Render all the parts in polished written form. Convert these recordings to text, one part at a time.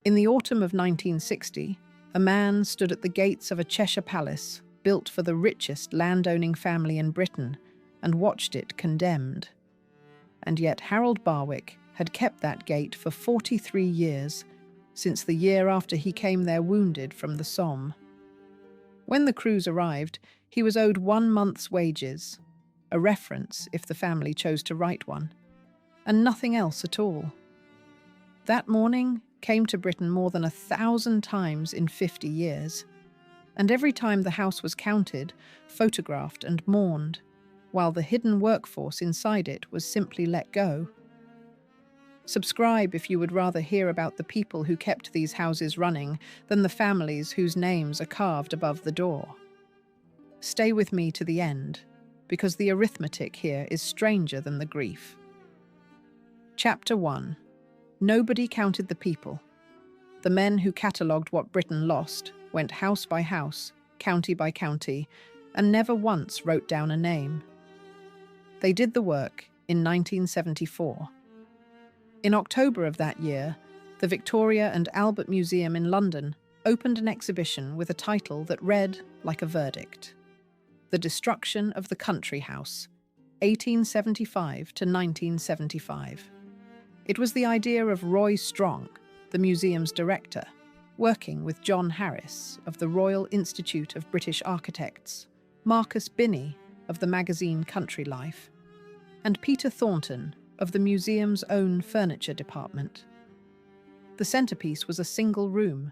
In the autumn of 1960, a man stood at the gates of a Cheshire palace built for the richest landowning family in Britain and watched it condemned. And yet Harold Barwick had kept that gate for 43 years, since the year after he came there wounded from the Somme. When the crews arrived, he was owed 1 month's wages, a reference if the family chose to write one, and nothing else at all. That mourning came to Britain more than 1,000 times in 50 years, and every time the house was counted, photographed and mourned, while the hidden workforce inside it was simply let go. Subscribe if you would rather hear about the people who kept these houses running than the families whose names are carved above the door. Stay with me to the end, because the arithmetic here is stranger than the grief. Chapter 1. Nobody counted the people. The men who catalogued what Britain lost went house by house, county by county, and never once wrote down a name. They did the work in 1974. In October of that year, the Victoria and Albert Museum in London opened an exhibition with a title that read like a verdict: The Destruction of the Country House, 1875 to 1975. It was the idea of Roy Strong, the museum's director, working with John Harris of the Royal Institute of British Architects, Marcus Binney of the magazine Country Life, and Peter Thornton of the museum's own furniture department. The centerpiece was a single room,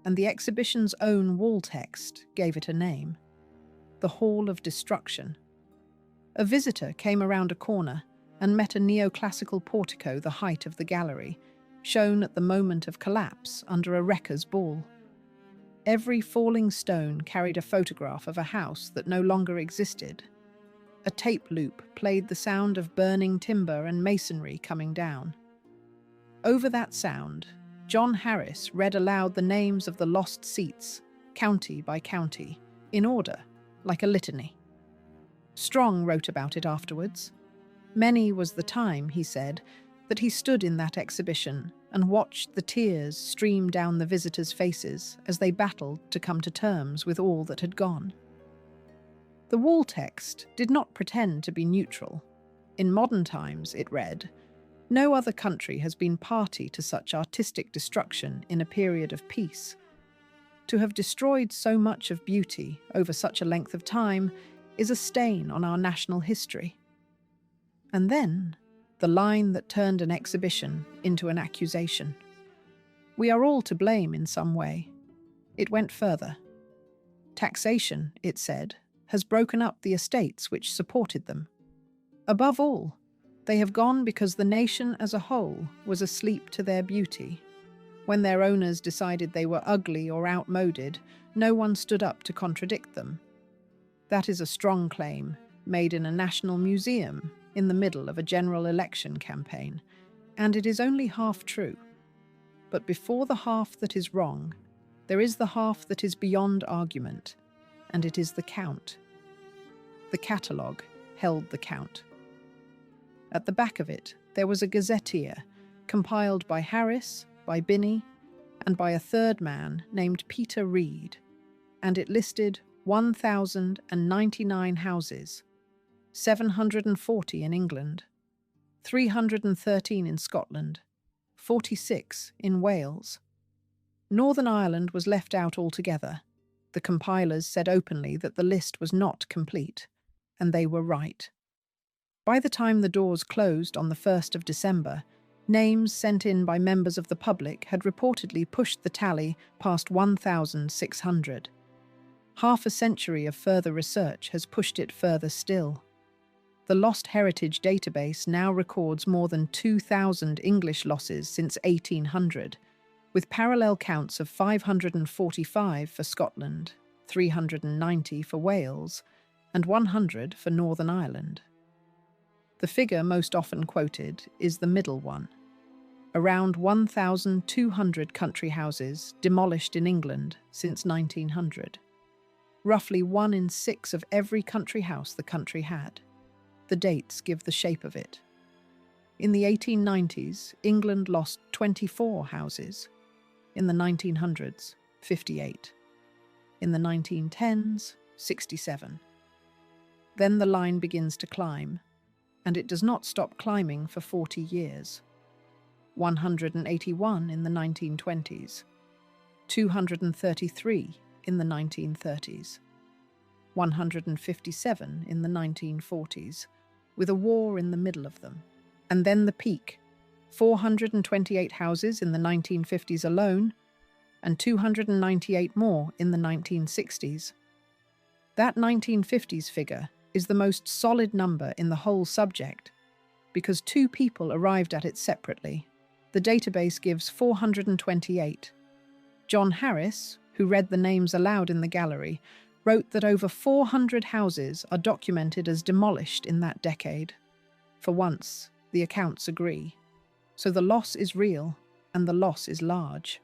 and the exhibition's own wall text gave it a name: the Hall of Destruction. A visitor came around a corner and met a neoclassical portico the height of the gallery, shown at the moment of collapse under a wrecker's ball. Every falling stone carried a photograph of a house that no longer existed. A tape loop played the sound of burning timber and masonry coming down. Over that sound, John Harris read aloud the names of the lost seats, county by county, in order, like a litany. Strong wrote about it afterwards. Many was the time, he said, that he stood in that exhibition and watched the tears stream down the visitors' faces as they battled to come to terms with all that had gone. The wall text did not pretend to be neutral. In modern times, it read, "No other country has been party to such artistic destruction in a period of peace. To have destroyed so much of beauty over such a length of time is a stain on our national history." And then, the line that turned an exhibition into an accusation. We are all to blame in some way. It went further. Taxation, it said, has broken up the estates which supported them. Above all, they have gone because the nation as a whole was asleep to their beauty. When their owners decided they were ugly or outmoded, no one stood up to contradict them. That is a strong claim, made in a national museum in the middle of a general election campaign, and it is only half true. But before the half that is wrong, there is the half that is beyond argument, and it is the count. The catalogue held the count. At the back of it, there was a gazetteer, compiled by Harris, by Binney, and by a third man named Peter Reed, and it listed 1,099 houses, 740 in England, 313 in Scotland, 46 in Wales. Northern Ireland was left out altogether. The compilers said openly that the list was not complete, and they were right. By the time the doors closed on the 1st of December, names sent in by members of the public had reportedly pushed the tally past 1,600. Half a century of further research has pushed it further still. The Lost Heritage database now records more than 2,000 English losses since 1800, with parallel counts of 545 for Scotland, 390 for Wales, and 100 for Northern Ireland. The figure most often quoted is the middle one. Around 1,200 country houses demolished in England since 1900. Roughly 1 in 6 of every country house the country had. The dates give the shape of it. In the 1890s, England lost 24 houses. In the 1900s, 58. In the 1910s, 67. Then the line begins to climb, and it does not stop climbing for 40 years. 181 in the 1920s, 233 in the 1930s, 157 in the 1940s, with a war in the middle of them. And then the peak, 428 houses in the 1950s alone, and 298 more in the 1960s. That 1950s figure is the most solid number in the whole subject, because two people arrived at it separately. The database gives 428. John Harris, who read the names aloud in the gallery, wrote that over 400 houses are documented as demolished in that decade. For once, the accounts agree. So the loss is real, and the loss is large.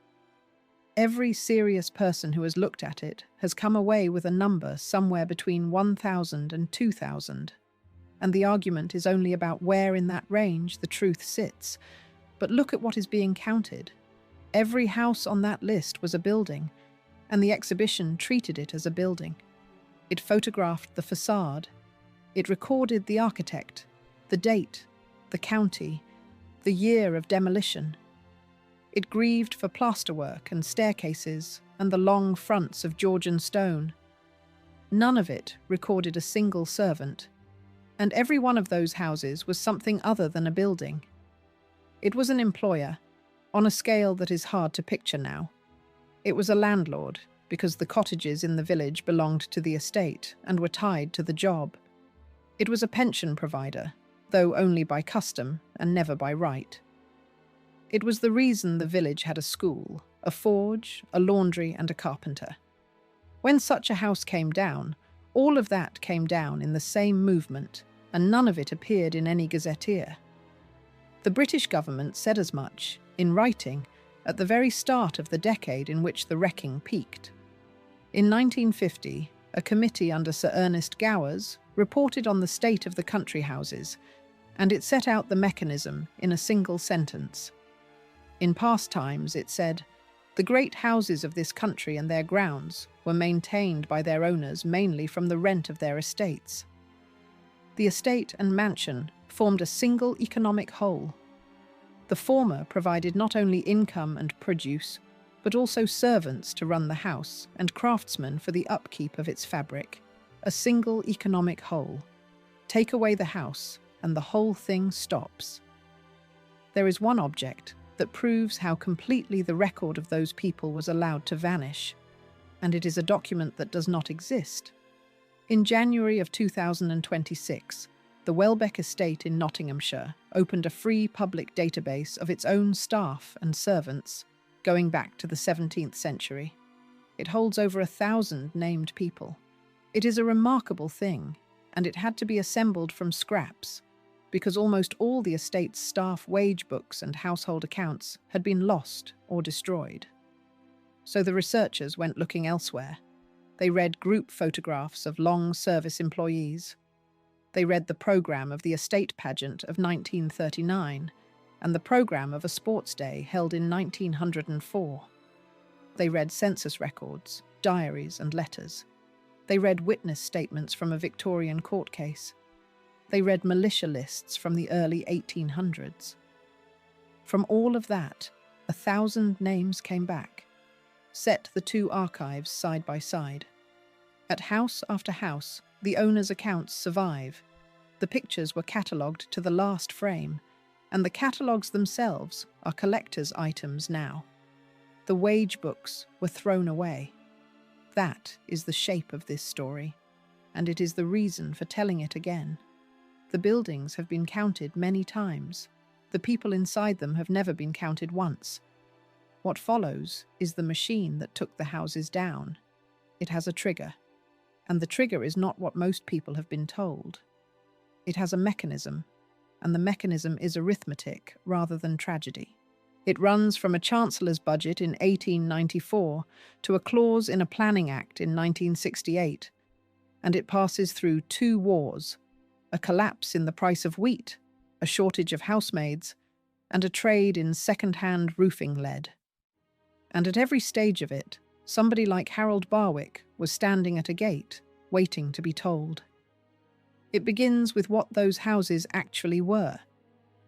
Every serious person who has looked at it has come away with a number somewhere between 1,000 and 2,000. And the argument is only about where in that range the truth sits. But look at what is being counted. Every house on that list was a building, and the exhibition treated it as a building. It photographed the facade. It recorded the architect, the date, the county, the year of demolition. It grieved for plasterwork and staircases and the long fronts of Georgian stone. None of it recorded a single servant, and every one of those houses was something other than a building. It was an employer, on a scale that is hard to picture now. It was a landlord, because the cottages in the village belonged to the estate and were tied to the job. It was a pension provider, though only by custom and never by right. It was the reason the village had a school, a forge, a laundry, and a carpenter. When such a house came down, all of that came down in the same movement, and none of it appeared in any gazetteer. The British government said as much, in writing, at the very start of the decade in which the wrecking peaked. In 1950, a committee under Sir Ernest Gowers reported on the state of the country houses, and it set out the mechanism in a single sentence. In past times, it said, the great houses of this country and their grounds were maintained by their owners mainly from the rent of their estates. The estate and mansion formed a single economic whole. The former provided not only income and produce, but also servants to run the house and craftsmen for the upkeep of its fabric. A single economic whole. Take away the house, and the whole thing stops. There is one object that proves how completely the record of those people was allowed to vanish, and it is a document that does not exist. In January of 2026, the Welbeck Estate in Nottinghamshire opened a free public database of its own staff and servants, going back to the 17th century. It holds over 1,000 named people. It is a remarkable thing, and it had to be assembled from scraps, because almost all the estate's staff wage books and household accounts had been lost or destroyed. So the researchers went looking elsewhere. They read group photographs of long-service employees. They read the programme of the estate pageant of 1939 and the programme of a sports day held in 1904. They read census records, diaries and letters. They read witness statements from a Victorian court case. They read militia lists from the early 1800s. From all of that, 1,000 names came back. Set the two archives side by side. At house after house, the owner's accounts survive. The pictures were catalogued to the last frame, and the catalogues themselves are collector's items now. The wage books were thrown away. That is the shape of this story, and it is the reason for telling it again. The buildings have been counted many times. The people inside them have never been counted once. What follows is the machine that took the houses down. It has a trigger, and the trigger is not what most people have been told. It has a mechanism, and the mechanism is arithmetic rather than tragedy. It runs from a chancellor's budget in 1894 to a clause in a planning act in 1968, and it passes through 2 wars, a collapse in the price of wheat, a shortage of housemaids, and a trade in second-hand roofing lead. And at every stage of it, somebody like Harold Barwick was standing at a gate, waiting to be told. It begins with what those houses actually were,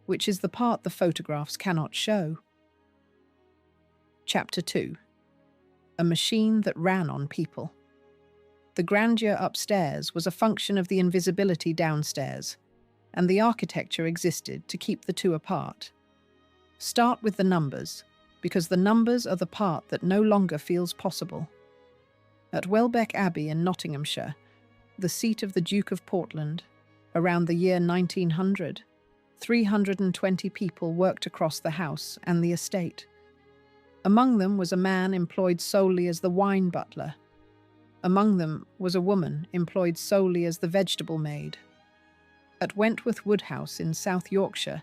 which is the part the photographs cannot show. Chapter 2. A machine that ran on people. The grandeur upstairs was a function of the invisibility downstairs, and the architecture existed to keep the two apart. Start with the numbers, because the numbers are the part that no longer feels possible. At Welbeck Abbey in Nottinghamshire, the seat of the Duke of Portland, around the year 1900, 320 people worked across the house and the estate. Among them was a man employed solely as the wine butler. Among them was a woman employed solely as the vegetable maid. At Wentworth Woodhouse in South Yorkshire,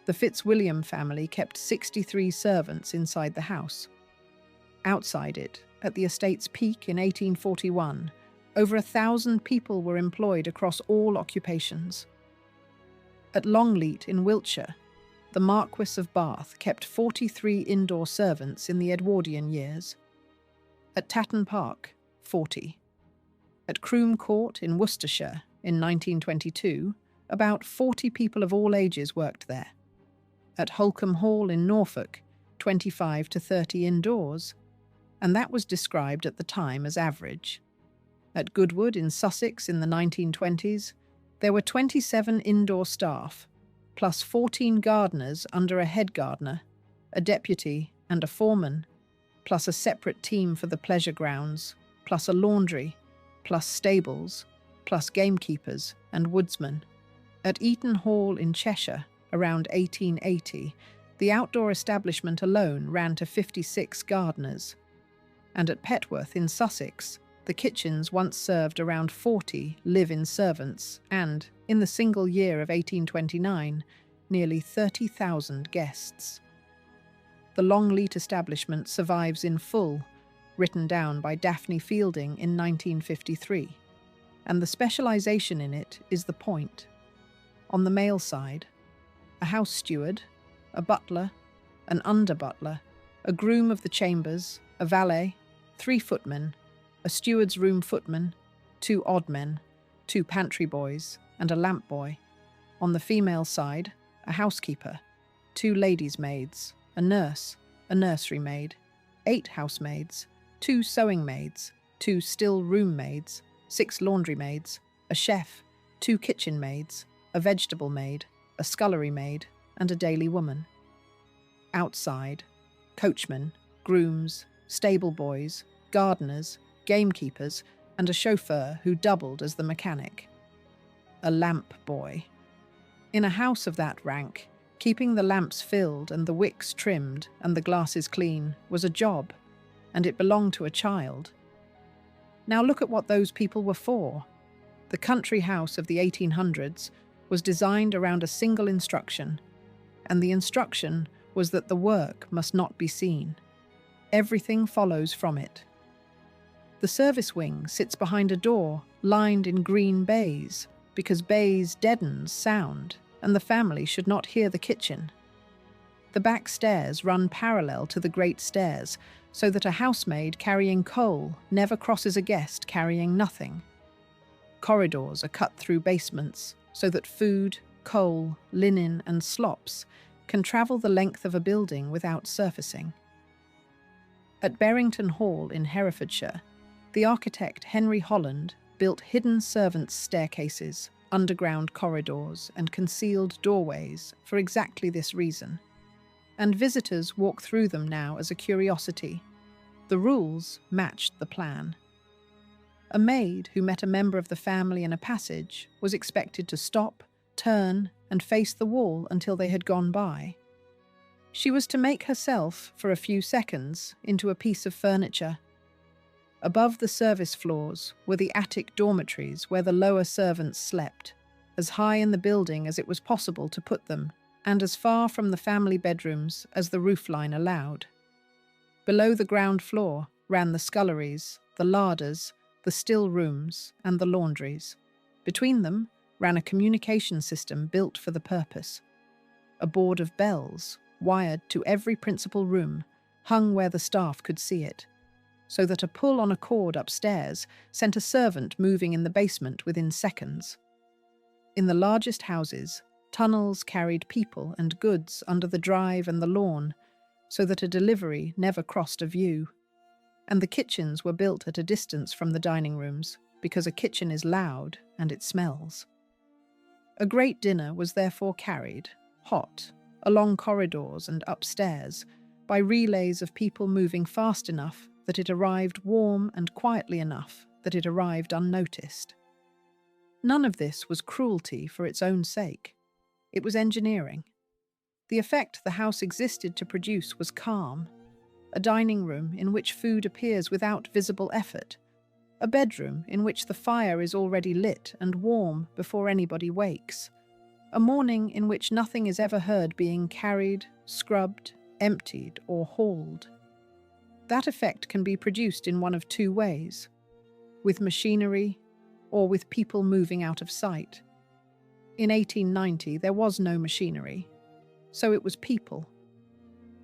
the Fitzwilliam family kept 63 servants inside the house. Outside it, at the estate's peak in 1841, over 1,000 people were employed across all occupations. At Longleat in Wiltshire, the Marquess of Bath kept 43 indoor servants in the Edwardian years. At Tatton Park, 40. At Croom Court in Worcestershire in 1922, about 40 people of all ages worked there. At Holcombe Hall in Norfolk, 25 to 30 indoors, and that was described at the time as average. At Goodwood in Sussex in the 1920s, there were 27 indoor staff, plus 14 gardeners under a head gardener, a deputy and a foreman, plus a separate team for the pleasure grounds, plus a laundry, plus stables, plus gamekeepers and woodsmen. At Eaton Hall in Cheshire, around 1880, the outdoor establishment alone ran to 56 gardeners. And at Petworth in Sussex, the kitchens once served around 40 live-in servants and, in the single year of 1829, nearly 30,000 guests. The Longleat establishment survives in full, written down by Daphne Fielding in 1953, and the specialisation in it is the point. On the male side, a house steward, a butler, an under-butler, a groom of the chambers, a valet, 3 footmen, a steward's room footman, 2 odd men, 2 pantry boys, and a lamp boy. On the female side, a housekeeper, 2 ladies' maids, a nurse, a nursery maid, 8 housemaids, 2 sewing maids, 2 still room maids, 6 laundry maids, a chef, 2 kitchen maids, a vegetable maid, a scullery maid, and a daily woman. Outside, coachmen, grooms, stable boys, gardeners, gamekeepers, and a chauffeur who doubled as the mechanic. A lamp boy. In a house of that rank, keeping the lamps filled and the wicks trimmed and the glasses clean was a job, and it belonged to a child. Now look at what those people were for. The country house of the 1800s was designed around a single instruction, and the instruction was that the work must not be seen. Everything follows from it. The service wing sits behind a door lined in green baize, because baize deadens sound, and the family should not hear the kitchen. The back stairs run parallel to the great stairs, so that a housemaid carrying coal never crosses a guest carrying nothing. Corridors are cut through basements, so that food, coal, linen, and slops can travel the length of a building without surfacing. At Berrington Hall in Herefordshire, the architect Henry Holland built hidden servants' staircases, underground corridors, and concealed doorways for exactly this reason. And visitors walk through them now as a curiosity. The rules matched the plan. A maid who met a member of the family in a passage was expected to stop, turn, and face the wall until they had gone by. She was to make herself, for a few seconds, into a piece of furniture. Above the service floors were the attic dormitories where the lower servants slept, as high in the building as it was possible to put them, and as far from the family bedrooms as the roofline allowed. Below the ground floor ran the sculleries, the larders, the still rooms, and the laundries. Between them ran a communication system built for the purpose. A board of bells, wired to every principal room, hung where the staff could see it, so that a pull on a cord upstairs sent a servant moving in the basement within seconds. In the largest houses, tunnels carried people and goods under the drive and the lawn, so that a delivery never crossed a view. And the kitchens were built at a distance from the dining rooms, because a kitchen is loud and it smells. A great dinner was therefore carried, hot, along corridors and upstairs, by relays of people moving fast enough that it arrived warm and quietly enough that it arrived unnoticed. None of this was cruelty for its own sake. It was engineering. The effect the house existed to produce was calm. A dining room in which food appears without visible effort. A bedroom in which the fire is already lit and warm before anybody wakes. A morning in which nothing is ever heard being carried, scrubbed, emptied, or hauled. That effect can be produced in one of two ways: with machinery or with people moving out of sight. In 1890, there was no machinery, so it was people.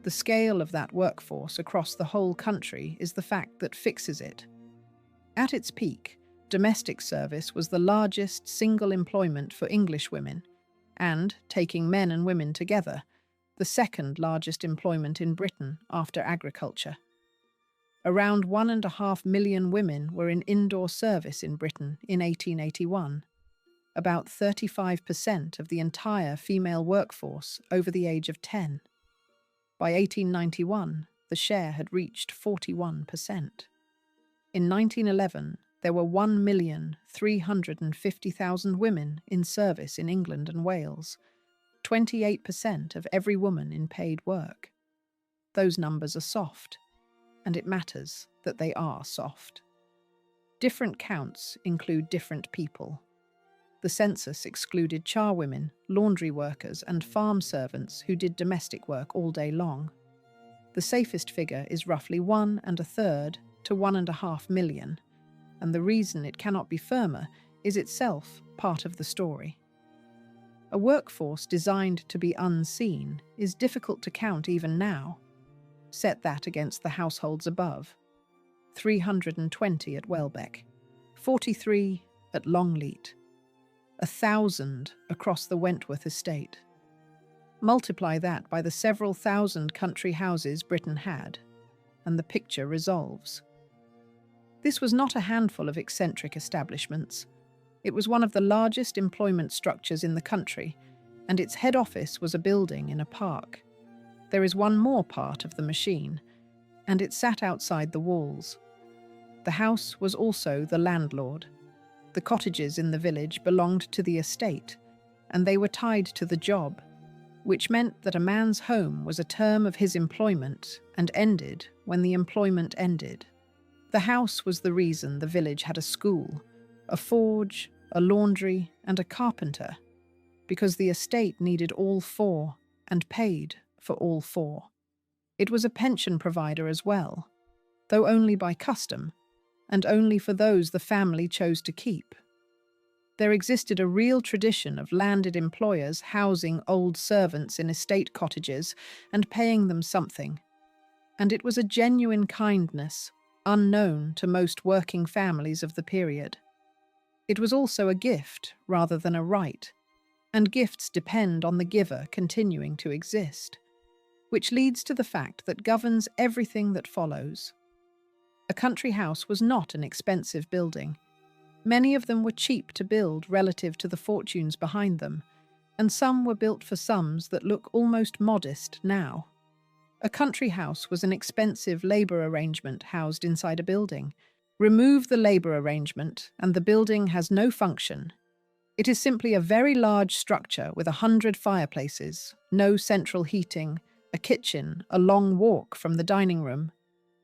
The scale of that workforce across the whole country is the fact that fixes it. At its peak, domestic service was the largest single employment for English women, and, taking men and women together, the second largest employment in Britain after agriculture. Around 1.5 million women were in indoor service in Britain in 1881, about 35% of the entire female workforce over the age of 10. By 1891, the share had reached 41%. In 1911, there were 1,350,000 women in service in England and Wales, 28% of every woman in paid work. Those numbers are soft, and it matters that they are soft. Different counts include different people. The census excluded charwomen, laundry workers, and farm servants who did domestic work all day long. The safest figure is roughly 1 1/3 to 1.5 million, and the reason it cannot be firmer is itself part of the story. A workforce designed to be unseen is difficult to count even now. Set that against the households above: 320 at Welbeck, 43 at Longleat, 1,000 across the Wentworth estate. Multiply that by the several thousand country houses Britain had, and the picture resolves. This was not a handful of eccentric establishments. It was one of the largest employment structures in the country, and its head office was a building in a park. There is one more part of the machine, and it sat outside the walls. The house was also the landlord. The cottages in the village belonged to the estate, and they were tied to the job, which meant that a man's home was a term of his employment and ended when the employment ended. The house was the reason the village had a school, a forge, a laundry, and a carpenter, because the estate needed all four and paid for all four. It was a pension provider as well, though only by custom, and only for those the family chose to keep. There existed a real tradition of landed employers housing old servants in estate cottages and paying them something, and it was a genuine kindness unknown to most working families of the period. It was also a gift rather than a right, and gifts depend on the giver continuing to exist, which leads to the fact that governs everything that follows. A country house was not an expensive building. Many of them were cheap to build relative to the fortunes behind them, and some were built for sums that look almost modest now. A country house was an expensive labour arrangement housed inside a building. Remove the labour arrangement, and the building has no function. It is simply a very large structure with 100 fireplaces, no central heating, a kitchen, a long walk from the dining room,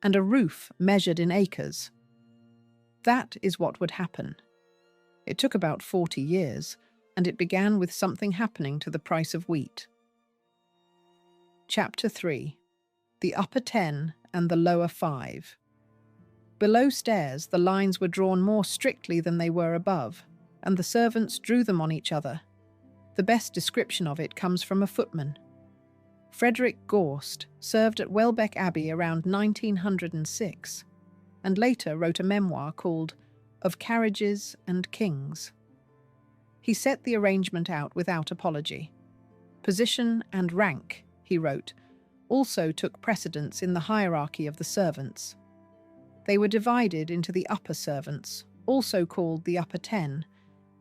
and a roof measured in acres. That is what would happen. It took about 40 years, and it began with something happening to the price of wheat. Chapter 3. The Upper 10 and the Lower 5. Below stairs, the lines were drawn more strictly than they were above, and the servants drew them on each other. The best description of it comes from a footman. Frederick Gorst served at Welbeck Abbey around 1906 and later wrote a memoir called Of Carriages and Kings. He set the arrangement out without apology. Position and rank, he wrote, also took precedence in the hierarchy of the servants. They were divided into the upper servants, also called the upper 10,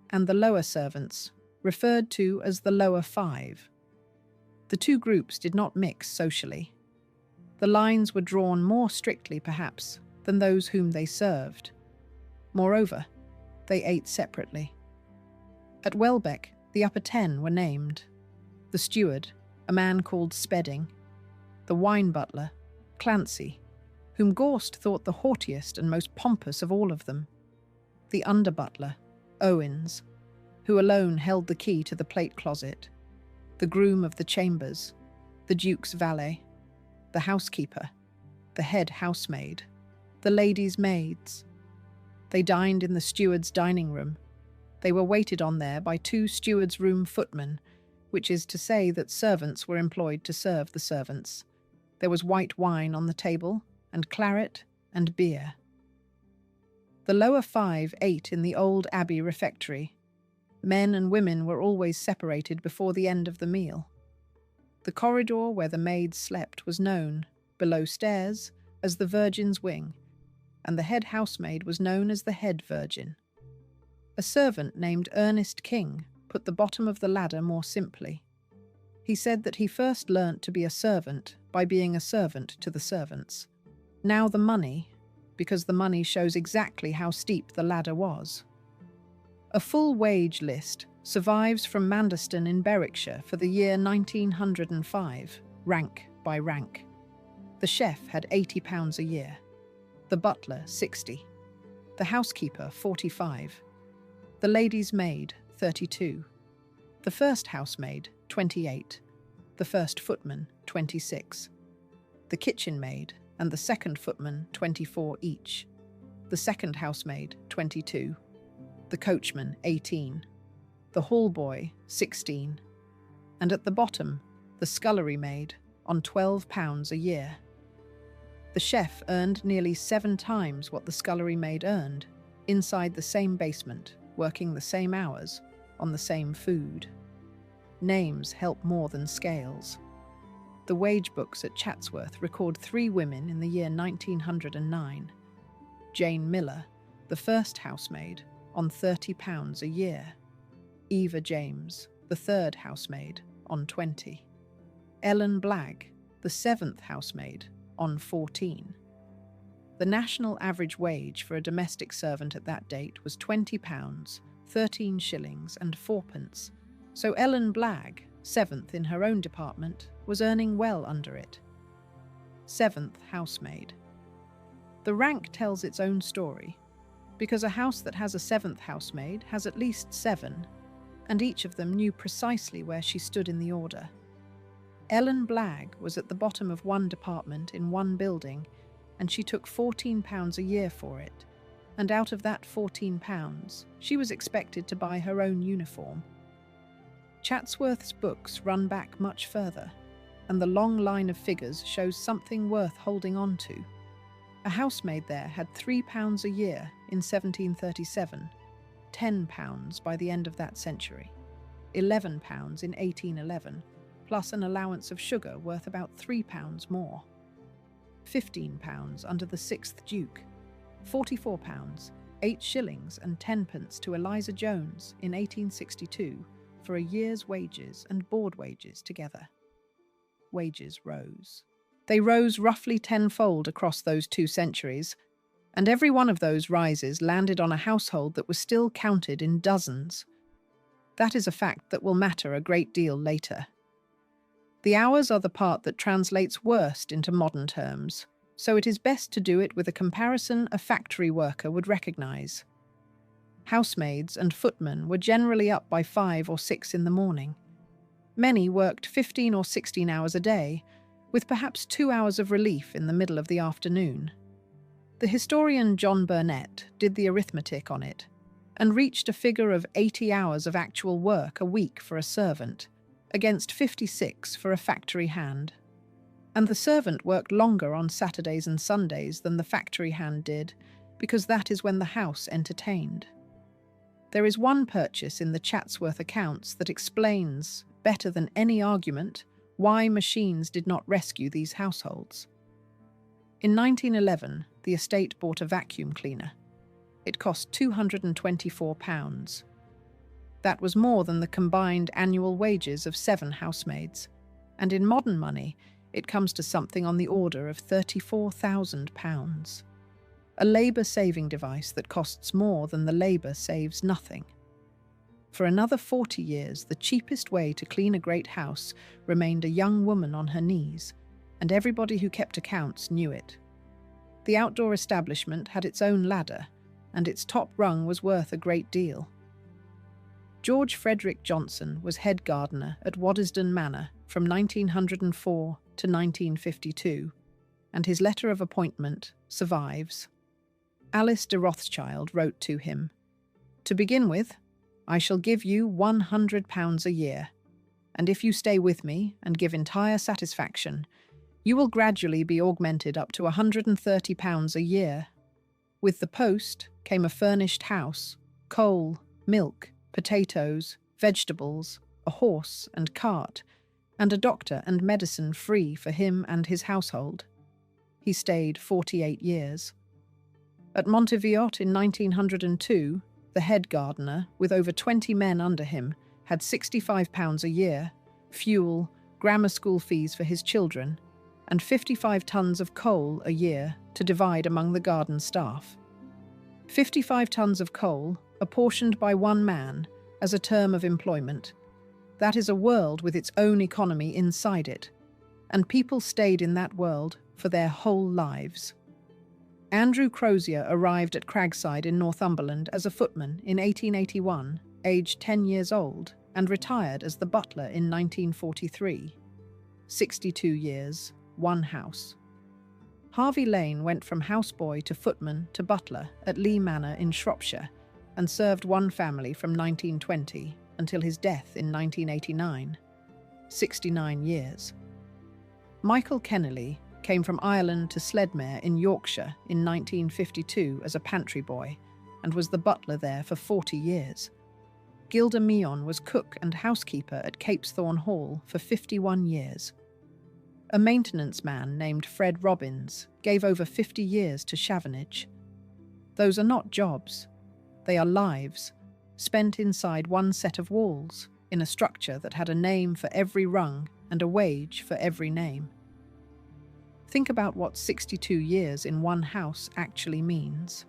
and the lower servants, referred to as the lower 5. The two groups did not mix socially. The lines were drawn more strictly, perhaps, than those whom they served. Moreover, they ate separately. At Welbeck, the upper 10 were named: the steward, a man called Spedding; the wine butler, Clancy, whom Gorst thought the haughtiest and most pompous of all of them; the under butler, Owens, who alone held the key to the plate closet; the groom of the chambers, the duke's valet; the housekeeper, the head housemaid, the ladies' maids. They dined in the steward's dining room. They were waited on there by 2 steward's room footmen, which is to say that servants were employed to serve the servants. There was white wine on the table, and claret, and beer. The lower 5 ate in the old abbey refectory. Men and women were always separated before the end of the meal. The corridor where the maids slept was known, below stairs, as the Virgin's Wing, and the head housemaid was known as the head virgin. A servant named Ernest King put the bottom of the ladder more simply. He said that he first learnt to be a servant by being a servant to the servants. Now the money, because the money shows exactly how steep the ladder was. A full wage list survives from Manderston in Berwickshire for the year 1905, rank by rank. The chef had £80 a year, the butler 60, the housekeeper 45, the lady's maid 32, the first housemaid 28, the first footman 26, the kitchen maid and the second footman 24 each, the second housemaid 22, the coachman 18, the hall boy 16, and at the bottom the scullery maid on £12 a year. The chef earned nearly 7 times what the scullery maid earned, inside the same basement, working the same hours, on the same food. Names help more than scales. The wage books at Chatsworth record 3 women in the year 1909. Jane Miller, the first housemaid, on £30 a year. Eva James, the third housemaid, on 20. Ellen Blagg, the 7th housemaid, on 14. The national average wage for a domestic servant at that date was £20, 13 shillings and 4pence, so Ellen Blagg, 7th in her own department, was earning well under it. 7th housemaid. The rank tells its own story, because a house that has a 7th housemaid has at least 7, and each of them knew precisely where she stood in the order. Ellen Blagg was at the bottom of one department in one building, and she took £14 a year for it, and out of that £14, she was expected to buy her own uniform. Chatsworth's books run back much further, and the long line of figures shows something worth holding on to. A housemaid there had £3 a year in 1737, £10 by the end of that century, £11 in 1811, plus an allowance of sugar worth about £3 more, £15 under the 6th Duke, £44, 8 shillings and 10pence to Eliza Jones in 1862 for a year's wages and board wages together. Wages rose. They rose roughly tenfold across those 2 centuries, and every one of those rises landed on a household that was still counted in dozens. That is a fact that will matter a great deal later. The hours are the part that translates worst into modern terms, so it is best to do it with a comparison a factory worker would recognize. Housemaids and footmen were generally up by 5 or 6 in the morning. Many worked 15 or 16 hours a day, with perhaps 2 hours of relief in the middle of the afternoon. The historian John Burnett did the arithmetic on it, and reached a figure of 80 hours of actual work a week for a servant, against 56 for a factory hand. And the servant worked longer on Saturdays and Sundays than the factory hand did, because that is when the house entertained. There is one purchase in the Chatsworth accounts that explains, better than any argument, why machines did not rescue these households. In 1911, the estate bought a vacuum cleaner. It cost £224. That was more than the combined annual wages of 7 housemaids, and in modern money, it comes to something on the order of £34,000. A labour-saving device that costs more than the labour saves nothing. For another 40 years, the cheapest way to clean a great house remained a young woman on her knees, and everybody who kept accounts knew it. The outdoor establishment had its own ladder, and its top rung was worth a great deal. George Frederick Johnson was head gardener at Waddesdon Manor from 1904 to 1952, and his letter of appointment survives. Alice de Rothschild wrote to him, "To begin with, I shall give you £100 a year, and if you stay with me and give entire satisfaction, you will gradually be augmented up to £130 a year." With the post came a furnished house, coal, milk, potatoes, vegetables, a horse and cart, and a doctor and medicine free for him and his household. He stayed 48 years. At Monteviot in 1902, the head gardener, with over 20 men under him, had £65 a year, fuel, grammar school fees for his children, and 55 tons of coal a year to divide among the garden staff. 55 tons of coal, apportioned by one man, as a term of employment. That is a world with its own economy inside it, and people stayed in that world for their whole lives. Andrew Crozier arrived at Cragside in Northumberland as a footman in 1881, aged 10 years old, and retired as the butler in 1943. 62 years, one house. Harvey Lane went from houseboy to footman to butler at Lee Manor in Shropshire and served one family from 1920 until his death in 1989. 69 years. Michael Kennelly came from Ireland to Sledmare in Yorkshire in 1952 as a pantry boy and was the butler there for 40 years. Gilda Meon was cook and housekeeper at Capesthorne Hall for 51 years. A maintenance man named Fred Robbins gave over 50 years to Chavanage. Those are not jobs. They are lives, spent inside one set of walls, in a structure that had a name for every rung and a wage for every name. Think about what 62 years in one house actually means.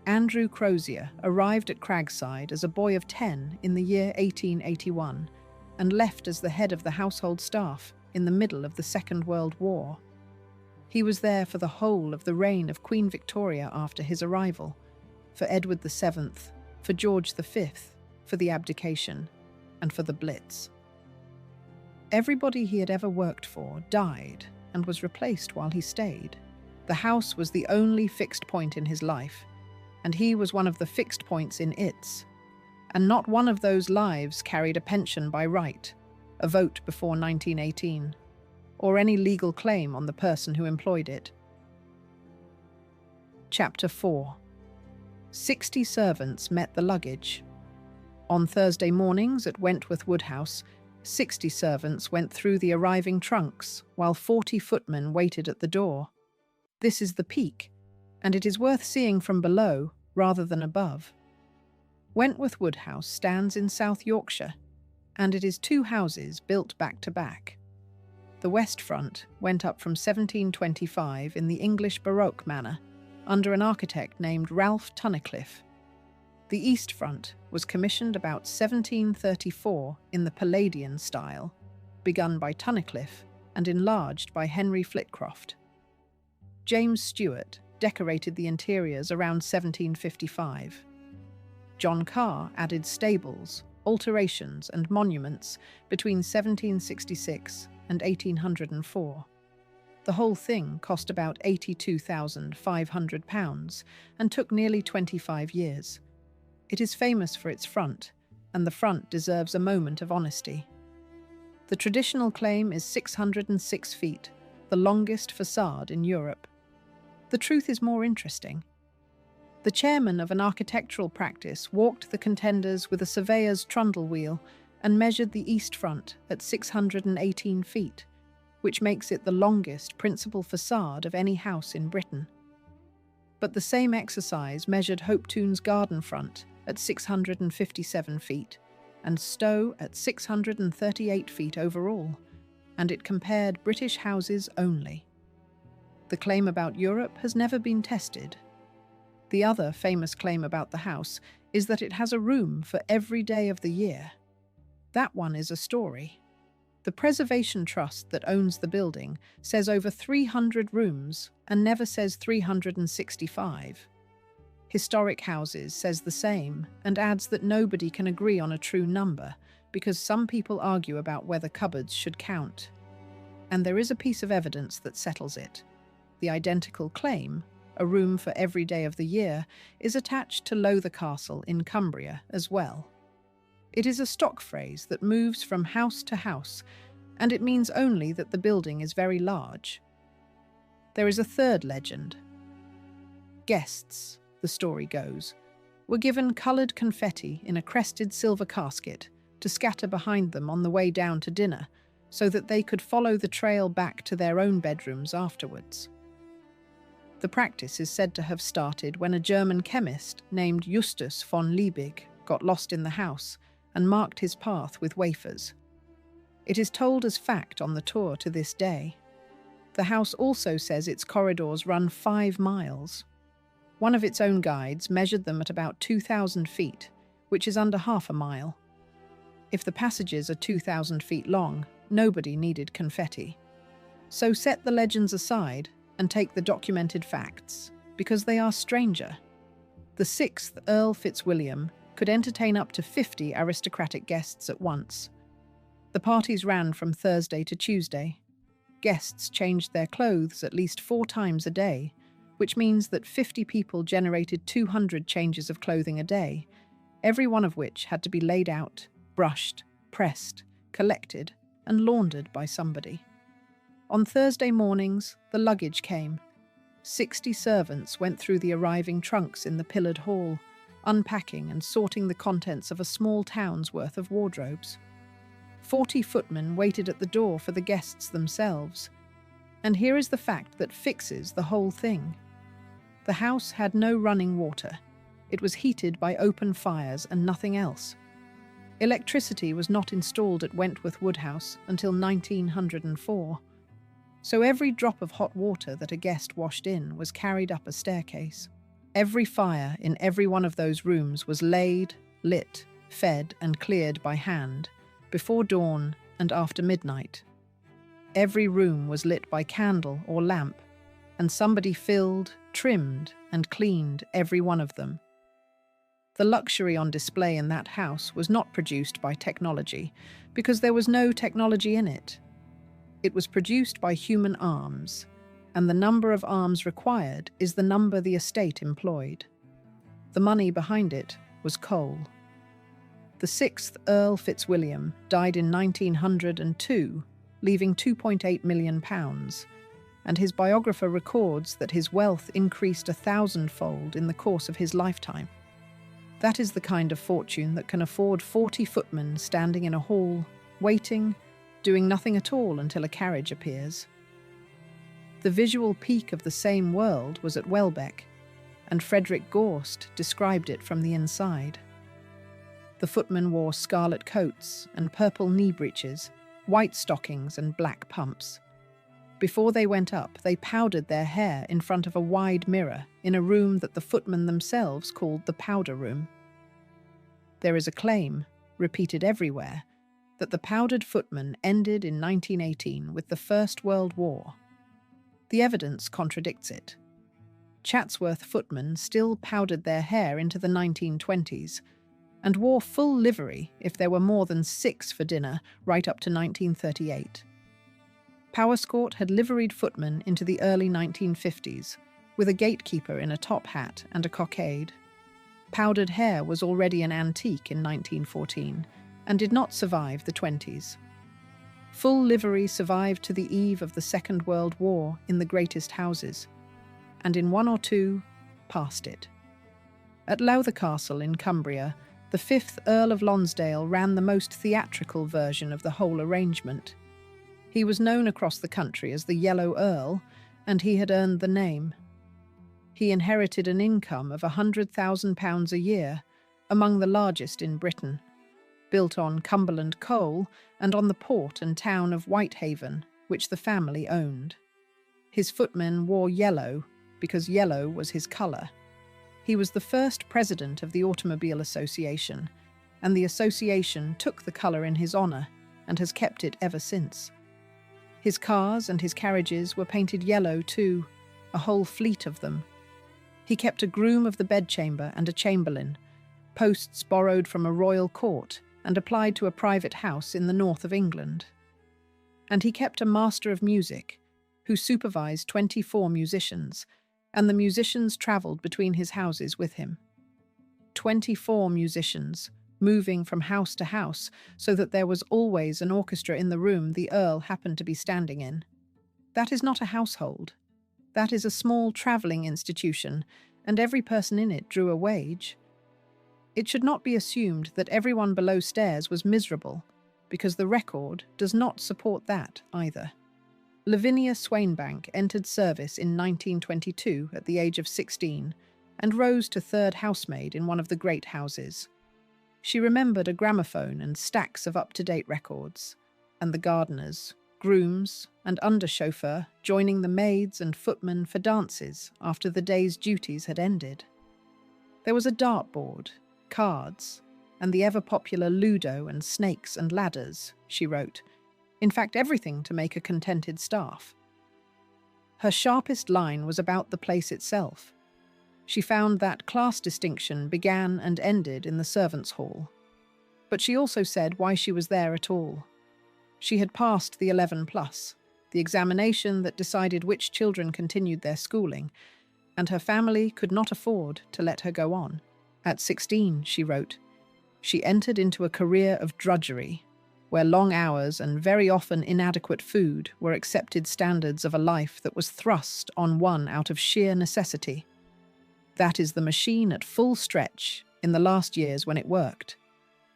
Andrew Crozier arrived at Cragside as a boy of 10 in the year 1881 and left as the head of the household staff in the middle of the Second World War. He was there for the whole of the reign of Queen Victoria after his arrival, for Edward VII, for George V, for the abdication, and for the Blitz. Everybody he had ever worked for died and was replaced while he stayed. The house was the only fixed point in his life, and he was one of the fixed points in its. And not one of those lives carried a pension by right, a vote before 1918, or any legal claim on the person who employed it. Chapter 4. 60 servants met the luggage. On Thursday mornings at Wentworth Woodhouse, 60 servants went through the arriving trunks, while 40 footmen waited at the door. This is the peak, and it is worth seeing from below rather than above. Wentworth Woodhouse stands in South Yorkshire, and it is 2 houses built back to back. The west front went up from 1725 in the English Baroque manner, under an architect named Ralph Tunnicliffe. The east front was commissioned about 1734 in the Palladian style, begun by Tunnicliffe and enlarged by Henry Flitcroft. James Stewart decorated the interiors around 1755. John Carr added stables, alterations and monuments between 1766 and 1804. The whole thing cost about £82,500 and took nearly 25 years. It is famous for its front, and the front deserves a moment of honesty. The traditional claim is 606 feet, the longest facade in Europe. The truth is more interesting. The chairman of an architectural practice walked the contenders with a surveyor's trundle wheel and measured the east front at 618 feet, which makes it the longest principal facade of any house in Britain. But the same exercise measured Hopetoun's garden front at 657 feet and Stowe at 638 feet overall, and it compared British houses only. The claim about Europe has never been tested. The other famous claim about the house is that it has a room for every day of the year. That one is a story. The Preservation Trust that owns the building says over 300 rooms and never says 365. Historic Houses says the same and adds that nobody can agree on a true number because some people argue about whether cupboards should count. And there is a piece of evidence that settles it. The identical claim, a room for every day of the year, is attached to Lowther Castle in Cumbria as well. It is a stock phrase that moves from house to house, and it means only that the building is very large. There is a third legend. Guests, the story goes, were given coloured confetti in a crested silver casket to scatter behind them on the way down to dinner, so that they could follow the trail back to their own bedrooms afterwards. The practice is said to have started when a German chemist named Justus von Liebig got lost in the house and marked his path with wafers. It is told as fact on the tour to this day. The house also says its corridors run 5 miles. One of its own guides measured them at about 2,000 feet, which is under half a mile. If the passages are 2,000 feet long, nobody needed confetti. So set the legends aside and take the documented facts, because they are stranger. The 6th Earl Fitzwilliam could entertain up to 50 aristocratic guests at once. The parties ran from Thursday to Tuesday. Guests changed their clothes at least 4 times a day, which means that 50 people generated 200 changes of clothing a day, every one of which had to be laid out, brushed, pressed, collected, and laundered by somebody. On Thursday mornings, the luggage came. 60 servants went through the arriving trunks in the pillared hall, unpacking and sorting the contents of a small town's worth of wardrobes. 40 footmen waited at the door for the guests themselves. And here is the fact that fixes the whole thing. The house had no running water. It was heated by open fires and nothing else. Electricity was not installed at Wentworth Woodhouse until 1904. So every drop of hot water that a guest washed in was carried up a staircase. Every fire in every one of those rooms was laid, lit, fed and cleared by hand, before dawn and after midnight. Every room was lit by candle or lamp, and somebody filled, trimmed and cleaned every one of them. The luxury on display in that house was not produced by technology, because there was no technology in it. It was produced by human arms, and the number of arms required is the number the estate employed. The money behind it was coal. The 6th Earl Fitzwilliam died in 1902, leaving £2.8 million, and his biographer records that his wealth increased 1,000-fold in the course of his lifetime. That is the kind of fortune that can afford 40 footmen standing in a hall, waiting, doing nothing at all until a carriage appears. The visual peak of the same world was at Welbeck, and Frederick Gorst described it from the inside. The footmen wore scarlet coats and purple knee breeches, white stockings and black pumps. Before they went up, they powdered their hair in front of a wide mirror in a room that the footmen themselves called the powder room. There is a claim, repeated everywhere, that the powdered footmen ended in 1918 with the First World War. The evidence contradicts it. Chatsworth footmen still powdered their hair into the 1920s and wore full livery if there were more than 6 for dinner right up to 1938. Powerscourt had liveried footmen into the early 1950s, with a gatekeeper in a top hat and a cockade. Powdered hair was already an antique in 1914 and did not survive the 20s. Full livery survived to the eve of the Second World War in the greatest houses, and in one or two, past it. At Lowther Castle in Cumbria, the 5th Earl of Lonsdale ran the most theatrical version of the whole arrangement. He was known across the country as the Yellow Earl, and he had earned the name. He inherited an income of £100,000 a year, among the largest in Britain, built on Cumberland coal and on the port and town of Whitehaven, which the family owned. His footmen wore yellow because yellow was his colour. He was the first president of the Automobile Association, and the association took the colour in his honour and has kept it ever since. His cars and his carriages were painted yellow too, a whole fleet of them. He kept a groom of the bedchamber and a chamberlain, posts borrowed from a royal court and applied to a private house in the north of England. And he kept a master of music, who supervised 24 musicians, and the musicians travelled between his houses with him. 24 musicians, moving from house to house, so that there was always an orchestra in the room the Earl happened to be standing in. That is not a household. That is a small travelling institution, and every person in it drew a wage. It should not be assumed that everyone below stairs was miserable, because the record does not support that either. Lavinia Swainbank entered service in 1922 at the age of 16 and rose to third housemaid in one of the great houses. She remembered a gramophone and stacks of up-to-date records, and the gardeners, grooms, and under-chauffeur joining the maids and footmen for dances after the day's duties had ended. There was a dartboard, cards, and the ever-popular Ludo and snakes and ladders, she wrote. In fact, everything to make a contented staff. Her sharpest line was about the place itself. She found that class distinction began and ended in the servants' hall. But she also said why she was there at all. She had passed the 11+, the examination that decided which children continued their schooling, and her family could not afford to let her go on. At 16, she wrote, she entered into a career of drudgery, where long hours and very often inadequate food were accepted standards of a life that was thrust on one out of sheer necessity. That is the machine at full stretch in the last years when it worked.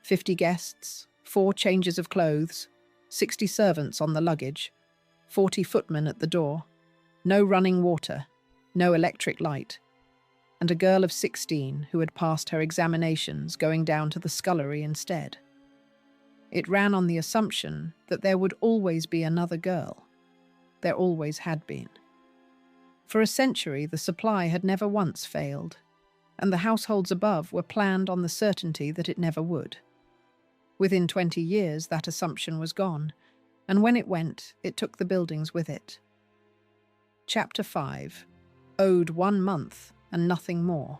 50 guests, 4 changes of clothes, 60 servants on the luggage, 40 footmen at the door, no running water, no electric light, and a girl of 16 who had passed her examinations going down to the scullery instead. It ran on the assumption that there would always be another girl. There always had been. For a century, the supply had never once failed, and the households above were planned on the certainty that it never would. Within 20 years, that assumption was gone, and when it went, it took the buildings with it. Chapter 5. Owed 1 month and nothing more.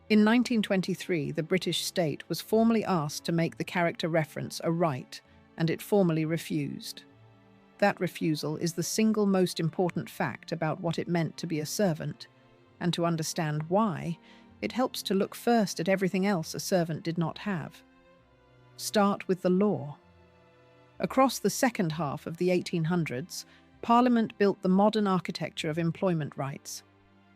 In 1923, the British state was formally asked to make the character reference a right, and it formally refused. That refusal is the single most important fact about what it meant to be a servant, and to understand why, it helps to look first at everything else a servant did not have. Start with the law. Across the second half of the 1800s, Parliament built the modern architecture of employment rights,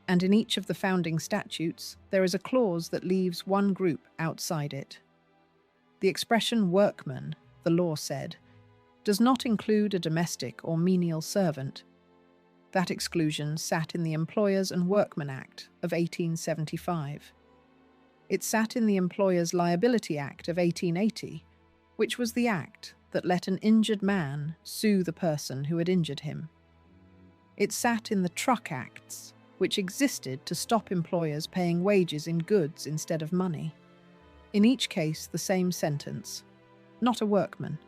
and in each of the founding statutes, there is a clause that leaves one group outside it. The expression workman, the law said, does not include a domestic or menial servant. That exclusion sat in the Employers and Workmen Act of 1875. It sat in the Employers' Liability Act of 1880, which was the act that let an injured man sue the person who had injured him. It sat in the Truck Acts, which existed to stop employers paying wages in goods instead of money. In each case, the same sentence. Not a workman.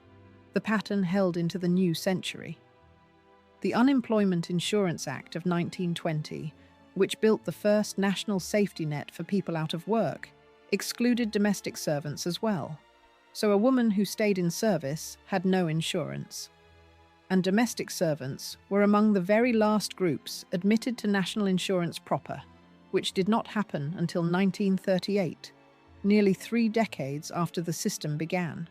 The pattern held into the new century. The Unemployment Insurance Act of 1920, which built the first national safety net for people out of work, excluded domestic servants as well. So a woman who stayed in service had no insurance. And domestic servants were among the very last groups admitted to national insurance proper, which did not happen until 1938, nearly 3 decades after the system began.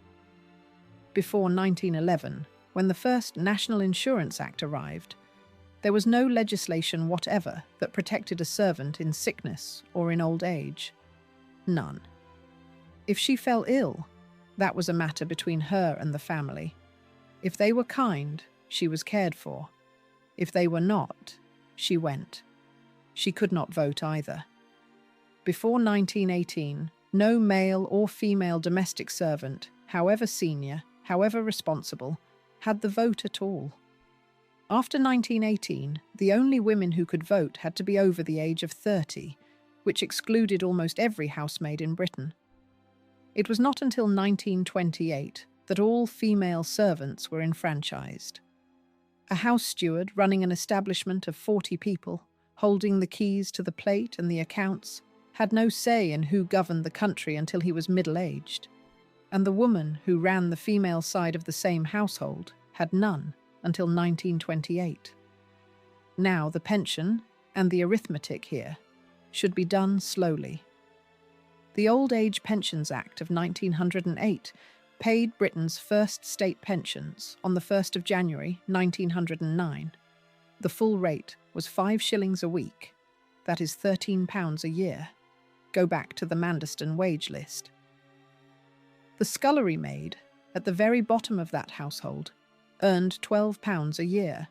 Before 1911, when the first National Insurance Act arrived, there was no legislation whatever that protected a servant in sickness or in old age. None. If she fell ill, that was a matter between her and the family. If they were kind, she was cared for. If they were not, she went. She could not vote either. Before 1918, no male or female domestic servant, however senior, however responsible, had the vote at all. After 1918, the only women who could vote had to be over the age of 30, which excluded almost every housemaid in Britain. It was not until 1928 that all female servants were enfranchised. A house steward running an establishment of 40 people, holding the keys to the plate and the accounts, had no say in who governed the country until he was middle-aged, and the woman who ran the female side of the same household had none until 1928. Now the pension, and the arithmetic here, should be done slowly. The Old Age Pensions Act of 1908 paid Britain's first state pensions on the 1st of January 1909. The full rate was 5 shillings a week, that is £13 a year. Go back to the Mandeston wage list. The scullery maid, at the very bottom of that household, earned £12 a year.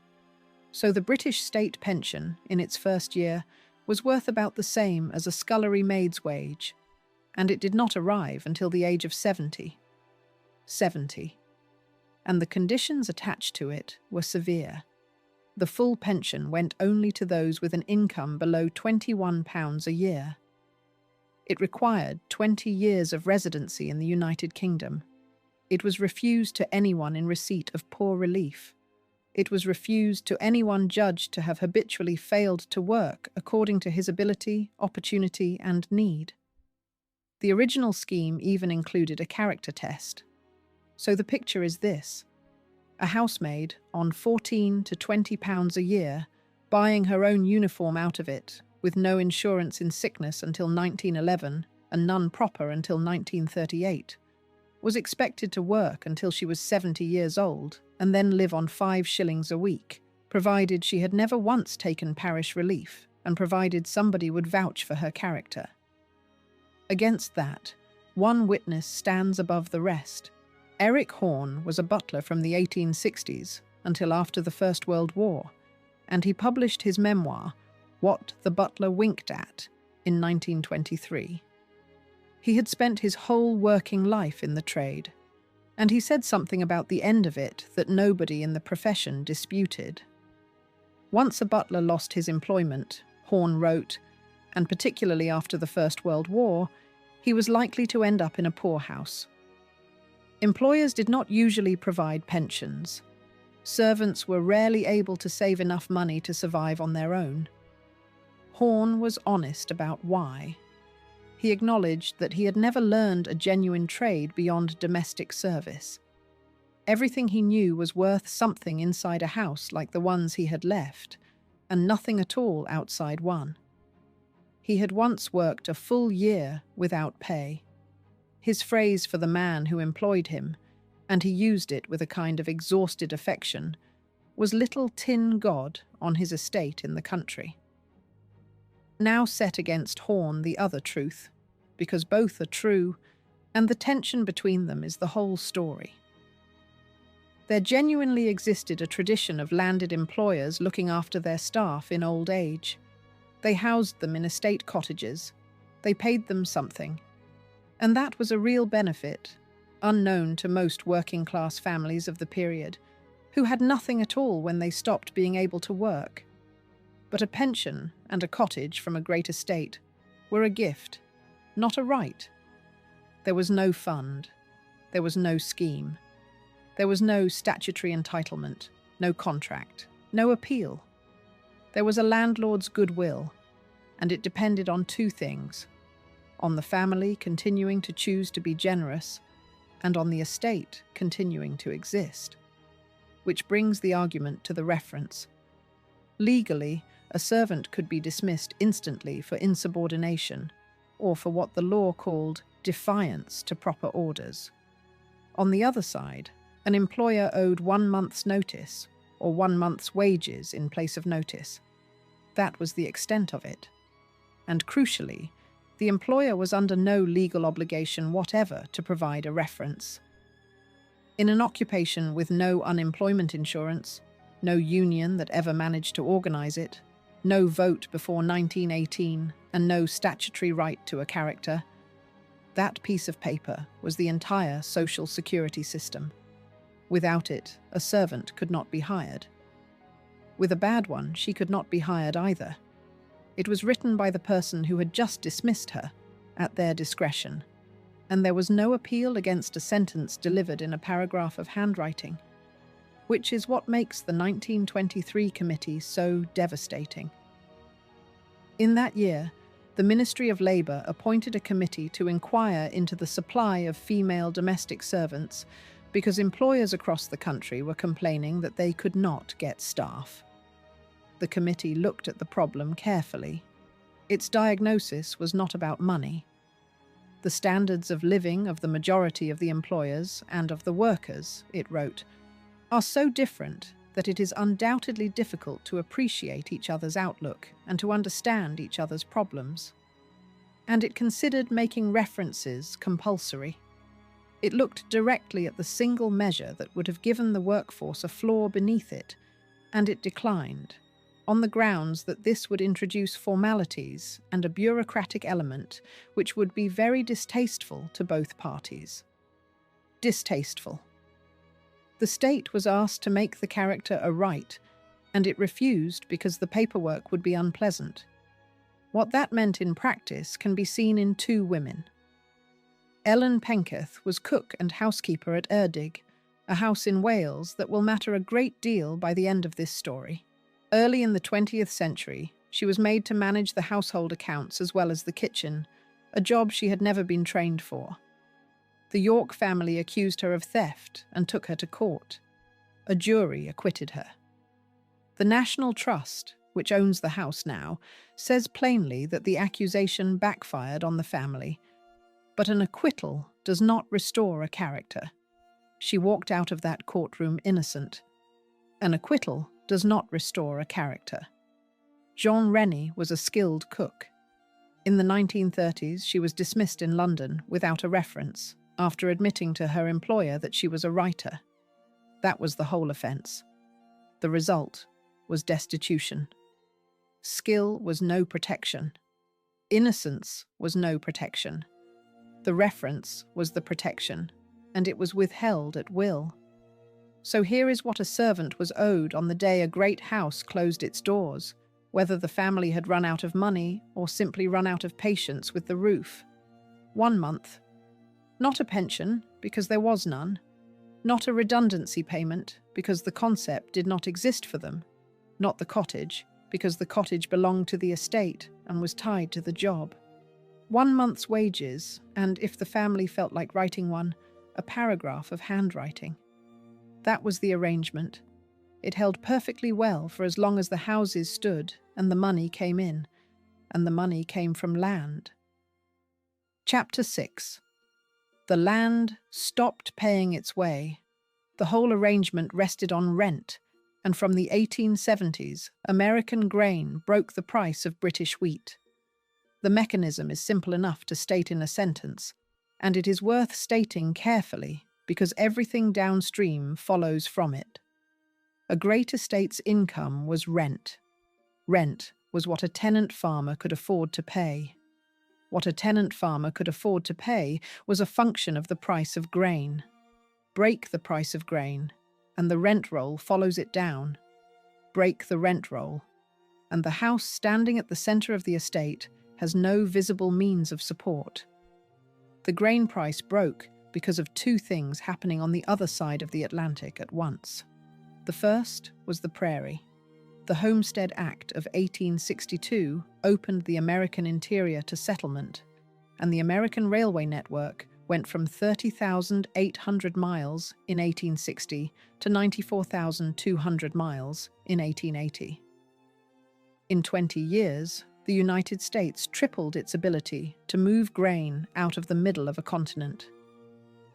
So the British state pension, in its first year, was worth about the same as a scullery maid's wage, and it did not arrive until the age of 70. And the conditions attached to it were severe. The full pension went only to those with an income below £21 a year. It required 20 years of residency in the United Kingdom. It was refused to anyone in receipt of poor relief. It was refused to anyone judged to have habitually failed to work according to his ability, opportunity, and need. The original scheme even included a character test. So the picture is this: a housemaid on £14 to £20 a year, buying her own uniform out of it, with no insurance in sickness until 1911 and none proper until 1938, was expected to work until she was 70 years old and then live on 5 shillings a week, provided she had never once taken parish relief and provided somebody would vouch for her character. Against that, one witness stands above the rest. Eric Horne was a butler from the 1860s until after the First World War, and he published his memoir, What the Butler Winked At, in 1923. He had spent his whole working life in the trade, and he said something about the end of it that nobody in the profession disputed. Once a butler lost his employment, Horne wrote, and particularly after the First World War, he was likely to end up in a poorhouse. Employers did not usually provide pensions. Servants were rarely able to save enough money to survive on their own. Horne was honest about why. He acknowledged that he had never learned a genuine trade beyond domestic service. Everything he knew was worth something inside a house like the ones he had left, and nothing at all outside one. He had once worked a full year without pay. His phrase for the man who employed him, and he used it with a kind of exhausted affection, was little tin god on his estate in the country. Now set against Horne the other truth, because both are true, and the tension between them is the whole story. There genuinely existed a tradition of landed employers looking after their staff in old age. They housed them in estate cottages. They paid them something. And that was a real benefit, unknown to most working-class families of the period, who had nothing at all when they stopped being able to work. But a pension and a cottage from a great estate were a gift, not a right. There was no fund. There was no scheme. There was no statutory entitlement, no contract, no appeal. There was a landlord's goodwill, and it depended on two things: on the family continuing to choose to be generous, and on the estate continuing to exist. Which brings the argument to the reference. Legally, a servant could be dismissed instantly for insubordination, or for what the law called defiance to proper orders. On the other side, An employer owed 1 month's notice, or 1 month's wages in place of notice. That was the extent of it. And crucially, the employer was under no legal obligation whatever to provide a reference. In an occupation with no unemployment insurance, no union that ever managed to organize it, no vote before 1918, and no statutory right to a character, that piece of paper was the entire social security system. Without it, a servant could not be hired. With a bad one, she could not be hired either. It was written by the person who had just dismissed her, at their discretion, and there was no appeal against a sentence delivered in a paragraph of handwriting, which is what makes the 1923 committee so devastating. In that year, the Ministry of Labour appointed a committee to inquire into the supply of female domestic servants because employers across the country were complaining that they could not get staff. The committee looked at the problem carefully. Its diagnosis was not about money. The standards of living of the majority of the employers and of the workers, it wrote, are so different that it is undoubtedly difficult to appreciate each other's outlook and to understand each other's problems. And it considered making references compulsory. It looked directly at the single measure that would have given the workforce a floor beneath it, and it declined, on the grounds that this would introduce formalities and a bureaucratic element which would be very distasteful to both parties. Distasteful. The state was asked to make the character a right, and it refused because the paperwork would be unpleasant. What that meant in practice can be seen in 2 women. Ellen Penketh was cook and housekeeper at Erdig, a house in Wales that will matter a great deal by the end of this story. Early in the 20th century, she was made to manage the household accounts as well as the kitchen, a job she had never been trained for. The York family accused her of theft and took her to court. A jury acquitted her. The National Trust, which owns the house now, says plainly that the accusation backfired on the family. But an acquittal does not restore a character. She walked out of that courtroom innocent. An acquittal does not restore a character. Jean Rennie was a skilled cook. In the 1930s, she was dismissed in London without a reference, after admitting to her employer that she was a writer. That was the whole offence. The result was destitution. Skill was no protection. Innocence was no protection. The reference was the protection, and it was withheld at will. So here is what a servant was owed on the day a great house closed its doors, whether the family had run out of money or simply run out of patience with the roof. 1 month. Not a pension, because there was none. Not a redundancy payment, because the concept did not exist for them. Not the cottage, because the cottage belonged to the estate and was tied to the job. 1 month's wages, and if the family felt like writing one, a paragraph of handwriting. That was the arrangement. It held perfectly well for as long as the houses stood and the money came in, and the money came from land. Chapter 6. The land stopped paying its way. The whole arrangement rested on rent, and from the 1870s, American grain broke the price of British wheat. The mechanism is simple enough to state in a sentence, and it is worth stating carefully because everything downstream follows from it. A great estate's income was rent. Rent was what a tenant farmer could afford to pay. What a tenant farmer could afford to pay was a function of the price of grain. Break the price of grain, and the rent roll follows it down. Break the rent roll, and the house standing at the centre of the estate has no visible means of support. The grain price broke because of 2 things happening on the other side of the Atlantic at once. The first was the prairie. The Homestead Act of 1862 opened the American interior to settlement, and the American railway network went from 30,800 miles in 1860 to 94,200 miles in 1880. In 20 years, the United States tripled its ability to move grain out of the middle of a continent.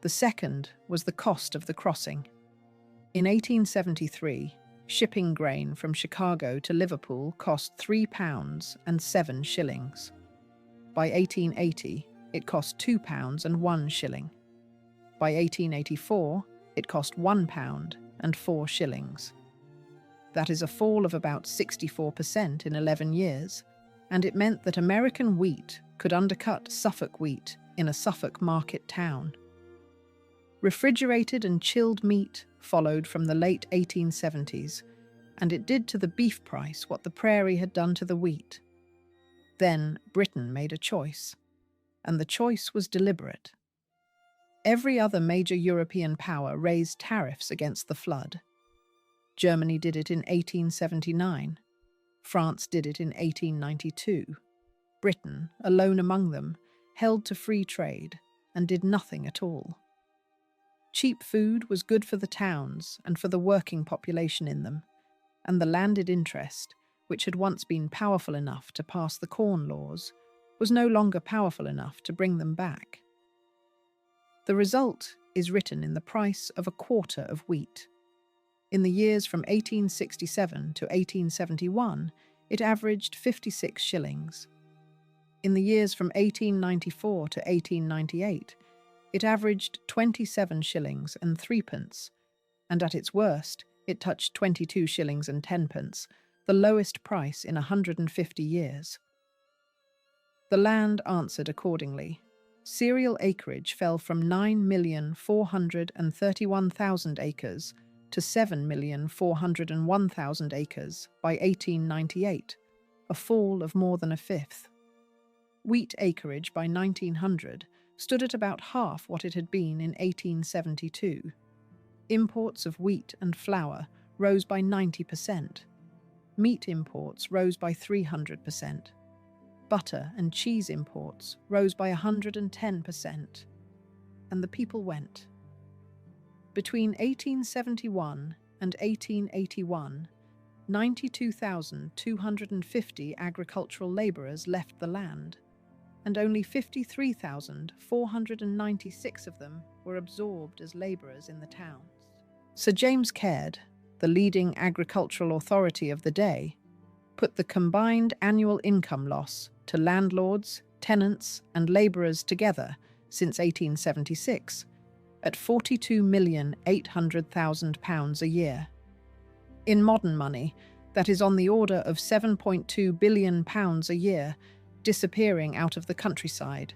The second was the cost of the crossing. In 1873, shipping grain from Chicago to Liverpool cost £3 and 7 shillings. By 1880, it cost £2 and 1 shilling. By 1884, it cost £1 and 4 shillings. That is a fall of about 64% in 11 years, and it meant that American wheat could undercut Suffolk wheat in a Suffolk market town. Refrigerated and chilled meat followed from the late 1870s, and it did to the beef price what the prairie had done to the wheat. Then Britain made a choice, and the choice was deliberate. Every other major European power raised tariffs against the flood. Germany did it in 1879. France did it in 1892. Britain, alone among them, held to free trade and did nothing at all. Cheap food was good for the towns and for the working population in them, and the landed interest, which had once been powerful enough to pass the Corn Laws, was no longer powerful enough to bring them back. The result is written in the price of a quarter of wheat. In the years from 1867 to 1871, it averaged 56 shillings. In the years from 1894 to 1898, it averaged 27 shillings and 3 pence, and at its worst, it touched 22 shillings and 10 pence, the lowest price in 150 years. The land answered accordingly. Cereal acreage fell from 9,431,000 acres to 7,401,000 acres by 1898, a fall of more than a fifth. Wheat acreage by 1900 stood at about half what it had been in 1872. Imports of wheat and flour rose by 90%. Meat imports rose by 300%. Butter and cheese imports rose by 110%. And the people went. Between 1871 and 1881, 92,250 agricultural labourers left the land, and only 53,496 of them were absorbed as labourers in the towns. Sir James Caird, the leading agricultural authority of the day, put the combined annual income loss to landlords, tenants and labourers together since 1876 at £42,800,000 a year. In modern money, that is on the order of £7.2 billion a year, disappearing out of the countryside.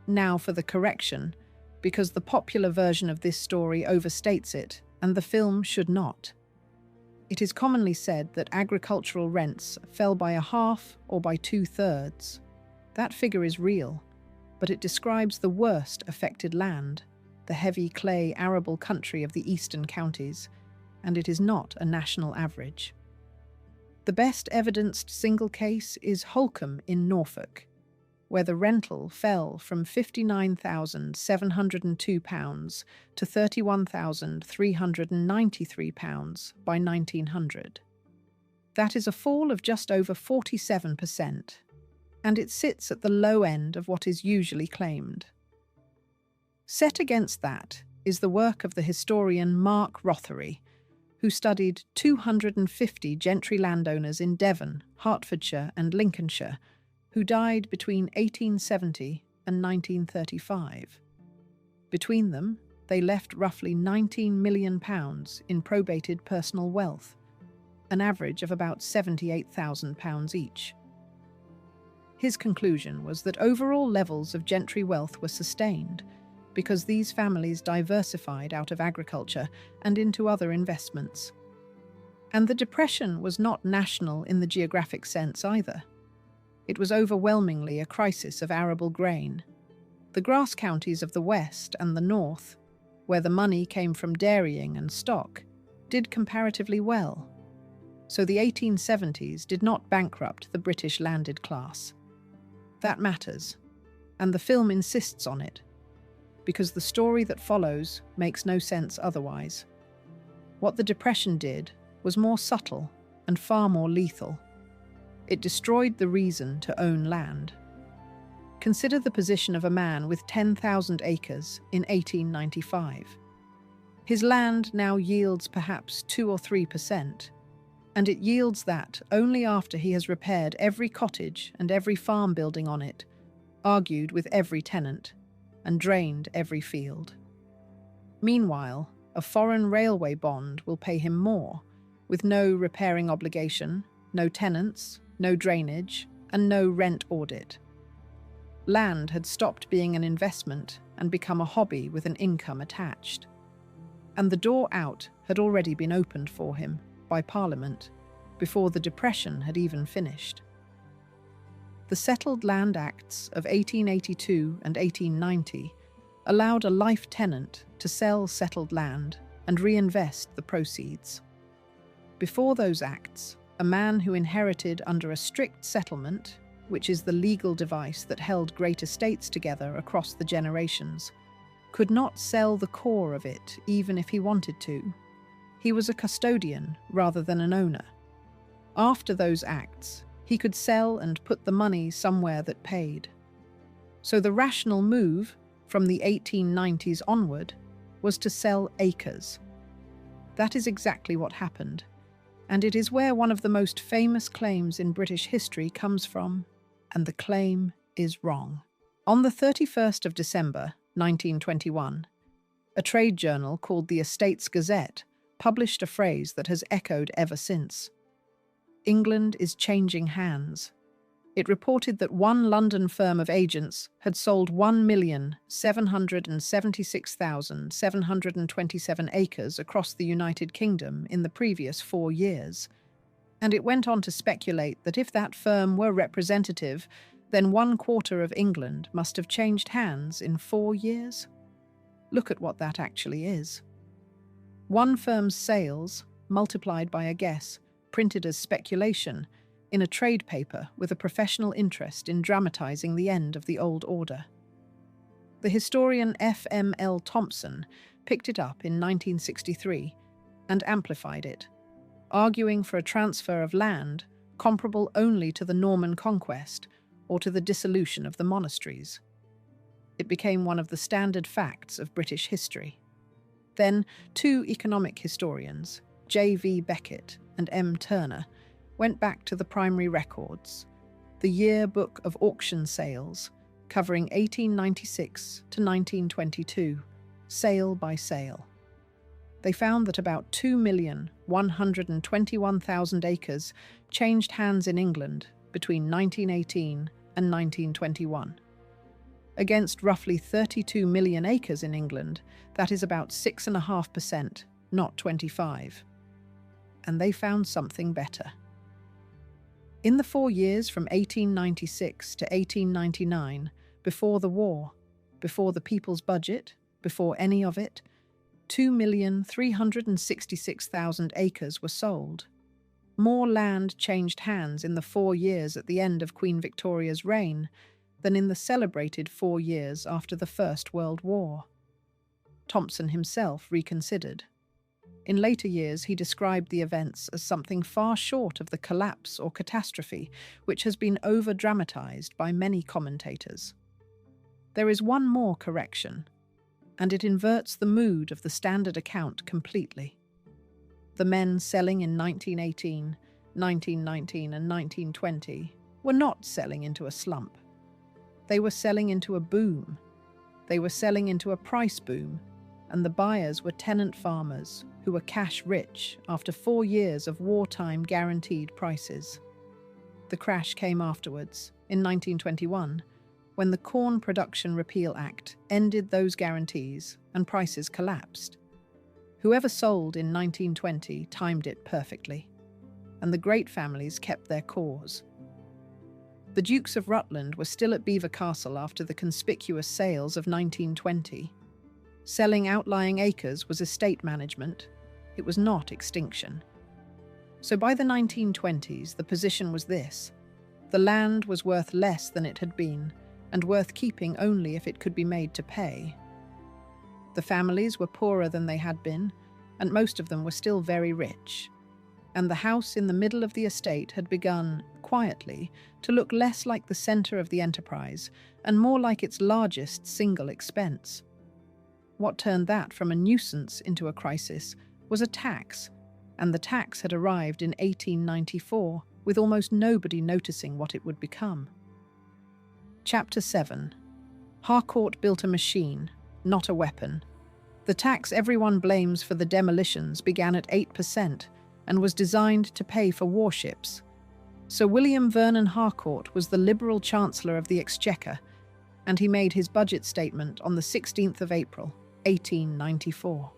Now for the correction, because the popular version of this story overstates it, and the film should not. It is commonly said that agricultural rents fell by a half or by 2/3. That figure is real, but it describes the worst affected land, the heavy clay arable country of the eastern counties, and it is not a national average. The best evidenced single case is Holcombe in Norfolk, where the rental fell from £59,702 to £31,393 by 1900. That is a fall of just over 47%, and it sits at the low end of what is usually claimed. Set against that is the work of the historian Mark Rothery, who studied 250 gentry landowners in Devon, Hertfordshire and Lincolnshire, who died between 1870 and 1935. Between them, they left roughly £19 million in probated personal wealth, an average of about £78,000 each. His conclusion was that overall levels of gentry wealth were sustained because these families diversified out of agriculture and into other investments. And the Depression was not national in the geographic sense either. It was overwhelmingly a crisis of arable grain. The grass counties of the West and the North, where the money came from dairying and stock, did comparatively well. So the 1870s did not bankrupt the British landed class. That matters, and the film insists on it, because the story that follows makes no sense otherwise. What the Depression did was more subtle and far more lethal. It destroyed the reason to own land. Consider the position of a man with 10,000 acres in 1895. His land now yields perhaps 2 or 3%, and it yields that only after he has repaired every cottage and every farm building on it, argued with every tenant, and drained every field. Meanwhile, a foreign railway bond will pay him more, with no repairing obligation, no tenants, no drainage, and no rent audit. Land had stopped being an investment and become a hobby with an income attached. And the door out had already been opened for him by Parliament before the Depression had even finished. The Settled Land Acts of 1882 and 1890 allowed a life tenant to sell settled land and reinvest the proceeds. Before those acts, a man who inherited under a strict settlement, which is the legal device that held great estates together across the generations, could not sell the core of it even if he wanted to. He was a custodian rather than an owner. After those acts, he could sell and put the money somewhere that paid. So the rational move from the 1890s onward was to sell acres. That is exactly what happened, and it is where one of the most famous claims in British history comes from, and the claim is wrong. On the 31st of December, 1921, a trade journal called the Estates Gazette published a phrase that has echoed ever since. England is changing hands. It reported that one London firm of agents had sold 1,776,727 acres across the United Kingdom in the previous 4 years. And it went on to speculate that if that firm were representative, then 1/4 of England must have changed hands in 4 years. Look at what that actually is. One firm's sales, multiplied by a guess, printed as speculation, in a trade paper with a professional interest in dramatizing the end of the old order. The historian F.M.L. Thompson picked it up in 1963 and amplified it, arguing for a transfer of land comparable only to the Norman conquest or to the dissolution of the monasteries. It became one of the standard facts of British history. Then, 2 economic historians, J.V. Beckett and M. Turner, went back to the primary records, the Year Book of Auction Sales, covering 1896 to 1922, sale by sale. They found that about 2,121,000 acres changed hands in England between 1918 and 1921. Against roughly 32 million acres in England, that is about 6.5%, not 25%. And they found something better. In the 4 years from 1896 to 1899, before the war, before the People's Budget, before any of it, 2,366,000 acres were sold. More land changed hands in the 4 years at the end of Queen Victoria's reign than in the celebrated 4 years after the First World War. Thompson himself reconsidered. In later years, he described the events as something far short of the collapse or catastrophe which has been over-dramatized by many commentators. There is one more correction, and it inverts the mood of the standard account completely. The men selling in 1918, 1919, and 1920 were not selling into a slump. They were selling into a boom. They were selling into a price boom, and the buyers were tenant farmers who were cash rich after 4 years of wartime guaranteed prices. The crash came afterwards, in 1921, when the Corn Production Repeal Act ended those guarantees and prices collapsed. Whoever sold in 1920 timed it perfectly, and the great families kept their cores. The Dukes of Rutland were still at Belvoir Castle after the conspicuous sales of 1920. Selling outlying acres was estate management. It was not extinction. So by the 1920s, the position was this. The land was worth less than it had been, and worth keeping only if it could be made to pay. The families were poorer than they had been, and most of them were still very rich. And the house in the middle of the estate had begun, quietly, to look less like the centre of the enterprise and more like its largest single expense. What turned that from a nuisance into a crisis was a tax, and the tax had arrived in 1894, with almost nobody noticing what it would become. Chapter 7. Harcourt built a machine, not a weapon. The tax everyone blames for the demolitions began at 8% and was designed to pay for warships. Sir William Vernon Harcourt was the Liberal Chancellor of the Exchequer, and he made his budget statement on the 16th of April, 1894.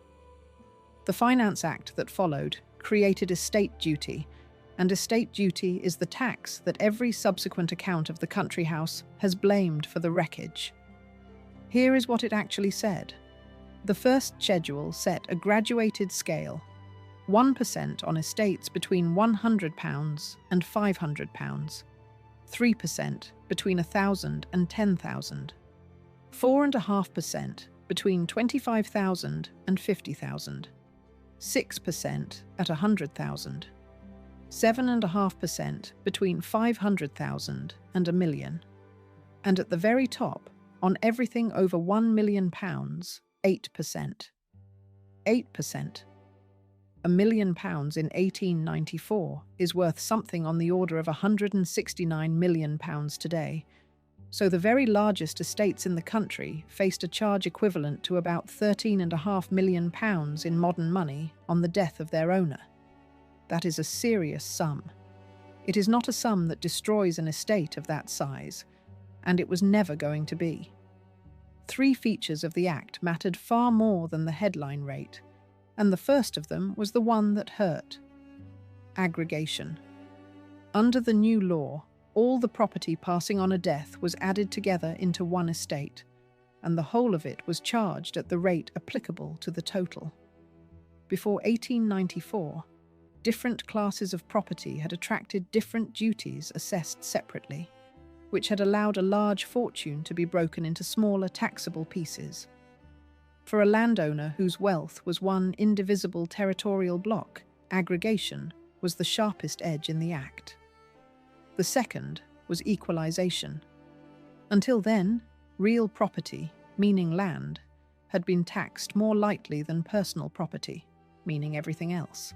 The Finance Act that followed created estate duty, and estate duty is the tax that every subsequent account of the country house has blamed for the wreckage. Here is what it actually said. The first schedule set a graduated scale, 1% on estates between £100 and £500, 3% between 1,000 and 10,000, 4.5% between 25,000 and 50,000, 6% at 100,000, 7.5% between 500,000 and £1 million, and at the very top, on everything over £1 million, 8%. 8%. £1 million in 1894 is worth something on the order of £169 million today, so the very largest estates in the country faced a charge equivalent to about £13.5 million in modern money on the death of their owner. That is a serious sum. It is not a sum that destroys an estate of that size, and it was never going to be. Three features of the Act mattered far more than the headline rate, and the first of them was the one that hurt. Aggregation. Under the new law, all the property passing on a death was added together into one estate, and the whole of it was charged at the rate applicable to the total. Before 1894, different classes of property had attracted different duties assessed separately, which had allowed a large fortune to be broken into smaller taxable pieces. For a landowner whose wealth was one indivisible territorial block, aggregation was the sharpest edge in the Act. The second was equalisation. Until then, real property, meaning land, had been taxed more lightly than personal property, meaning everything else.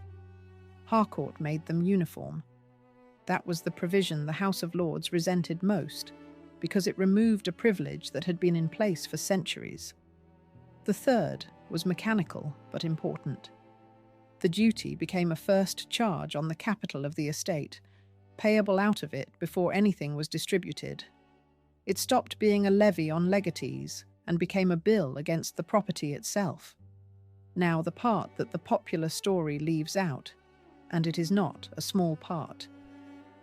Harcourt made them uniform. That was the provision the House of Lords resented most, because it removed a privilege that had been in place for centuries. The third was mechanical but important. The duty became a first charge on the capital of the estate, payable out of it before anything was distributed. It stopped being a levy on legatees and became a bill against the property itself. Now the part that the popular story leaves out, and it is not a small part.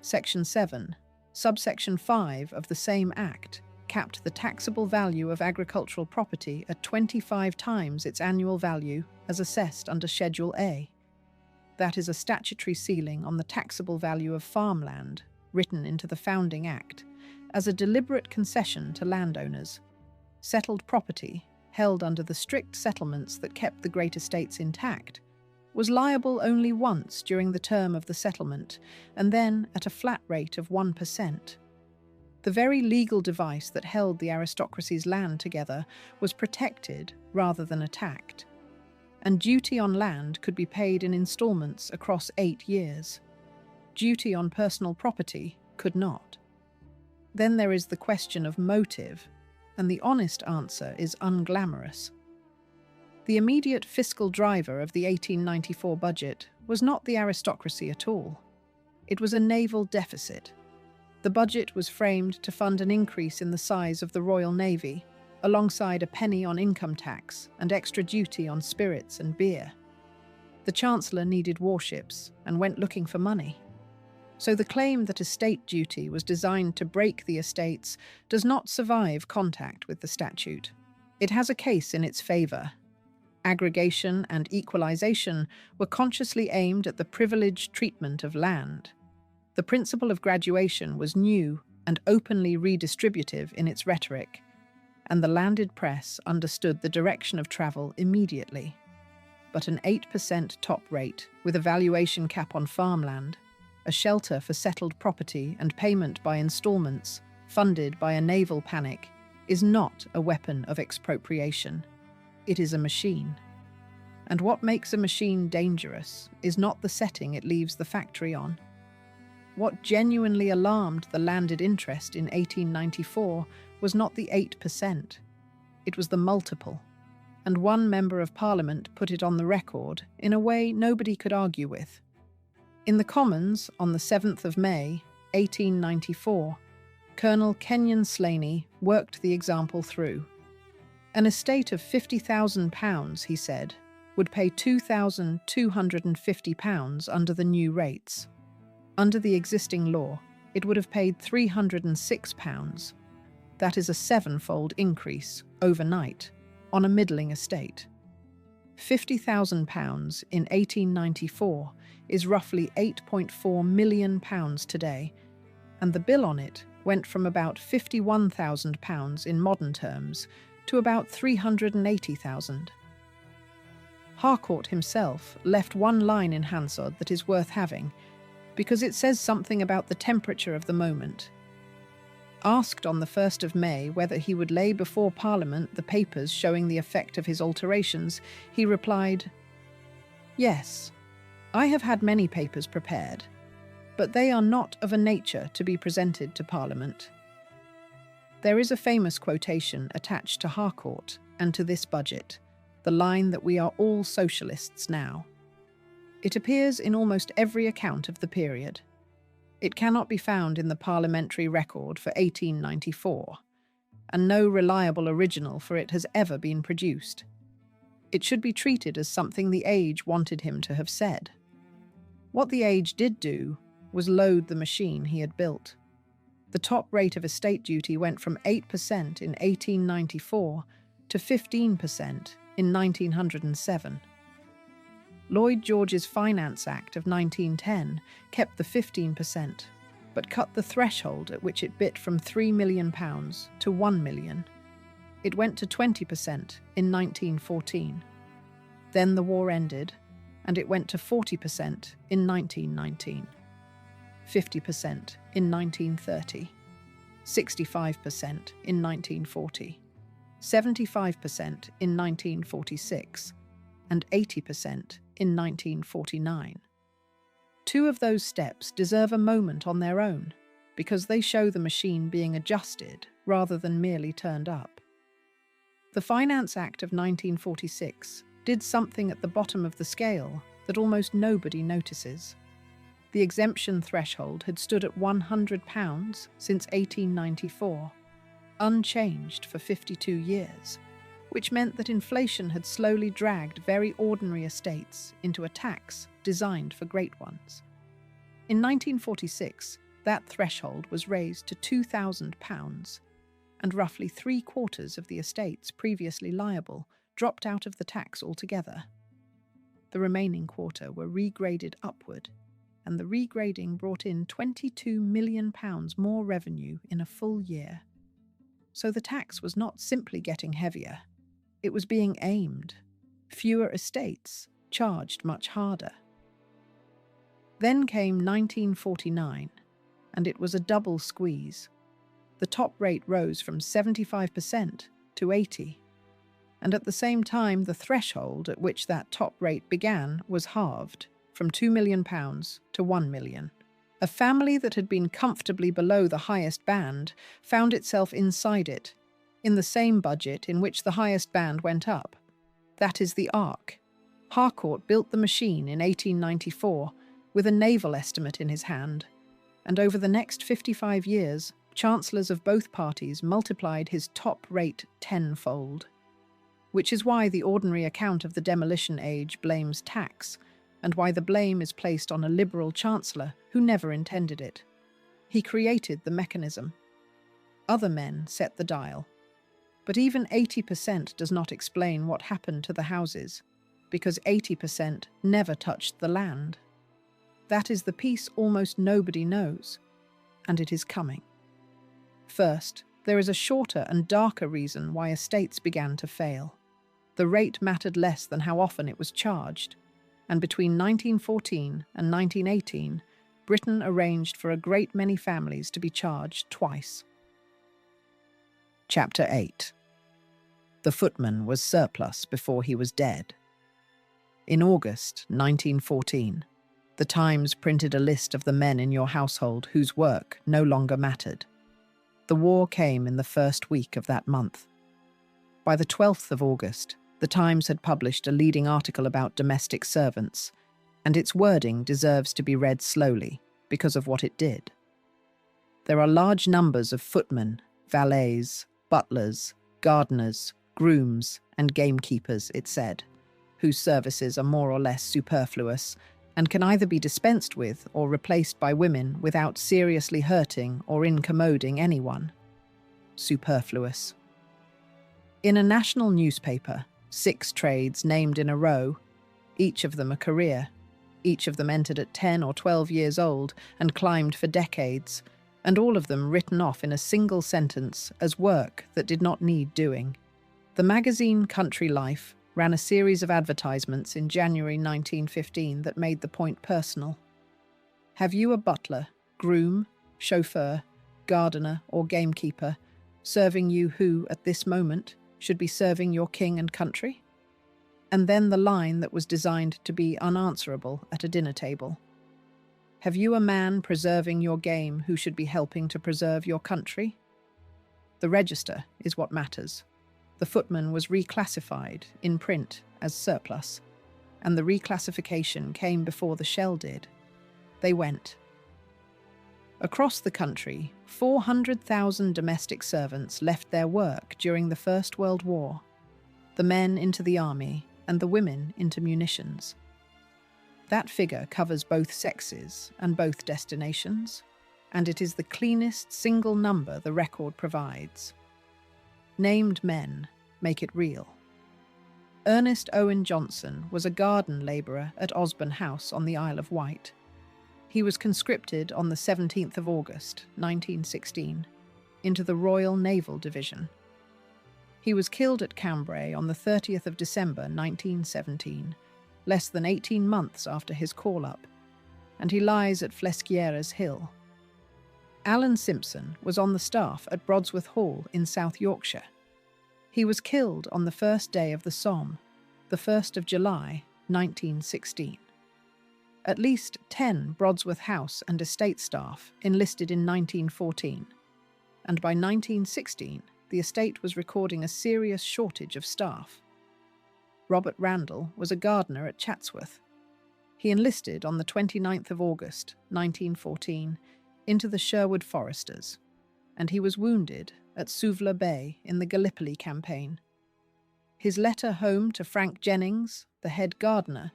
Section 7, subsection 5 of the same Act capped the taxable value of agricultural property at 25 times its annual value as assessed under Schedule A. That is a statutory ceiling on the taxable value of farmland, written into the Founding Act, as a deliberate concession to landowners. Settled property, held under the strict settlements that kept the great estates intact, was liable only once during the term of the settlement, and then at a flat rate of 1%. The very legal device that held the aristocracy's land together was protected rather than attacked, and duty on land could be paid in instalments across 8 years. Duty on personal property could not. Then there is the question of motive, and the honest answer is unglamorous. The immediate fiscal driver of the 1894 budget was not the aristocracy at all. It was a naval deficit. The budget was framed to fund an increase in the size of the Royal Navy, alongside a penny on income tax and extra duty on spirits and beer. The Chancellor needed warships and went looking for money. So the claim that estate duty was designed to break the estates does not survive contact with the statute. It has a case in its favour. Aggregation and equalisation were consciously aimed at the privileged treatment of land. The principle of graduation was new and openly redistributive in its rhetoric, and the landed press understood the direction of travel immediately. But an 8% top rate, with a valuation cap on farmland, a shelter for settled property and payment by instalments, funded by a naval panic, is not a weapon of expropriation. It is a machine. And what makes a machine dangerous is not the setting it leaves the factory on. What genuinely alarmed the landed interest in 1894 was not the 8%. It was the multiple. And one member of Parliament put it on the record in a way nobody could argue with. In the Commons, on the 7th of May, 1894, Colonel Kenyon Slaney worked the example through. An estate of £50,000, he said, would pay £2,250 under the new rates. Under the existing law, it would have paid £306. That is a sevenfold increase, overnight, on a middling estate. £50,000 in 1894 is roughly £8.4 million today, and the bill on it went from about £51,000 in modern terms to about £380,000. Harcourt himself left one line in Hansard that is worth having, because it says something about the temperature of the moment. Asked on the 1st of May whether he would lay before Parliament the papers showing the effect of his alterations, he replied, "Yes, I have had many papers prepared, but they are not of a nature to be presented to Parliament." There is a famous quotation attached to Harcourt and to this budget, the line that we are all socialists now. It appears in almost every account of the period. It cannot be found in the parliamentary record for 1894, and no reliable original for it has ever been produced. It should be treated as something the age wanted him to have said. What the age did do was load the machine he had built. The top rate of estate duty went from 8% in 1894 to 15% in 1907. Lloyd George's Finance Act of 1910 kept the 15%, but cut the threshold at which it bit from £3 million to £1 million. It went to 20% in 1914. Then the war ended, and it went to 40% in 1919, 50% in 1930, 65% in 1940, 75% in 1946, and 80% in 1949. Two of those steps deserve a moment on their own, because they show the machine being adjusted rather than merely turned up. The Finance Act of 1946 did something at the bottom of the scale that almost nobody notices. The exemption threshold had stood at £100 since 1894, unchanged for 52 years, which meant that inflation had slowly dragged very ordinary estates into a tax designed for great ones. In 1946, that threshold was raised to £2,000, and roughly 3/4 of the estates previously liable dropped out of the tax altogether. The remaining quarter were regraded upward, and the regrading brought in £22 million more revenue in a full year. So the tax was not simply getting heavier, it was being aimed. Fewer estates charged much harder. Then came 1949, and it was a double squeeze. The top rate rose from 75% to 80%, and at the same time the threshold at which that top rate began was halved, from £2 million to £1 million. A family that had been comfortably below the highest band found itself inside it, in the same budget in which the highest band went up. That is the Ark. Harcourt built the machine in 1894 with a naval estimate in his hand, and over the next 55 years, chancellors of both parties multiplied his top rate tenfold. Which is why the ordinary account of the demolition age blames tax, and why the blame is placed on a liberal chancellor who never intended it. He created the mechanism. Other men set the dial. But even 80% does not explain what happened to the houses, because 80% never touched the land. That is the piece almost nobody knows, and it is coming. First, there is a shorter and darker reason why estates began to fail. The rate mattered less than how often it was charged, and between 1914 and 1918, Britain arranged for a great many families to be charged twice. Chapter 8. The footman was surplus before he was dead. In August 1914, the Times printed a list of the men in your household whose work no longer mattered. The war came in the first week of that month. By the 12th of August, the Times had published a leading article about domestic servants, and its wording deserves to be read slowly because of what it did. There are large numbers of footmen, valets, butlers, gardeners, grooms, and gamekeepers, it said, whose services are more or less superfluous and can either be dispensed with or replaced by women without seriously hurting or incommoding anyone. Superfluous. In a national newspaper, 6 trades named in a row, each of them a career. Each of them entered at 10 or 12 years old and climbed for decades, and all of them written off in a single sentence as work that did not need doing. The magazine Country Life ran a series of advertisements in January 1915 that made the point personal. Have you a butler, groom, chauffeur, gardener, or gamekeeper serving you who, at this moment, should be serving your king and country? And then the line that was designed to be unanswerable at a dinner table. Have you a man preserving your game who should be helping to preserve your country? The register is what matters. The footman was reclassified in print as surplus, and the reclassification came before the shell did. They went. Across the country, 400,000 domestic servants left their work during the First World War, the men into the army and the women into munitions. That figure covers both sexes and both destinations, and it is the cleanest single number the record provides. Named men make it real. Ernest Owen Johnson was a garden labourer at Osborne House on the Isle of Wight. He was conscripted on the 17th of August, 1916, into the Royal Naval Division. He was killed at Cambrai on the 30th of December, 1917, less than 18 months after his call-up, and he lies at Flesquieres Hill. Alan Simpson was on the staff at Brodsworth Hall in South Yorkshire. He was killed on the first day of the Somme, the 1st of July, 1916. At least 10 Brodsworth House and estate staff enlisted in 1914, and by 1916 the estate was recording a serious shortage of staff. Robert Randall was a gardener at Chatsworth. He enlisted on the 29th of August, 1914, into the Sherwood Foresters, and he was wounded at Suvla Bay in the Gallipoli campaign. His letter home to Frank Jennings, the head gardener,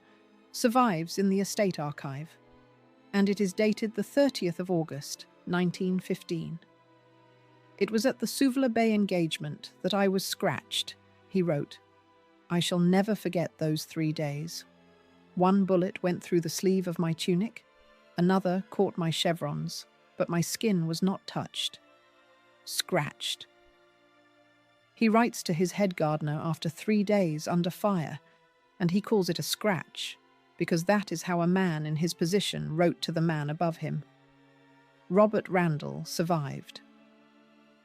survives in the estate archive, and it is dated the 30th of August, 1915. It was at the Suvla Bay engagement that I was scratched, he wrote. I shall never forget those 3 days. One bullet went through the sleeve of my tunic, another caught my chevrons, but my skin was not touched. Scratched. He writes to his head gardener after 3 days under fire, and he calls it a scratch, because that is how a man in his position wrote to the man above him. Robert Randall survived.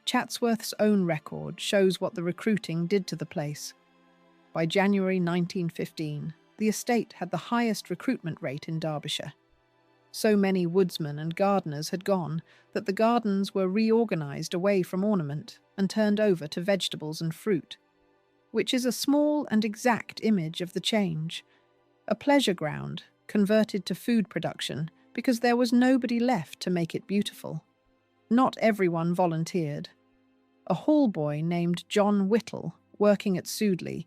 Chatsworth's own record shows what the recruiting did to the place. By January 1915, the estate had the highest recruitment rate in Derbyshire. So many woodsmen and gardeners had gone that the gardens were reorganised away from ornament and turned over to vegetables and fruit, which is a small and exact image of the change. A pleasure ground converted to food production because there was nobody left to make it beautiful. Not everyone volunteered. A hall boy named John Whittle, working at Sudeley,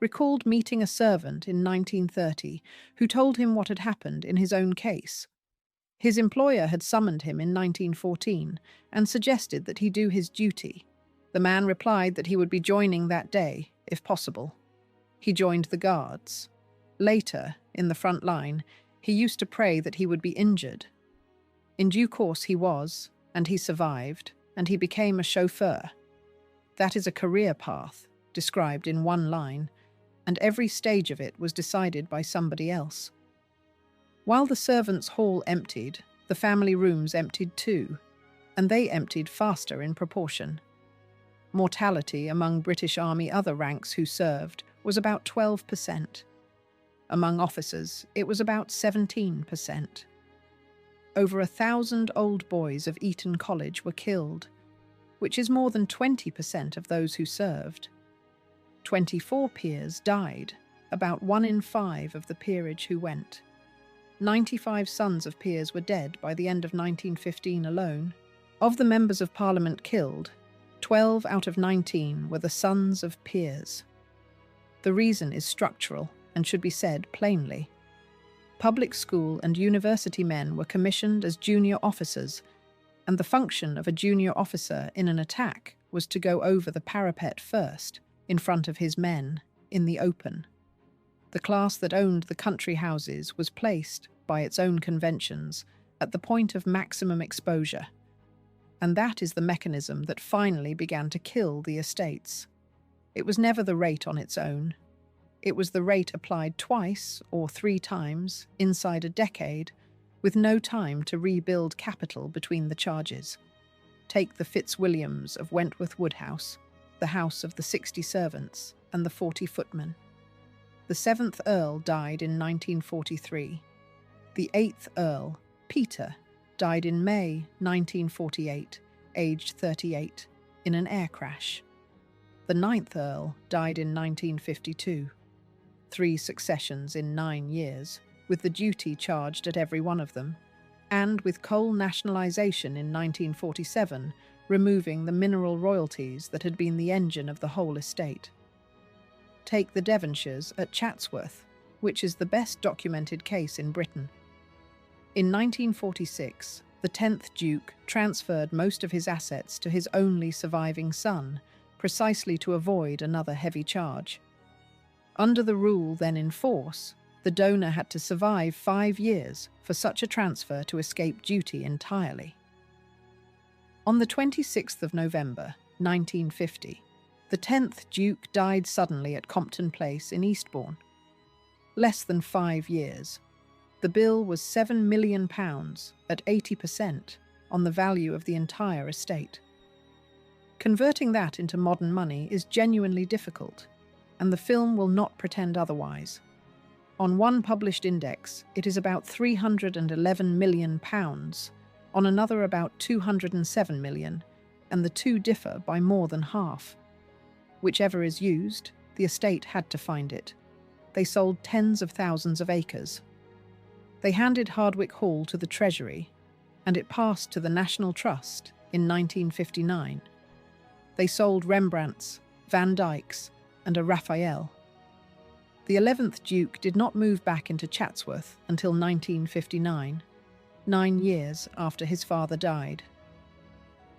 recalled meeting a servant in 1930 who told him what had happened in his own case. His employer had summoned him in 1914 and suggested that he do his duty. The man replied that he would be joining that day, if possible. He joined the Guards. Later, in the front line, he used to pray that he would be injured. In due course he was, and he survived, and he became a chauffeur. That is a career path, described in one line, and every stage of it was decided by somebody else. While the servants' hall emptied, the family rooms emptied too, and they emptied faster in proportion. Mortality among British Army other ranks who served was about 12%. Among officers, it was about 17%. Over 1,000 old boys of Eaton College were killed, which is more than 20% of those who served. 24 peers died, about 1 in 5 of the peerage who went. 95 sons of peers were dead by the end of 1915 alone. Of the members of Parliament killed, 12 out of 19 were the sons of peers. The reason is structural and should be said plainly. Public school and university men were commissioned as junior officers, and the function of a junior officer in an attack was to go over the parapet first, in front of his men, in the open. The class that owned the country houses was placed, by its own conventions, at the point of maximum exposure. And that is the mechanism that finally began to kill the estates. It was never the rate on its own. It was the rate applied twice or 3 times inside a decade, with no time to rebuild capital between the charges. Take the Fitzwilliams of Wentworth Woodhouse, the house of the 60 servants and the 40 footmen. The 7th Earl died in 1943. The 8th Earl, Peter, died in May 1948, aged 38, in an air crash. The 9th Earl died in 1952. 3 successions in 9 years, with the duty charged at every one of them, and with coal nationalisation in 1947, removing the mineral royalties that had been the engine of the whole estate. Take the Devonshires at Chatsworth, which is the best documented case in Britain. In 1946, the 10th Duke transferred most of his assets to his only surviving son, precisely to avoid another heavy charge. Under the rule then in force, the donor had to survive 5 years for such a transfer to escape duty entirely. On the 26th of November, 1950, the 10th Duke died suddenly at Compton Place in Eastbourne. Less than 5 years. The bill was £7 million at 80% on the value of the entire estate. Converting that into modern money is genuinely difficult, and the film will not pretend otherwise. On one published index, it is about £311 million, on another about £207 million, and the two differ by more than half. Whichever is used, the estate had to find it. They sold tens of thousands of acres. They handed Hardwicke Hall to the Treasury, and it passed to the National Trust in 1959. They sold Rembrandts, Van Dycks, and a Raphael. The 11th Duke did not move back into Chatsworth until 1959, 9 years after his father died.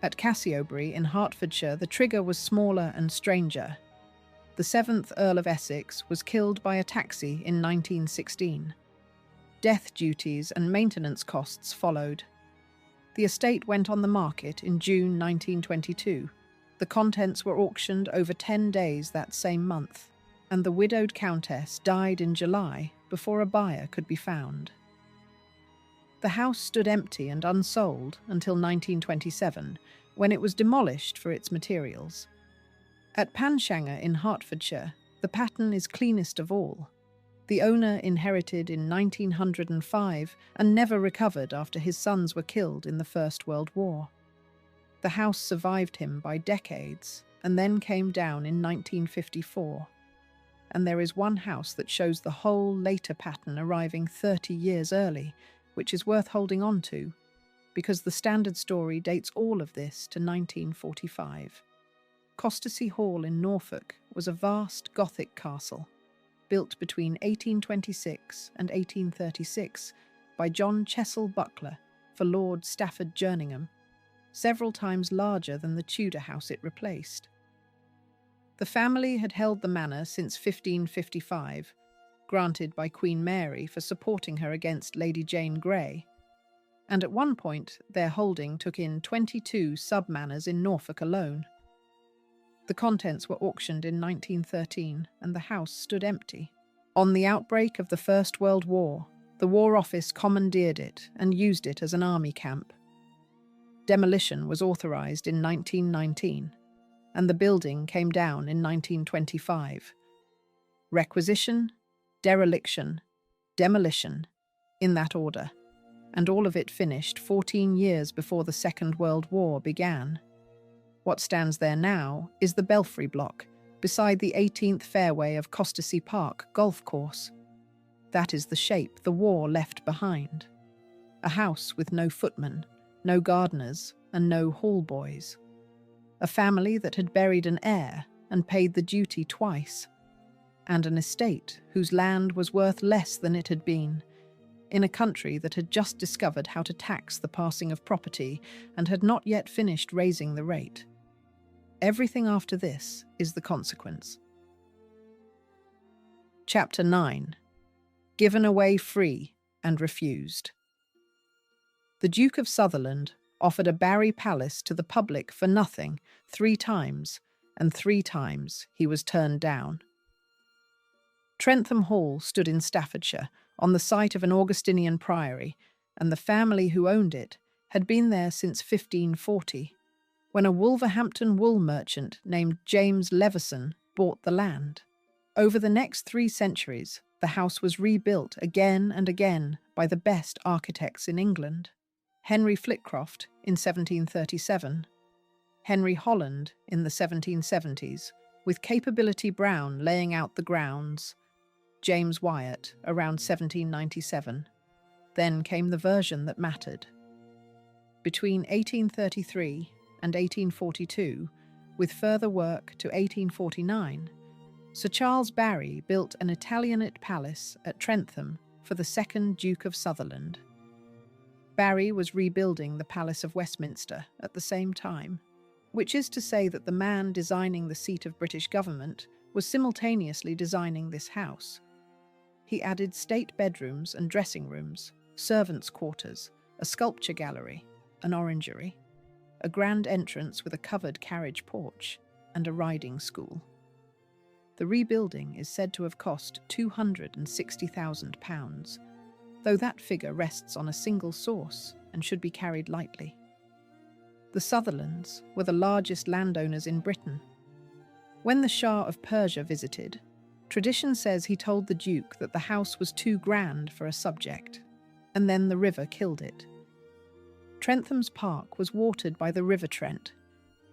At Cassiobury in Hertfordshire, the trigger was smaller and stranger. The 7th Earl of Essex was killed by a taxi in 1916. Death duties and maintenance costs followed. The estate went on the market in June 1922. The contents were auctioned over 10 days that same month, and the widowed countess died in July before a buyer could be found. The house stood empty and unsold until 1927, when it was demolished for its materials. At Panshanger in Hertfordshire, the pattern is cleanest of all. The owner inherited in 1905 and never recovered after his sons were killed in the First World War. The house survived him by decades and then came down in 1954. And there is one house that shows the whole later pattern arriving 30 years early, which is worth holding on to, because the standard story dates all of this to 1945. Costacy Hall in Norfolk was a vast Gothic castle, built between 1826 and 1836 by John Chessel Buckler for Lord Stafford Jerningham, several times larger than the Tudor house it replaced. The family had held the manor since 1555, granted by Queen Mary for supporting her against Lady Jane Grey, and at one point their holding took in 22 sub-manors in Norfolk alone. The contents were auctioned in 1913, and the house stood empty. On the outbreak of the First World War, the War Office commandeered it and used it as an army camp. Demolition was authorised in 1919, and the building came down in 1925. Requisition, dereliction, demolition, in that order, and all of it finished 14 years before the Second World War began. What stands there now is the Belfry Block, beside the 18th fairway of Costasy Park golf course. That is the shape the war left behind. A house with no footmen, no gardeners, and no hall boys. A family that had buried an heir and paid the duty twice. And an estate whose land was worth less than it had been, in a country that had just discovered how to tax the passing of property and had not yet finished raising the rate. Everything after this is the consequence. Chapter 9. Given away free and refused. The Duke of Sutherland offered a Barry palace to the public for nothing 3 times, and 3 times he was turned down. Trentham Hall stood in Staffordshire, on the site of an Augustinian priory, and the family who owned it had been there since 1540, when a Wolverhampton wool merchant named James Leveson bought the land. Over the next 3 centuries, the house was rebuilt again and again by the best architects in England. Henry Flitcroft in 1737, Henry Holland in the 1770s, with Capability Brown laying out the grounds, James Wyatt around 1797. Then came the version that mattered. Between 1833 and 1842, with further work to 1849, Sir Charles Barry built an Italianate palace at Trentham for the second Duke of Sutherland. Barry was rebuilding the Palace of Westminster at the same time, which is to say that the man designing the seat of British government was simultaneously designing this house. He added state bedrooms and dressing rooms, servants' quarters, a sculpture gallery, an orangery, a grand entrance with a covered carriage porch, and a riding school. The rebuilding is said to have cost £260,000, though that figure rests on a single source and should be carried lightly. The Sutherlands were the largest landowners in Britain. When the Shah of Persia visited, tradition says he told the Duke that the house was too grand for a subject, and then the river killed it. Trentham's park was watered by the River Trent,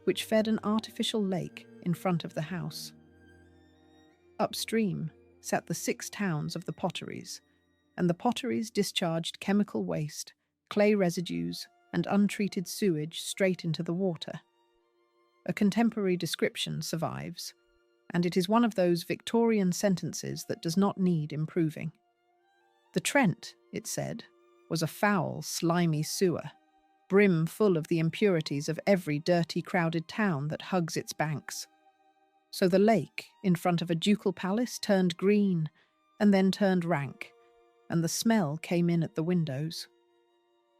which fed an artificial lake in front of the house. Upstream sat the 6 towns of the potteries, and the potteries discharged chemical waste, clay residues, and untreated sewage straight into the water. A contemporary description survives, and it is one of those Victorian sentences that does not need improving. The Trent, it said, was a foul, slimy sewer, brim full of the impurities of every dirty, crowded town that hugs its banks. So the lake in front of a ducal palace turned green, and then turned rank, and the smell came in at the windows.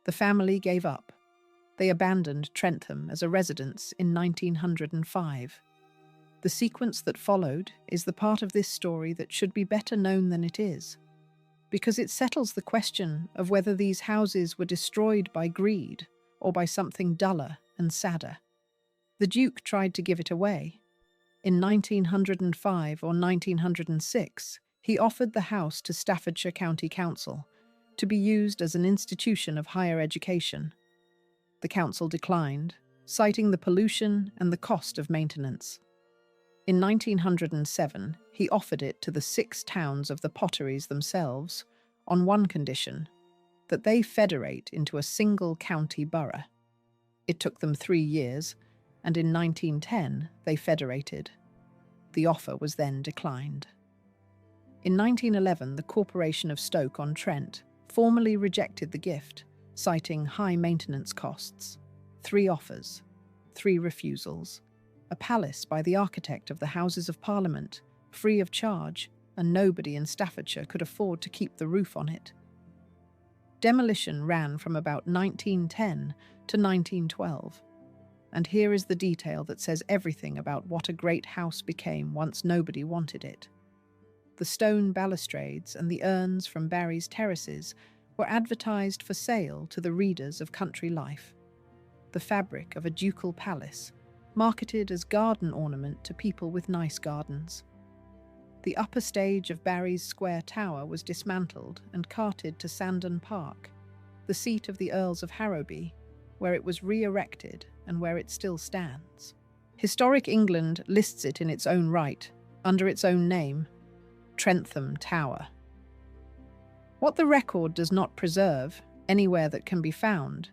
The family gave up. They abandoned Trentham as a residence in 1905. The sequence that followed is the part of this story that should be better known than it is, because it settles the question of whether these houses were destroyed by greed or by something duller and sadder. The Duke tried to give it away. In 1905 or 1906, he offered the house to Staffordshire County Council to be used as an institution of higher education. The council declined, citing the pollution and the cost of maintenance. In 1907, he offered it to the 6 towns of the potteries themselves, on one condition, that they federate into a single county borough. It took them 3 years, and in 1910 they federated. The offer was then declined. In 1911, the Corporation of Stoke-on-Trent formally rejected the gift, citing high maintenance costs. 3 offers, 3 refusals, a palace by the architect of the Houses of Parliament, free of charge, and nobody in Staffordshire could afford to keep the roof on it. Demolition ran from about 1910 to 1912, and here is the detail that says everything about what a great house became once nobody wanted it. The stone balustrades and the urns from Barry's terraces were advertised for sale to the readers of Country Life. The fabric of a ducal palace, marketed as garden ornament to people with nice gardens. The upper stage of Barry's square tower was dismantled and carted to Sandon Park, the seat of the Earls of Harrowby, where it was re-erected and where it still stands. Historic England lists it in its own right, under its own name, Trentham Tower. What the record does not preserve, anywhere that can be found,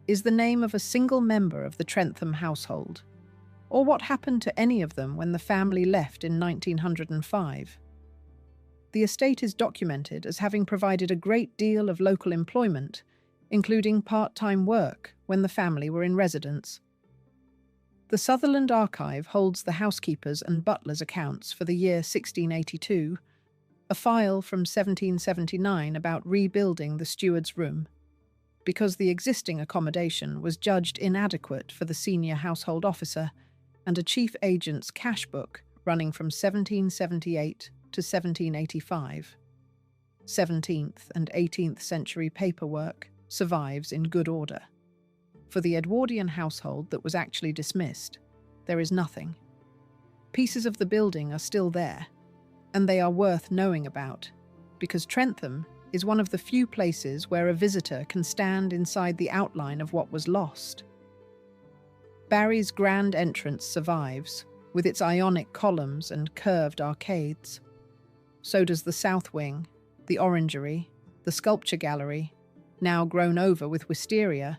is the name of a single member of the Trentham household, or what happened to any of them when the family left in 1905. The estate is documented as having provided a great deal of local employment, including part-time work when the family were in residence. The Sutherland Archive holds the housekeepers' and butlers' accounts for the year 1682, a file from 1779 about rebuilding the steward's room, because the existing accommodation was judged inadequate for the senior household officer, and a chief agent's cash book running from 1778 to 1785. 17th and 18th century paperwork survives in good order. For the Edwardian household that was actually dismissed, there is nothing. Pieces of the building are still there, and they are worth knowing about, because Trentham is one of the few places where a visitor can stand inside the outline of what was lost. Barry's grand entrance survives, with its Ionic columns and curved arcades. So does the south wing, the orangery, the sculpture gallery, now grown over with wisteria,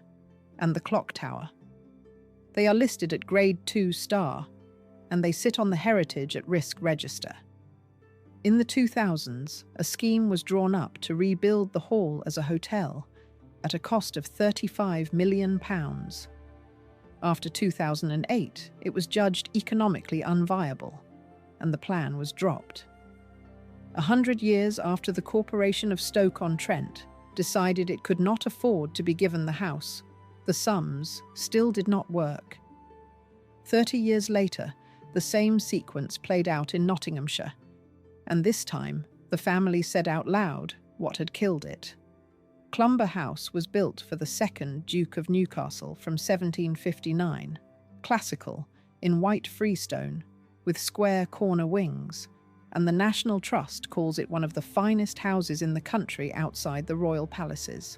and the clock tower. They are listed at Grade 2 star, and they sit on the Heritage at Risk register. In the 2000s, a scheme was drawn up to rebuild the hall as a hotel at a cost of £35 million. After 2008, it was judged economically unviable, and the plan was dropped. 100 years after the Corporation of Stoke-on-Trent decided it could not afford to be given the house, the sums still did not work. 30 years later, the same sequence played out in Nottinghamshire, and this time the family said out loud what had killed it. Clumber House was built for the second Duke of Newcastle from 1759, classical, in white freestone, with square corner wings, and the National Trust calls it one of the finest houses in the country outside the royal palaces.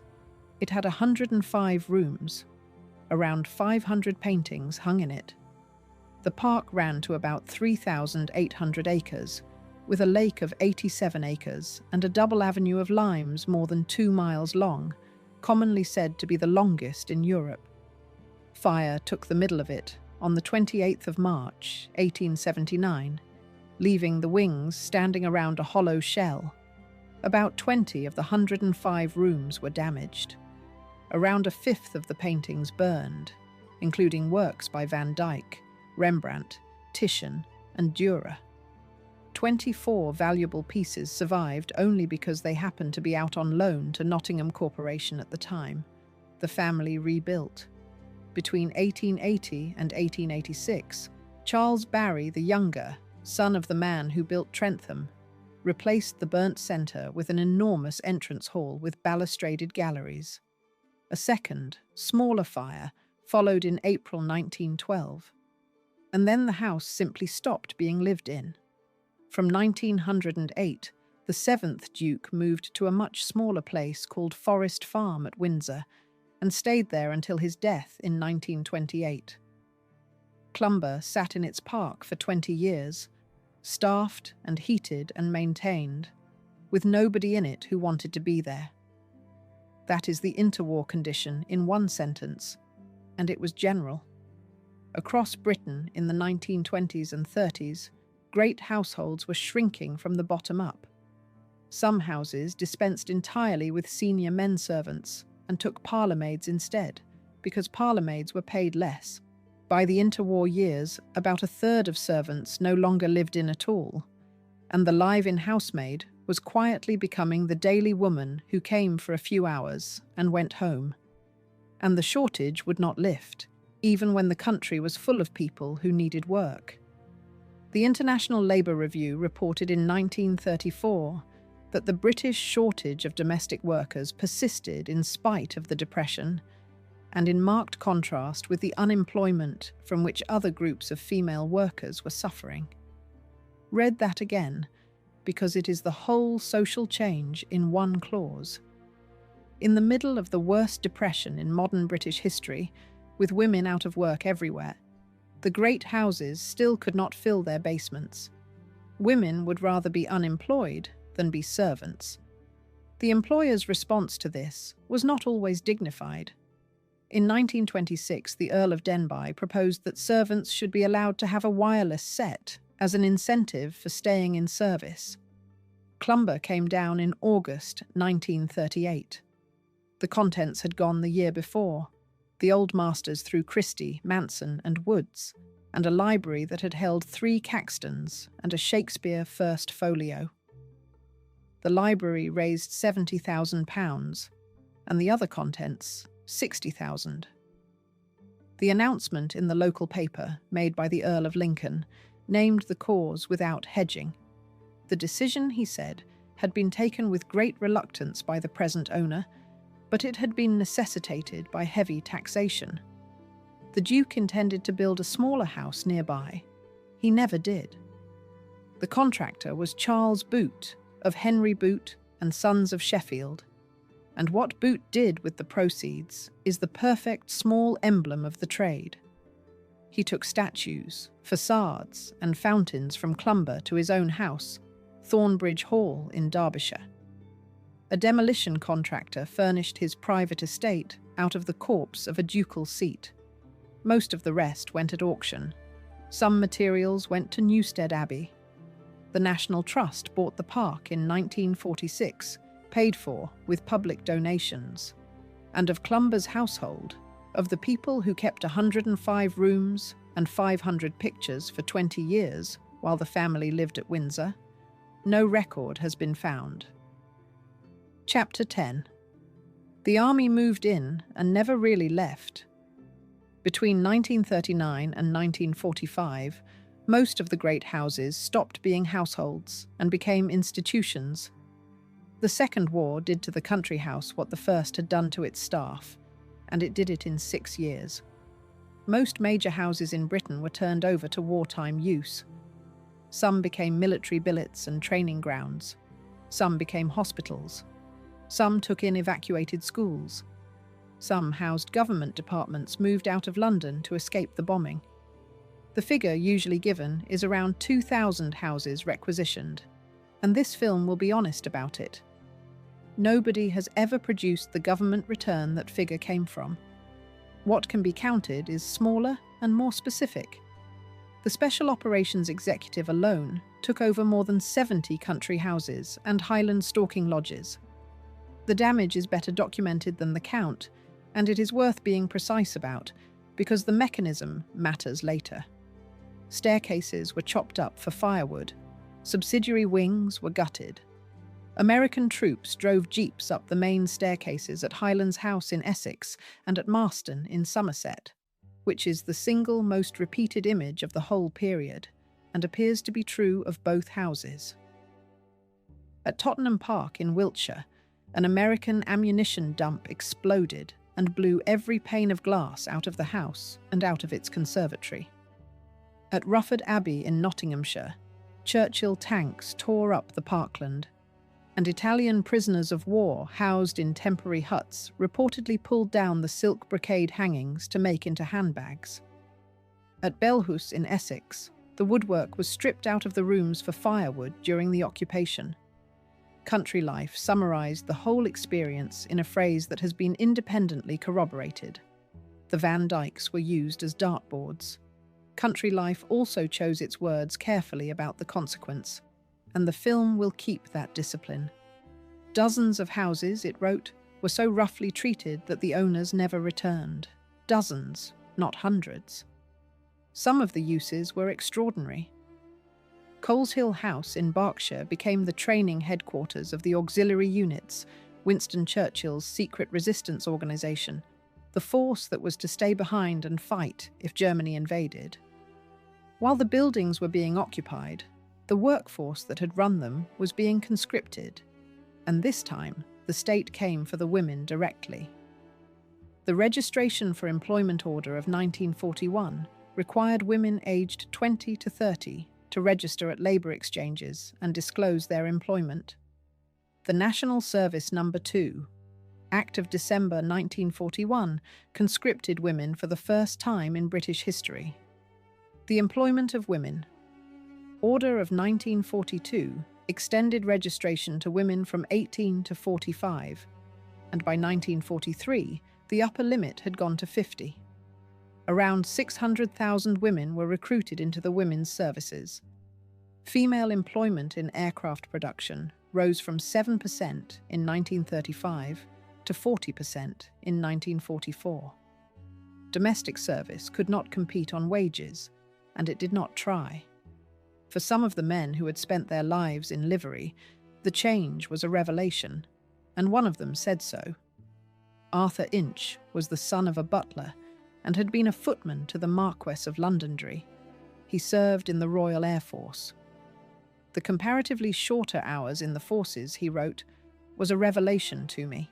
It had 105 rooms, around 500 paintings hung in it. The park ran to about 3,800 acres, with a lake of 87 acres and a double avenue of limes more than 2 miles long, commonly said to be the longest in Europe. Fire took the middle of it on the 28th of March, 1879, leaving the wings standing around a hollow shell. About 20 of the 105 rooms were damaged. Around a fifth of the paintings burned, including works by Van Dyck, Rembrandt, Titian, and Dürer. 24 valuable pieces survived only because they happened to be out on loan to Nottingham Corporation at the time. The family rebuilt. Between 1880 and 1886, Charles Barry the Younger, son of the man who built Trentham, replaced the burnt centre with an enormous entrance hall with balustraded galleries. A second, smaller fire followed in April 1912, and then the house simply stopped being lived in. From 1908, the 7th Duke moved to a much smaller place called Forest Farm at Windsor and stayed there until his death in 1928. Clumber sat in its park for 20 years, staffed and heated and maintained, with nobody in it who wanted to be there. That is the interwar condition in one sentence, and it was general. Across Britain in the 1920s and 30s, great households were shrinking from the bottom up. Some houses dispensed entirely with senior men servants and took parlourmaids instead, because parlourmaids were paid less. By the interwar years, about a third of servants no longer lived in at all, and the live-in housemaid was quietly becoming the daily woman who came for a few hours and went home. And the shortage would not lift, even when the country was full of people who needed work. The International Labour Review reported in 1934 that the British shortage of domestic workers persisted in spite of the Depression, and in marked contrast with the unemployment from which other groups of female workers were suffering. Read that again, because it is the whole social change in one clause. In the middle of the worst depression in modern British history, with women out of work everywhere, the great houses still could not fill their basements. Women would rather be unemployed than be servants. The employer's response to this was not always dignified. In 1926, the Earl of Denbigh proposed that servants should be allowed to have a wireless set as an incentive for staying in service. Clumber came down in August 1938. The contents had gone the year before. The old masters through Christie, Manson and Woods, and a library that had held 3 Caxtons and a Shakespeare First Folio. The library raised £70,000, and the other contents £60,000. The announcement in the local paper, made by the Earl of Lincoln, named the cause without hedging. The decision, he said, had been taken with great reluctance by the present owner, but it had been necessitated by heavy taxation. The Duke intended to build a smaller house nearby. He never did. The contractor was Charles Booth, of Henry Booth and Sons of Sheffield, and what Booth did with the proceeds is the perfect small emblem of the trade. He took statues, facades, and fountains from Clumber to his own house, Thornbridge Hall in Derbyshire. A demolition contractor furnished his private estate out of the corpse of a ducal seat. Most of the rest went at auction. Some materials went to Newstead Abbey. The National Trust bought the park in 1946, paid for with public donations. And of Clumber's household, of the people who kept 105 rooms and 500 pictures for 20 years while the family lived at Windsor, no record has been found. Chapter 10. The army moved in and never really left. Between 1939 and 1945, most of the great houses stopped being households and became institutions. The Second War did to the country house what the First had done to its staff, and it did it in 6 years. Most major houses in Britain were turned over to wartime use. Some became military billets and training grounds. Some became hospitals. Some took in evacuated schools. Some housed government departments moved out of London to escape the bombing. The figure usually given is around 2,000 houses requisitioned, and this film will be honest about it. Nobody has ever produced the government return that figure came from. What can be counted is smaller and more specific. The Special Operations Executive alone took over more than 70 country houses and Highland stalking lodges. The damage is better documented than the count, and it is worth being precise about, because the mechanism matters later. Staircases were chopped up for firewood. Subsidiary wings were gutted. American troops drove jeeps up the main staircases at Highlands House in Essex and at Marston in Somerset, which is the single most repeated image of the whole period, and appears to be true of both houses. At Tottenham Park in Wiltshire, an American ammunition dump exploded and blew every pane of glass out of the house and out of its conservatory. At Rufford Abbey in Nottinghamshire, Churchill tanks tore up the parkland, and Italian prisoners of war housed in temporary huts reportedly pulled down the silk brocade hangings to make into handbags. At Belhus in Essex, the woodwork was stripped out of the rooms for firewood during the occupation. Country Life summarised the whole experience in a phrase that has been independently corroborated. The Van Dykes were used as dartboards. Country Life also chose its words carefully about the consequence, and the film will keep that discipline. Dozens of houses, it wrote, were so roughly treated that the owners never returned. Dozens, not hundreds. Some of the uses were extraordinary. Coleshill House in Berkshire became the training headquarters of the Auxiliary Units, Winston Churchill's secret resistance organisation, the force that was to stay behind and fight if Germany invaded. While the buildings were being occupied, the workforce that had run them was being conscripted, and this time the state came for the women directly. The The Registration for Employment Order of 1941 required women aged 20 to 30 to register at labour exchanges and disclose their employment. The National Service No. 2, Act of December 1941, conscripted women for the first time in British history. The Employment of Women Order of 1942 extended registration to women from 18 to 45, and by 1943, the upper limit had gone to 50. Around 600,000 women were recruited into the women's services. Female employment in aircraft production rose from 7% in 1935 to 40% in 1944. Domestic service could not compete on wages, and it did not try. For some of the men who had spent their lives in livery, the change was a revelation, and one of them said so. Arthur Inch was the son of a butler and had been a footman to the Marquess of Londonderry. He served in the Royal Air Force. The comparatively shorter hours in the forces, he wrote, was a revelation to me.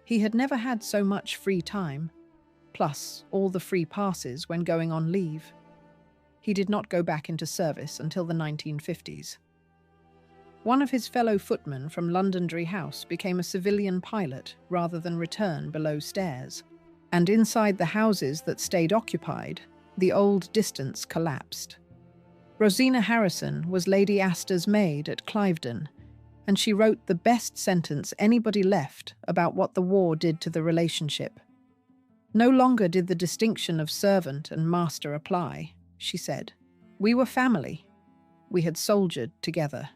He had never had so much free time, plus all the free passes when going on leave. He did not go back into service until the 1950s. One of his fellow footmen from Londonderry House became a civilian pilot rather than return below stairs. And inside the houses that stayed occupied, the old distance collapsed. Rosina Harrison was Lady Astor's maid at Cliveden, and she wrote the best sentence anybody left about what the war did to the relationship. No longer did the distinction of servant and master apply, she said. We were family. We had soldiered together,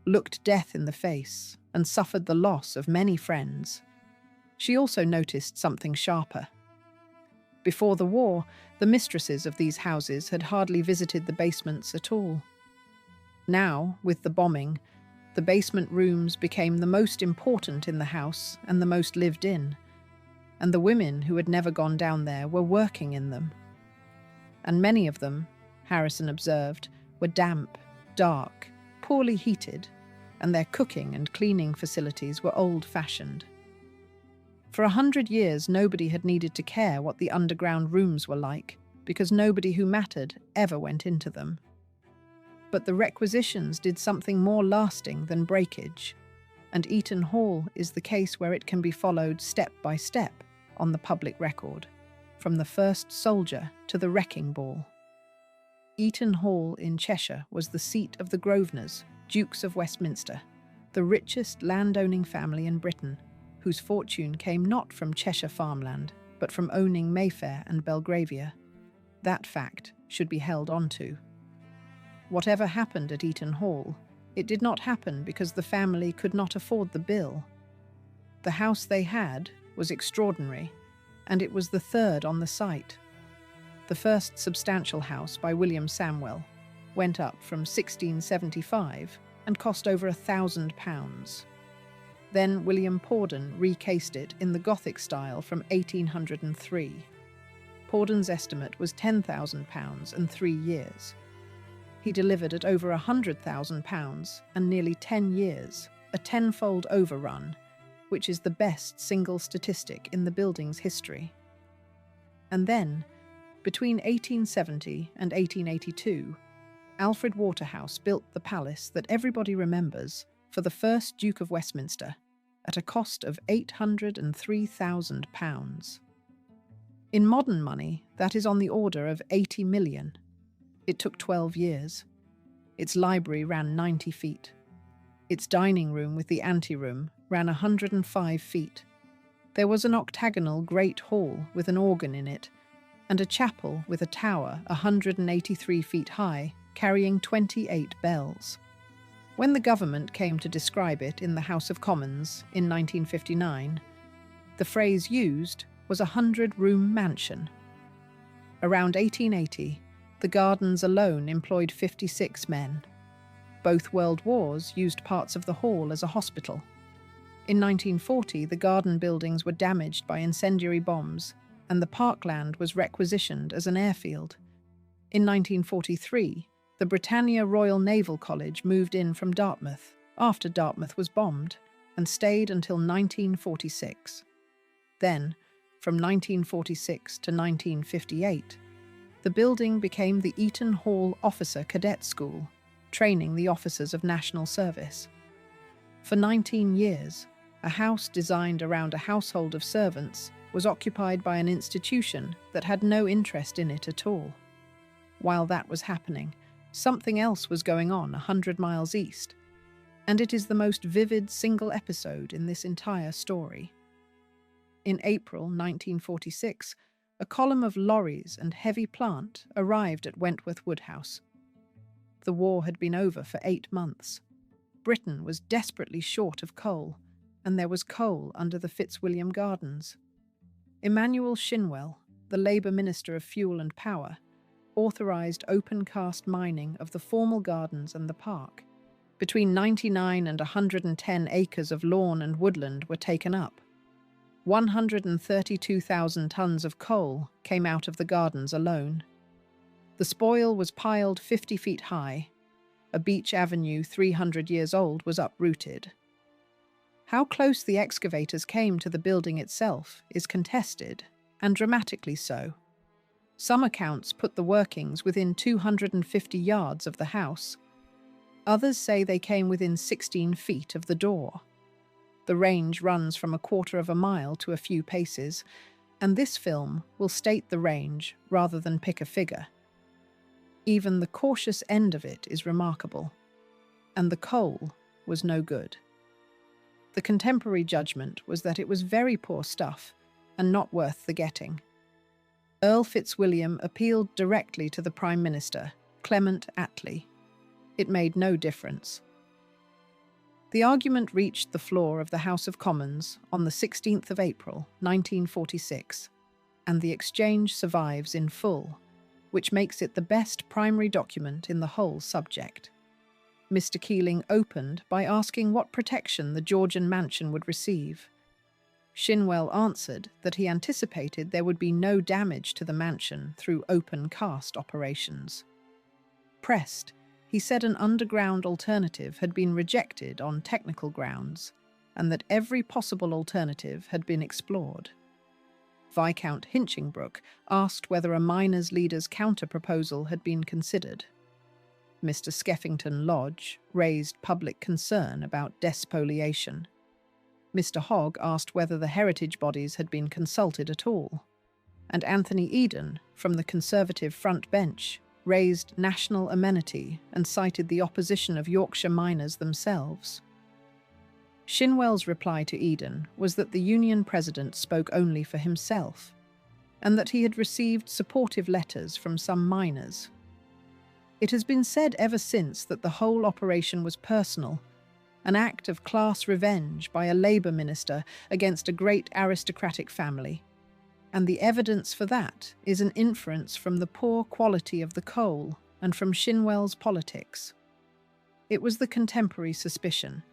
looked death in the face, and suffered the loss of many friends. She also noticed something sharper. Before the war, the mistresses of these houses had hardly visited the basements at all. Now, with the bombing, the basement rooms became the most important in the house and the most lived in, and the women who had never gone down there were working in them. And many of them, Harrison observed, were damp, dark, poorly heated, and their cooking and cleaning facilities were old-fashioned. For 100 years, nobody had needed to care what the underground rooms were like, because nobody who mattered ever went into them. But the requisitions did something more lasting than breakage, and Eaton Hall is the case where it can be followed step by step on the public record, from the first soldier to the wrecking ball. Eaton Hall in Cheshire was the seat of the Grosvenors, Dukes of Westminster, the richest landowning family in Britain, whose fortune came not from Cheshire farmland, but from owning Mayfair and Belgravia. That fact should be held on to. Whatever happened at Eaton Hall, it did not happen because the family could not afford the bill. The house they had was extraordinary, and it was the third on the site. The first substantial house by William Samwell went up from 1675 and cost over £1,000. Then William Porden recased it in the Gothic style from 1803. Porden's estimate was £10,000 and 3 years. He delivered at over £100,000 and nearly 10 years, a tenfold overrun, which is the best single statistic in the building's history. And then, between 1870 and 1882, Alfred Waterhouse built the palace that everybody remembers for the first Duke of Westminster at a cost of £803,000. In modern money, that is on the order of 80 million. It took 12 years. Its library ran 90 feet. Its dining room with the anteroom ran 105 feet. There was an octagonal great hall with an organ in it, and a chapel with a tower 183 feet high, carrying 28 bells. When the government came to describe it in the House of Commons in 1959, the phrase used was a 100-room mansion. Around 1880, the gardens alone employed 56 men. Both world wars used parts of the hall as a hospital. In 1940, the garden buildings were damaged by incendiary bombs, and the parkland was requisitioned as an airfield. In 1943, the Britannia Royal Naval College moved in from Dartmouth after Dartmouth was bombed and stayed until 1946. Then, From 1946 to 1958, the building became the Eaton Hall Officer Cadet School, training the officers of national service. For 19 years, a house designed around a household of servants was occupied by an institution that had no interest in it at all. While that was happening, something else was going on 100 miles east, and it is the most vivid single episode in this entire story. In April 1946, a column of lorries and heavy plant arrived at Wentworth Woodhouse. The war had been over for 8 months. Britain was desperately short of coal, and there was coal under the Fitzwilliam Gardens. Emmanuel Shinwell, the Labour Minister of Fuel and Power, authorised open-cast mining of the formal gardens and the park. Between 99 and 110 acres of lawn and woodland were taken up. 132,000 tons of coal came out of the gardens alone. The spoil was piled 50 feet high. A beech avenue 300 years old was uprooted. How close the excavators came to the building itself is contested, and dramatically so. Some accounts put the workings within 250 yards of the house. Others say they came within 16 feet of the door. The range runs from 1/4 of a mile to a few paces, and this film will state the range rather than pick a figure. Even the cautious end of it is remarkable, and the coal was no good. The contemporary judgment was that it was very poor stuff and not worth the getting. Earl Fitzwilliam appealed directly to the Prime Minister, Clement Attlee. It made no difference. The argument reached the floor of the House of Commons on the 16th of April, 1946, and the exchange survives in full, which makes it the best primary document in the whole subject. Mr. Keeling opened by asking what protection the Georgian mansion would receive. Shinwell answered that he anticipated there would be no damage to the mansion through open cast operations. Pressed, he said an underground alternative had been rejected on technical grounds, and that every possible alternative had been explored. Viscount Hinchingbrook asked whether a miners' leader's counter-proposal had been considered. Mr. Skeffington Lodge raised public concern about despoliation. Mr. Hogg asked whether the heritage bodies had been consulted at all. And Anthony Eden, from the Conservative front bench, raised national amenity and cited the opposition of Yorkshire miners themselves. Shinwell's reply to Eden was that the Union president spoke only for himself, and that he had received supportive letters from some miners. It has been said ever since that the whole operation was personal, an act of class revenge by a Labour minister against a great aristocratic family, and the evidence for that is an inference from the poor quality of the coal and from Shinwell's politics. It was the contemporary suspicion.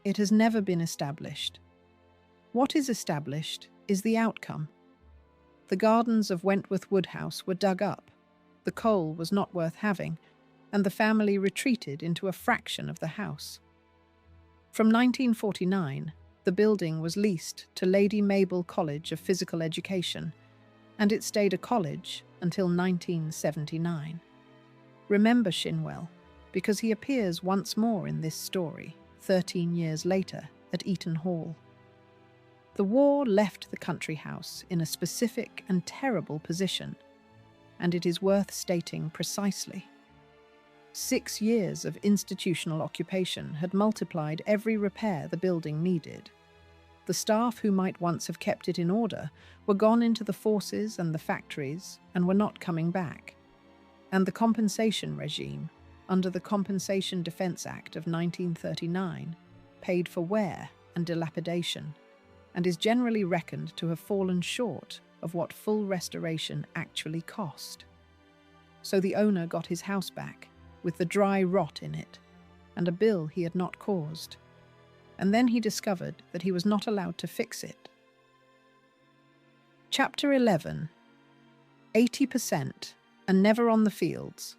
It has never been established. What is established is the outcome. The gardens of Wentworth Woodhouse were dug up, the coal was not worth having, and the family retreated into a fraction of the house. From 1949, the building was leased to Lady Mabel College of Physical Education, and it stayed a college until 1979. Remember Shinwell, because he appears once more in this story, 13 years later, at Eaton Hall. The war left the country house in a specific and terrible position, and it is worth stating precisely. 6 years of institutional occupation had multiplied every repair the building needed. The staff who might once have kept it in order were gone into the forces and the factories and were not coming back. And the compensation regime, under the Compensation Defence Act of 1939, paid for wear and dilapidation, and is generally reckoned to have fallen short of what full restoration actually cost. So the owner got his house back, with the dry rot in it, and a bill he had not caused. And then he discovered that he was not allowed to fix it. Chapter 11. 80% and never on the fields.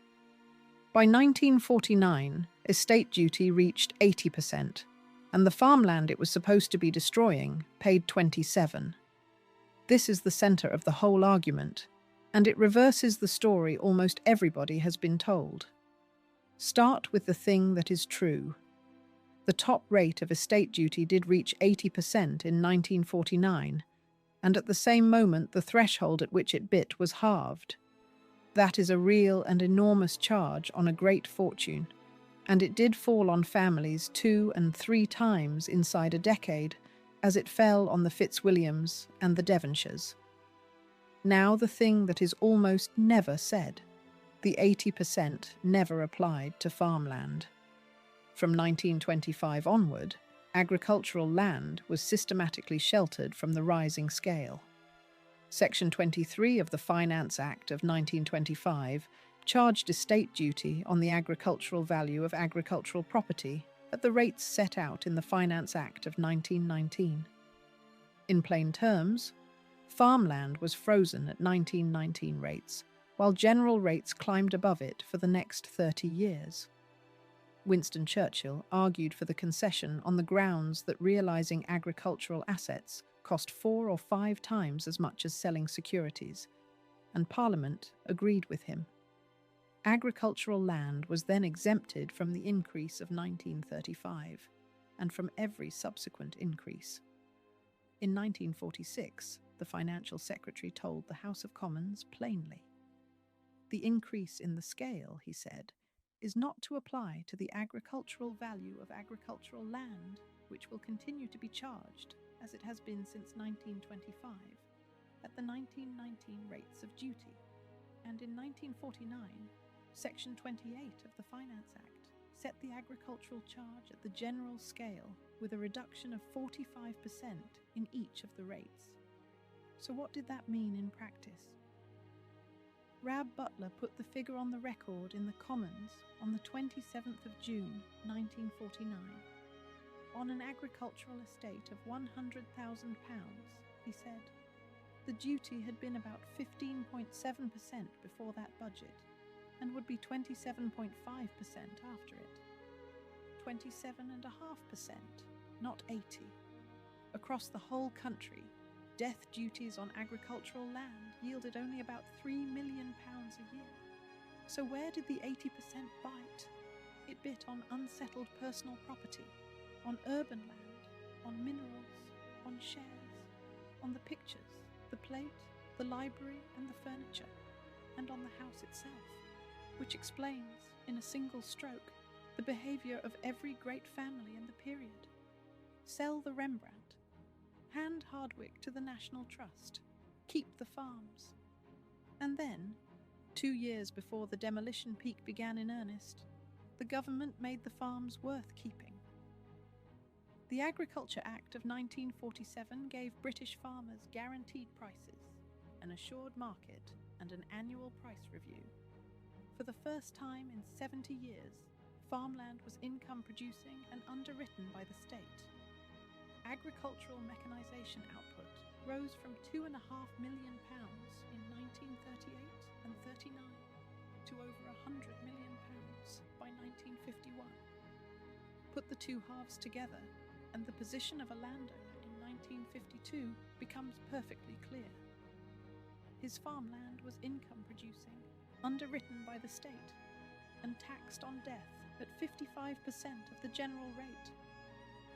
By 1949, estate duty reached 80%, and the farmland it was supposed to be destroying paid 27%. This is the center of the whole argument, and it reverses the story almost everybody has been told. Start with the thing that is true. The top rate of estate duty did reach 80% in 1949, and at the same moment the threshold at which it bit was halved. That is a real and enormous charge on a great fortune, and it did fall on families 2 and 3 times inside a decade, as it fell on the Fitzwilliams and the Devonshires. Now the thing that is almost never said. The 80% never applied to farmland. From 1925 onward, agricultural land was systematically sheltered from the rising scale. Section 23 of the Finance Act of 1925 charged estate duty on the agricultural value of agricultural property at the rates set out in the Finance Act of 1919. In plain terms, farmland was frozen at 1919 rates, while general rates climbed above it for the next 30 years. Winston Churchill argued for the concession on the grounds that realizing agricultural assets cost 4 or 5 times as much as selling securities, and Parliament agreed with him. Agricultural land was then exempted from the increase of 1935, and from every subsequent increase. In 1946, the Financial Secretary told the House of Commons plainly, "The increase in the scale," he said, "is not to apply to the agricultural value of agricultural land, which will continue to be charged, as it has been since 1925, at the 1919 rates of duty." And in 1949, Section 28 of the Finance Act set the agricultural charge at the general scale with a reduction of 45% in each of the rates. So what did that mean in practice? Rab Butler put the figure on the record in the Commons on the 27th of June 1949. On an agricultural estate of £100,000, he said, the duty had been about 15.7% before that budget, and would be 27.5% after it. 27.5%, not 80. Across the whole country, death duties on agricultural land yielded only about £3 million a year. So where did the 80% bite? It bit on unsettled personal property, on urban land, on minerals, on shares, on the pictures, the plate, the library and the furniture, and on the house itself, which explains, in a single stroke, the behaviour of every great family in the period. Sell the Rembrandt, hand Hardwick to the National Trust, keep the farms. And then, 2 years before the demolition peak began in earnest, the government made the farms worth keeping. The Agriculture Act of 1947 gave British farmers guaranteed prices, an assured market, and an annual price review. For the first time in 70 years, farmland was income producing and underwritten by the state. Agricultural mechanization output rose from £2.5 million in 1938 and 39 to over £100 million by 1951. Put the two halves together, and the position of a landowner in 1952 becomes perfectly clear. His farmland was income producing, underwritten by the state, and taxed on death at 55% of the general rate.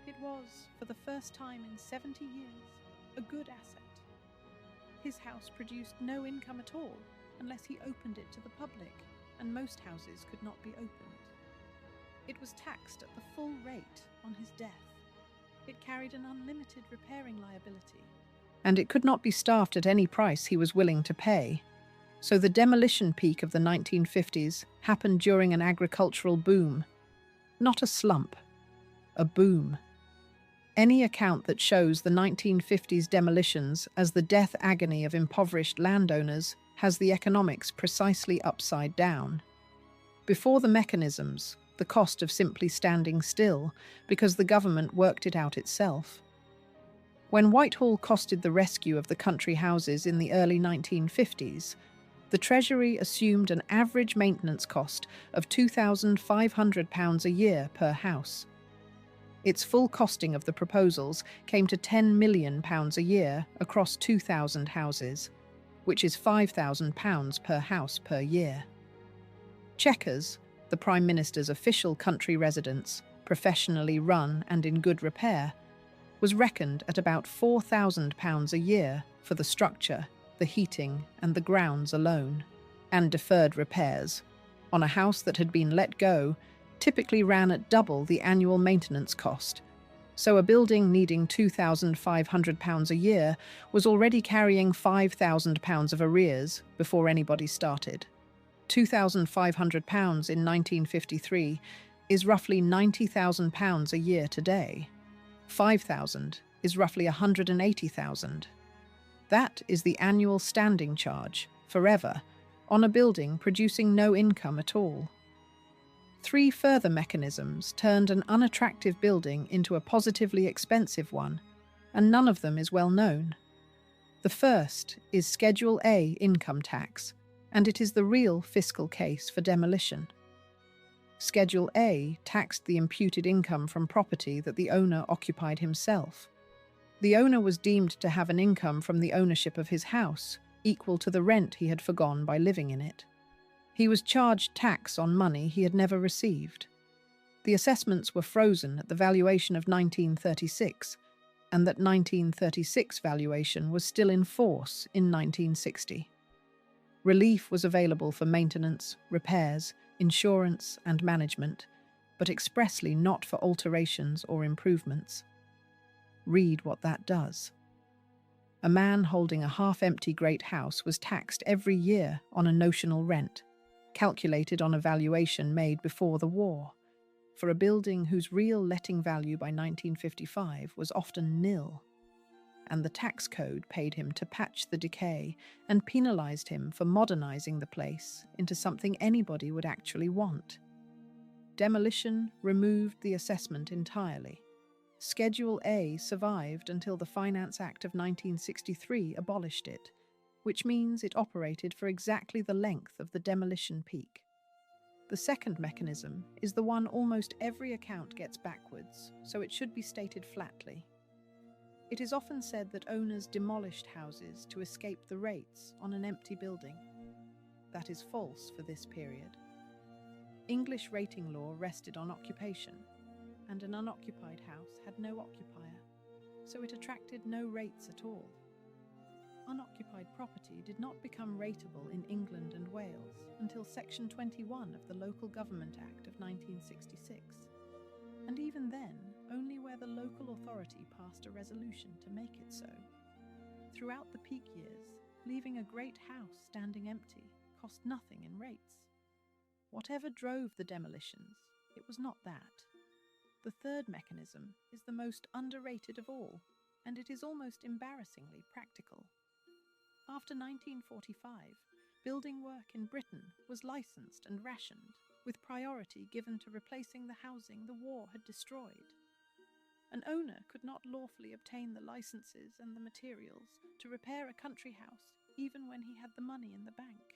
It was, for the first time in 70 years, a good asset. His house produced no income at all unless he opened it to the public, and most houses could not be opened. It was taxed at the full rate on his death. It carried an unlimited repairing liability, and it could not be staffed at any price he was willing to pay. So the demolition peak of the 1950s happened during an agricultural boom. Not a slump, a boom. Any account that shows the 1950s demolitions as the death agony of impoverished landowners has the economics precisely upside down. Before the mechanisms, the cost of simply standing still, because the government worked it out itself. When Whitehall costed the rescue of the country houses in the early 1950s, the Treasury assumed an average maintenance cost of £2,500 a year per house. Its full costing of the proposals came to £10 million a year across 2,000 houses, which is £5,000 per house per year. Chequers, the Prime Minister's official country residence, professionally run and in good repair, was reckoned at about £4,000 a year for the structure, the heating and the grounds alone, and deferred repairs, on a house that had been let go, typically ran at double the annual maintenance cost. So a building needing £2,500 a year was already carrying £5,000 of arrears before anybody started. £2,500 in 1953 is roughly £90,000 a year today. £5,000 is roughly £180,000. That is the annual standing charge, forever, on a building producing no income at all. 3 further mechanisms turned an unattractive building into a positively expensive one, and none of them is well known. The first is Schedule A income tax, and it is the real fiscal case for demolition. Schedule A taxed the imputed income from property that the owner occupied himself. The owner was deemed to have an income from the ownership of his house, equal to the rent he had forgone by living in it. He was charged tax on money he had never received. The assessments were frozen at the valuation of 1936, and that 1936 valuation was still in force in 1960. Relief was available for maintenance, repairs, insurance and management, but expressly not for alterations or improvements. Read what that does. A man holding a half-empty great house was taxed every year on a notional rent, calculated on a valuation made before the war, for a building whose real letting value by 1955 was often nil. And the tax code paid him to patch the decay and penalised him for modernising the place into something anybody would actually want. Demolition removed the assessment entirely. Schedule A survived until the Finance Act of 1963 abolished it, which means it operated for exactly the length of the demolition peak. The second mechanism is the one almost every account gets backwards, so it should be stated flatly. It is often said that owners demolished houses to escape the rates on an empty building. That is false for this period. English rating law rested on occupation, and an unoccupied house had no occupier, so it attracted no rates at all. Unoccupied property did not become rateable in England and Wales until Section 21 of the Local Government Act of 1966. And even then, only where the local authority passed a resolution to make it so. Throughout the peak years, leaving a great house standing empty cost nothing in rates. Whatever drove the demolitions, it was not that. The third mechanism is the most underrated of all, and it is almost embarrassingly practical. After 1945, building work in Britain was licensed and rationed, with priority given to replacing the housing the war had destroyed. An owner could not lawfully obtain the licenses and the materials to repair a country house even when he had the money in the bank.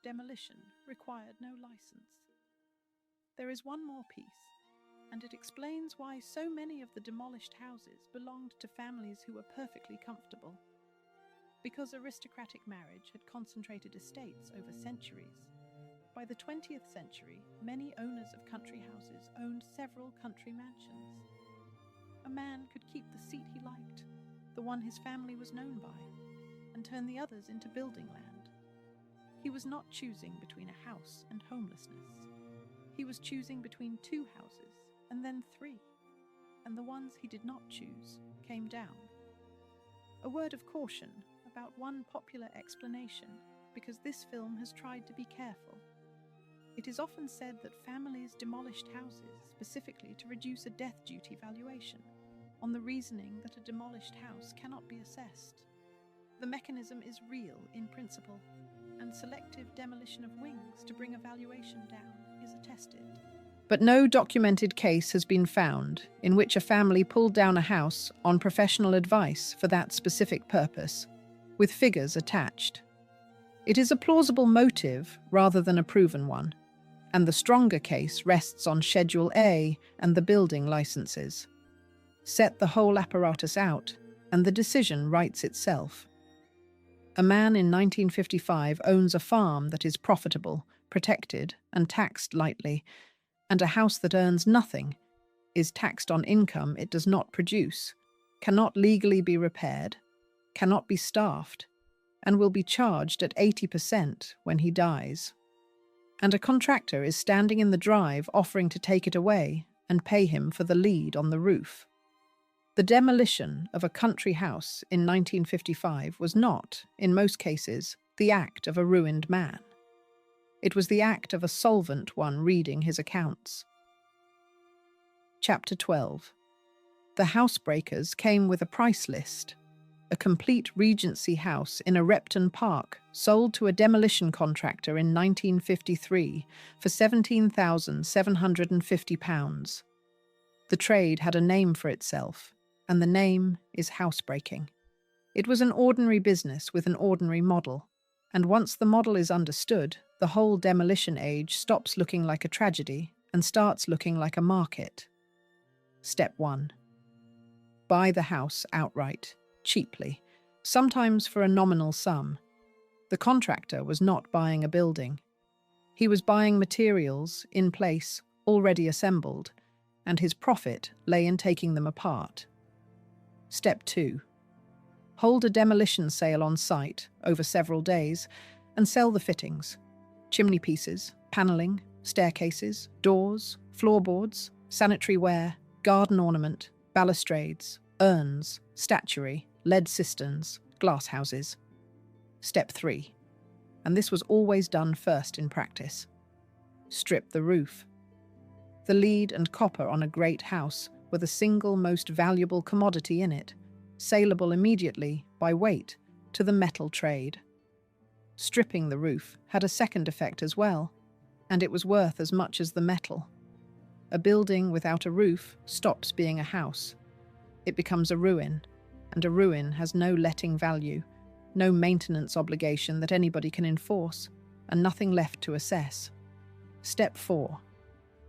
Demolition required no license. There is one more piece, and it explains why so many of the demolished houses belonged to families who were perfectly comfortable. Because aristocratic marriage had concentrated estates over centuries, by the 20th century, many owners of country houses owned several country mansions. A man could keep the seat he liked, the one his family was known by, and turn the others into building land. He was not choosing between a house and homelessness. He was choosing between 2 houses, and then 3, and the ones he did not choose came down. A word of caution about one popular explanation, because this film has tried to be careful. It is often said that families demolished houses specifically to reduce a death duty valuation, on the reasoning that a demolished house cannot be assessed. The mechanism is real in principle, and selective demolition of wings to bring a valuation down is attested. But no documented case has been found in which a family pulled down a house on professional advice for that specific purpose, with figures attached. It is a plausible motive rather than a proven one. and the stronger case rests on Schedule A and the building licenses. Set the whole apparatus out, and the decision writes itself. A man in 1955 owns a farm that is profitable, protected, and taxed lightly, and a house that earns nothing, is taxed on income it does not produce, cannot legally be repaired, cannot be staffed, and will be charged at 80% when he dies. And a contractor is standing in the drive offering to take it away and pay him for the lead on the roof. The demolition of a country house in 1955 was not, in most cases, the act of a ruined man. It was the act of a solvent one reading his accounts. Chapter 12. The housebreakers came with a price list. A complete Regency house in a Repton Park sold to a demolition contractor in 1953 for £17,750. The trade had a name for itself, and the name is housebreaking. It was an ordinary business with an ordinary model, and once the model is understood, the whole demolition age stops looking like a tragedy and starts looking like a market. Step 1. Buy the house outright, cheaply, sometimes for a nominal sum. The contractor was not buying a building. He was buying materials, in place, already assembled, and his profit lay in taking them apart. Step 2. Hold a demolition sale on site over several days and sell the fittings: chimney pieces, panelling, staircases, doors, floorboards, sanitary ware, garden ornament, balustrades, urns, statuary, lead cisterns, glass houses. Step 3. And this was always done first in practice. Strip the roof. The lead and copper on a great house were the single most valuable commodity in it, saleable immediately, by weight, to the metal trade. Stripping the roof had a second effect as well, and it was worth as much as the metal. A building without a roof stops being a house. It becomes a ruin, and a ruin has no letting value, no maintenance obligation that anybody can enforce, and nothing left to assess. Step 4.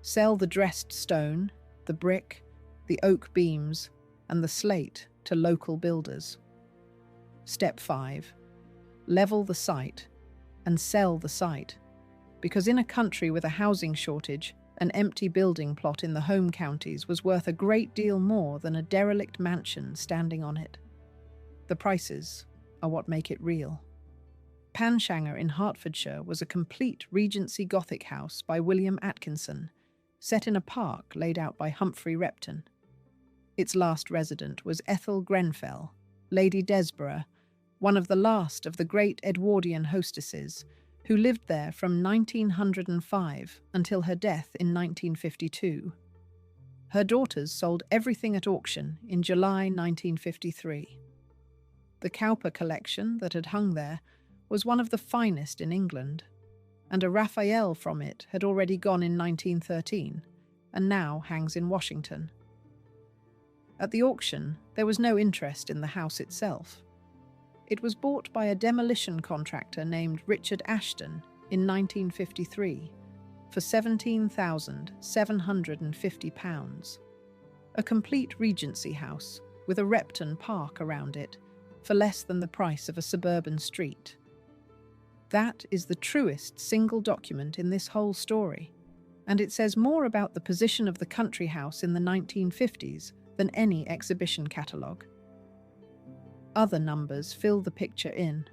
Sell the dressed stone, the brick, the oak beams, and the slate to local builders. Step 5. Level the site and sell the site, because in a country with a housing shortage, an empty building plot in the home counties was worth a great deal more than a derelict mansion standing on it. The prices are what make it real. Panshanger in Hertfordshire was a complete Regency Gothic house by William Atkinson, set in a park laid out by Humphrey Repton. Its last resident was Ethel Grenfell, Lady Desborough, one of the last of the great Edwardian hostesses, who lived there from 1905 until her death in 1952. Her daughters sold everything at auction in July 1953. The Cowper collection that had hung there was one of the finest in England, and a Raphael from it had already gone in 1913 and now hangs in Washington. At the auction, there was no interest in the house itself. It was bought by a demolition contractor named Richard Ashton in 1953 for £17,750. A complete Regency house with a Repton Park around it for less than the price of a suburban street. That is the truest single document in this whole story, and it says more about the position of the country house in the 1950s than any exhibition catalogue. Other numbers fill the picture in.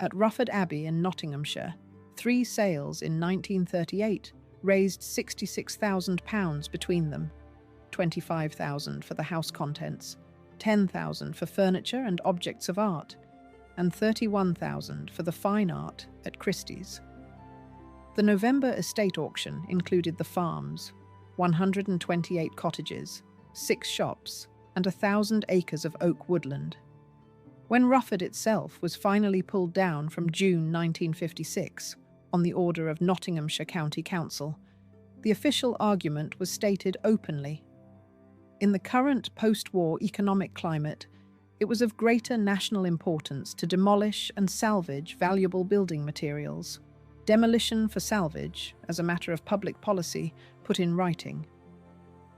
At Rufford Abbey in Nottinghamshire, 3 sales in 1938 raised £66,000 between them: £25,000 for the house contents, £10,000 for furniture and objects of art, and £31,000 for the fine art at Christie's. The November estate auction included the farms, 128 cottages, 6 shops, and 1,000 acres of oak woodland. When Rufford itself was finally pulled down from June 1956, on the order of Nottinghamshire County Council, the official argument was stated openly. In the current post-war economic climate, it was of greater national importance to demolish and salvage valuable building materials. demolition for salvage, as a matter of public policy, put in writing.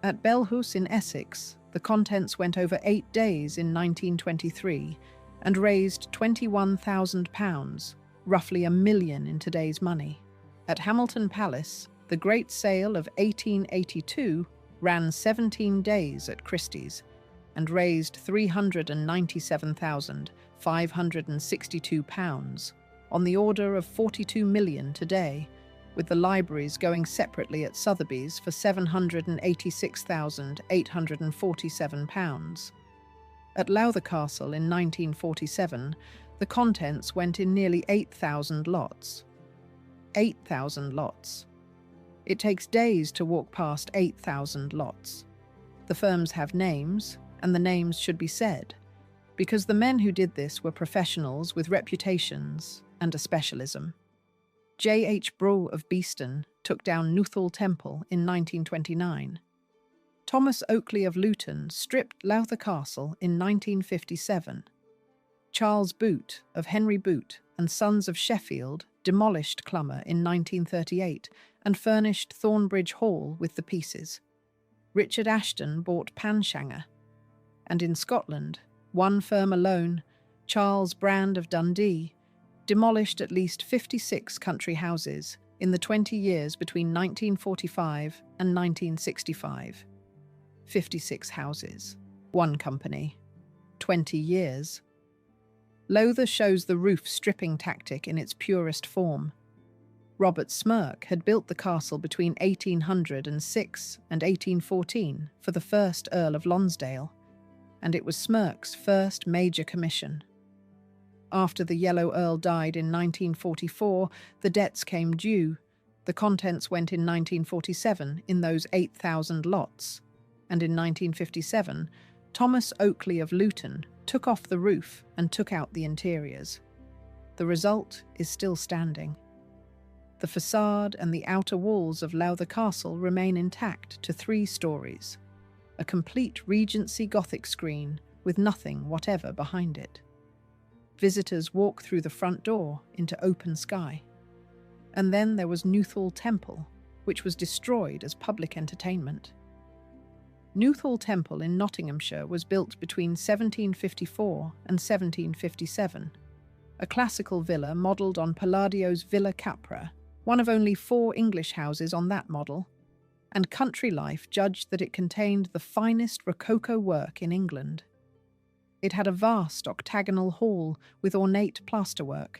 At Belhus in Essex, the contents went over 8 days in 1923 and raised £21,000, roughly £1 million in today's money. At Hamilton Palace, the Great Sale of 1882 ran 17 days at Christie's and raised £397,562, on the order of 42 million today, with the libraries going separately at Sotheby's for £786,847. At Lowther Castle in 1947, the contents went in nearly 8,000 lots. 8,000 lots. It takes days to walk past 8,000 lots. The firms have names, and the names should be said, because the men who did this were professionals with reputations and a specialism. J.H. Brough of Beeston took down Nuthall Temple in 1929. Thomas Oakley of Luton stripped Lowther Castle in 1957. Charles Boot of Henry Boot and Sons of Sheffield demolished Clummer in 1938 and furnished Thornbridge Hall with the pieces. Richard Ashton bought Panshanger. And in Scotland, one firm alone, Charles Brand of Dundee, demolished at least 56 country houses in the 20 years between 1945 and 1965. 56 houses, one company, 20 years. Lowther shows the roof stripping tactic in its purest form. Robert Smirke had built the castle between 1806 and 1814 for the first Earl of Lonsdale, and it was Smirke's first major commission. After the Yellow Earl died in 1944, the debts came due. The contents went in 1947 in those 8,000 lots, and in 1957, Thomas Oakley of Luton took off the roof and took out the interiors. The result is still standing. The facade and the outer walls of Lowther Castle remain intact to 3 stories, a complete Regency Gothic screen with nothing whatever behind it. Visitors walk through the front door into open sky. And then there was Nuthall Temple, which was destroyed as public entertainment. Nuthall Temple in Nottinghamshire was built between 1754 and 1757, a classical villa modelled on Palladio's Villa Capra, one of only 4 English houses on that model, and Country Life judged that it contained the finest Rococo work in England. It had a vast octagonal hall with ornate plasterwork.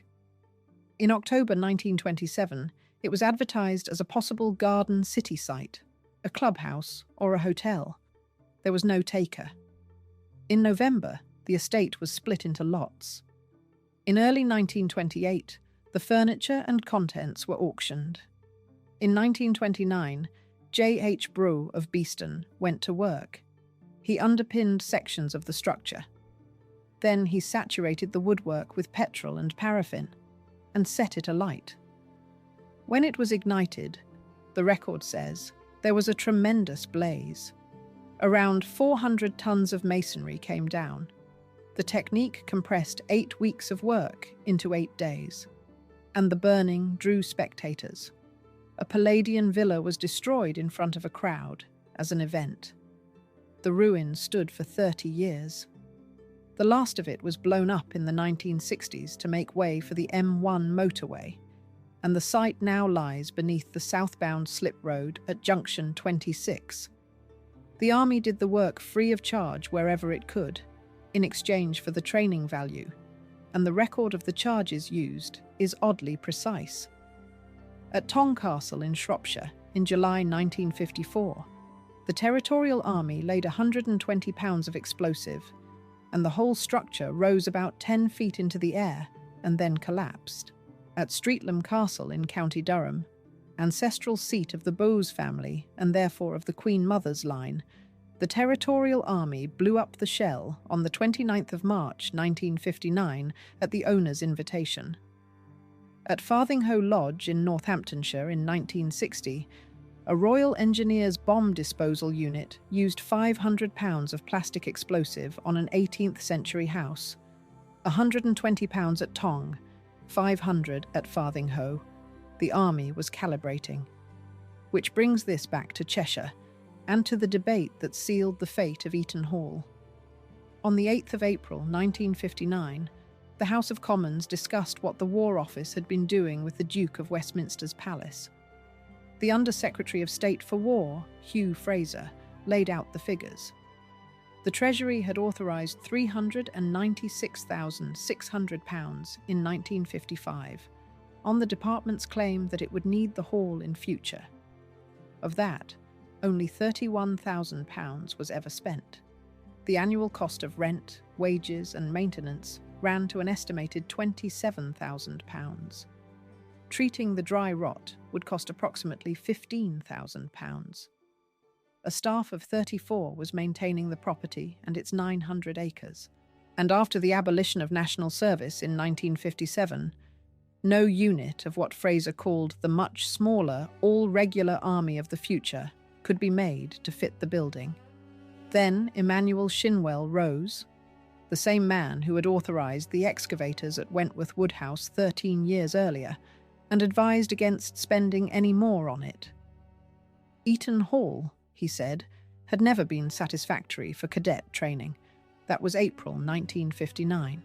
In October 1927, it was advertised as a possible garden city site, a clubhouse or a hotel. There was no taker. In November, the estate was split into lots. In early 1928, the furniture and contents were auctioned. In 1929, J.H. Brough of Beeston went to work. He underpinned sections of the structure. Then he saturated the woodwork with petrol and paraffin and set it alight. When it was ignited, the record says, there was a tremendous blaze. Around 400 tons of masonry came down. The technique compressed 8 weeks of work into 8 days, and the burning drew spectators. A Palladian villa was destroyed in front of a crowd as an event. The ruin stood for 30 years. The last of it was blown up in the 1960s to make way for the M1 motorway, and the site now lies beneath the southbound slip road at Junction 26. The army did the work free of charge wherever it could, in exchange for the training value, and the record of the charges used is oddly precise. At Tong Castle in Shropshire in July 1954, the Territorial Army laid 120 pounds of explosive, and the whole structure rose about 10 feet into the air and then collapsed. At Streatham Castle in County Durham, ancestral seat of the Bowes family and therefore of the Queen Mother's line, the Territorial Army blew up the shell on the 29th of March 1959 at the owner's invitation. At Farthinghoe Lodge in Northamptonshire in 1960, a Royal Engineers bomb disposal unit used 500 pounds of plastic explosive on an 18th century house, 120 pounds at Tong, 500 at Farthinghoe. the army was calibrating. Which brings this back to Cheshire and to the debate that sealed the fate of Eaton Hall. On the 8th of April 1959, the House of Commons discussed what the War Office had been doing with the Duke of Westminster's palace. The Under-Secretary of State for War, Hugh Fraser, laid out the figures. The Treasury had authorised £396,600 in 1955 on the department's claim that it would need the hall in future. Of that, only £31,000 was ever spent. The annual cost of rent, wages and maintenance ran to an estimated £27,000. Treating the dry rot would cost approximately £15,000. A staff of 34 was maintaining the property and its 900 acres. And after the abolition of national service in 1957, no unit of what Fraser called the much smaller, all-regular army of the future could be made to fit the building. Then Emmanuel Shinwell rose, the same man who had authorised the excavators at Wentworth Woodhouse 13 years earlier, and advised against spending any more on it. Eaton Hall, he said, had never been satisfactory for cadet training. That was April 1959.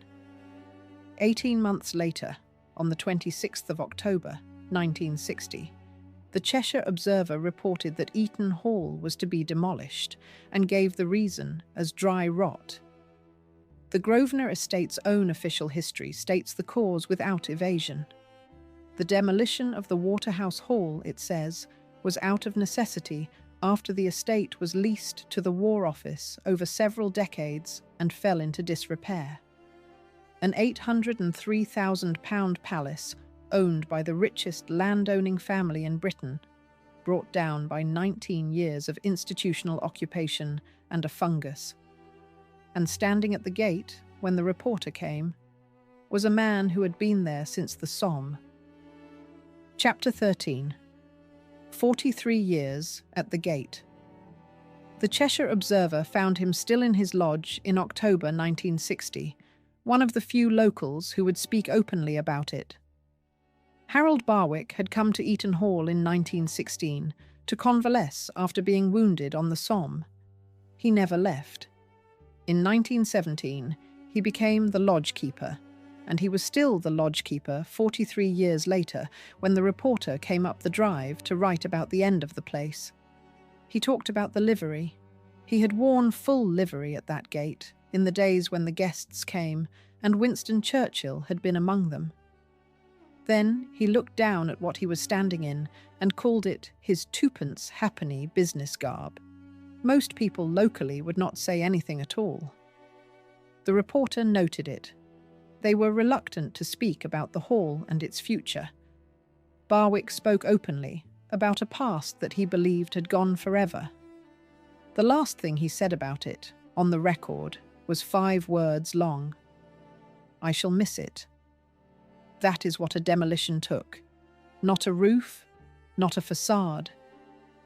18 months later, on the 26th of October 1960, the Cheshire Observer reported that Eaton Hall was to be demolished and gave the reason as dry rot. The Grosvenor Estate's own official history states the cause without evasion. The demolition of the Waterhouse Hall, it says, was out of necessity after the estate was leased to the War Office over several decades and fell into disrepair. An £803,000 palace owned by the richest landowning family in Britain, brought down by 19 years of institutional occupation and a fungus. And standing at the gate, when the reporter came, was a man who had been there since the Somme. Chapter 13. 43 years at the gate. The Cheshire Observer found him still in his lodge in October 1960, one of the few locals who would speak openly about it. Harold Barwick had come to Eaton Hall in 1916 to convalesce after being wounded on the Somme. He never left. In 1917, he became the lodge keeper, and he was still the lodge keeper 43 years later when the reporter came up the drive to write about the end of the place. He talked about the livery. He had worn full livery at that gate in the days when the guests came, and Winston Churchill had been among them. Then he looked down at what he was standing in and called it his twopence halfpenny business garb. Most people locally would not say anything at all. The reporter noted it. They were reluctant to speak about the hall and its future. Barwick spoke openly about a past that he believed had gone forever. The last thing he said about it, on the record, was 5 words long. I shall miss it. That is what a demolition took. Not a roof, not a facade.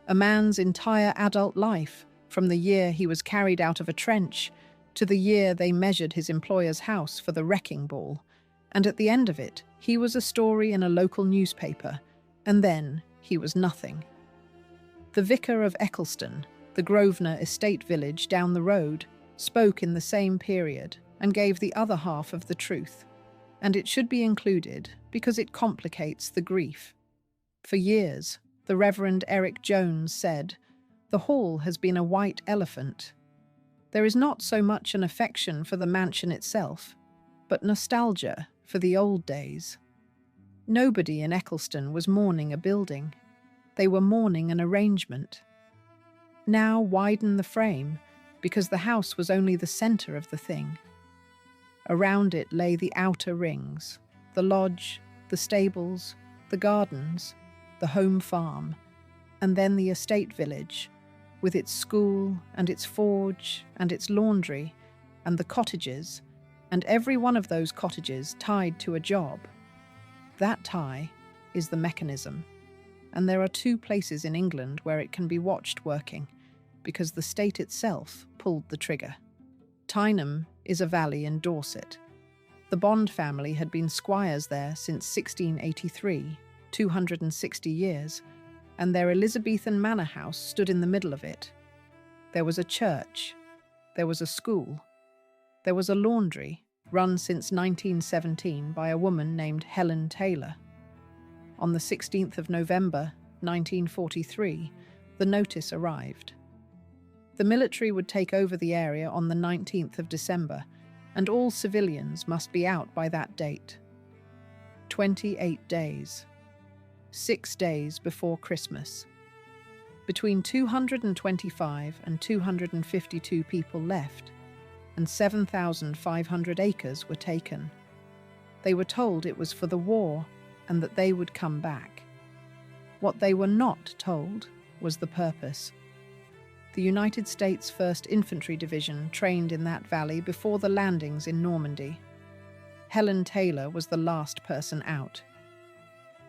A man's entire adult life, from the year he was carried out of a trench to the year they measured his employer's house for the wrecking ball, and at the end of it, he was a story in a local newspaper, and then he was nothing. The vicar of Eccleston, the Grosvenor estate village down the road, spoke in the same period and gave the other half of the truth, and it should be included because it complicates the grief. For years, the Reverend Eric Jones said, "The hall has been a white elephant. There is not so much an affection for the mansion itself, but nostalgia for the old days." Nobody in Eccleston was mourning a building. They were mourning an arrangement. Now widen the frame, because the house was only the centre of the thing. Around it lay the outer rings, the lodge, the stables, the gardens, the home farm, and then the estate village, with its school and its forge and its laundry, and the cottages, and every one of those cottages tied to a job. That tie is the mechanism, and there are 2 places in England where it can be watched working, because the state itself pulled the trigger. Tyneham is a valley in Dorset. The Bond family had been squires there since 1683, 260 years, and their Elizabethan manor house stood in the middle of it. There was a church, there was a school, there was a laundry, run since 1917 by a woman named Helen Taylor. On the 16th of November, 1943, the notice arrived. The military would take over the area on the 19th of December, and all civilians must be out by that date. 28 days. 6 days before Christmas. Between 225 and 252 people left, and 7,500 acres were taken. They were told it was for the war and that they would come back. What they were not told was the purpose. The United States 1st Infantry Division trained in that valley before the landings in Normandy. Helen Taylor was the last person out.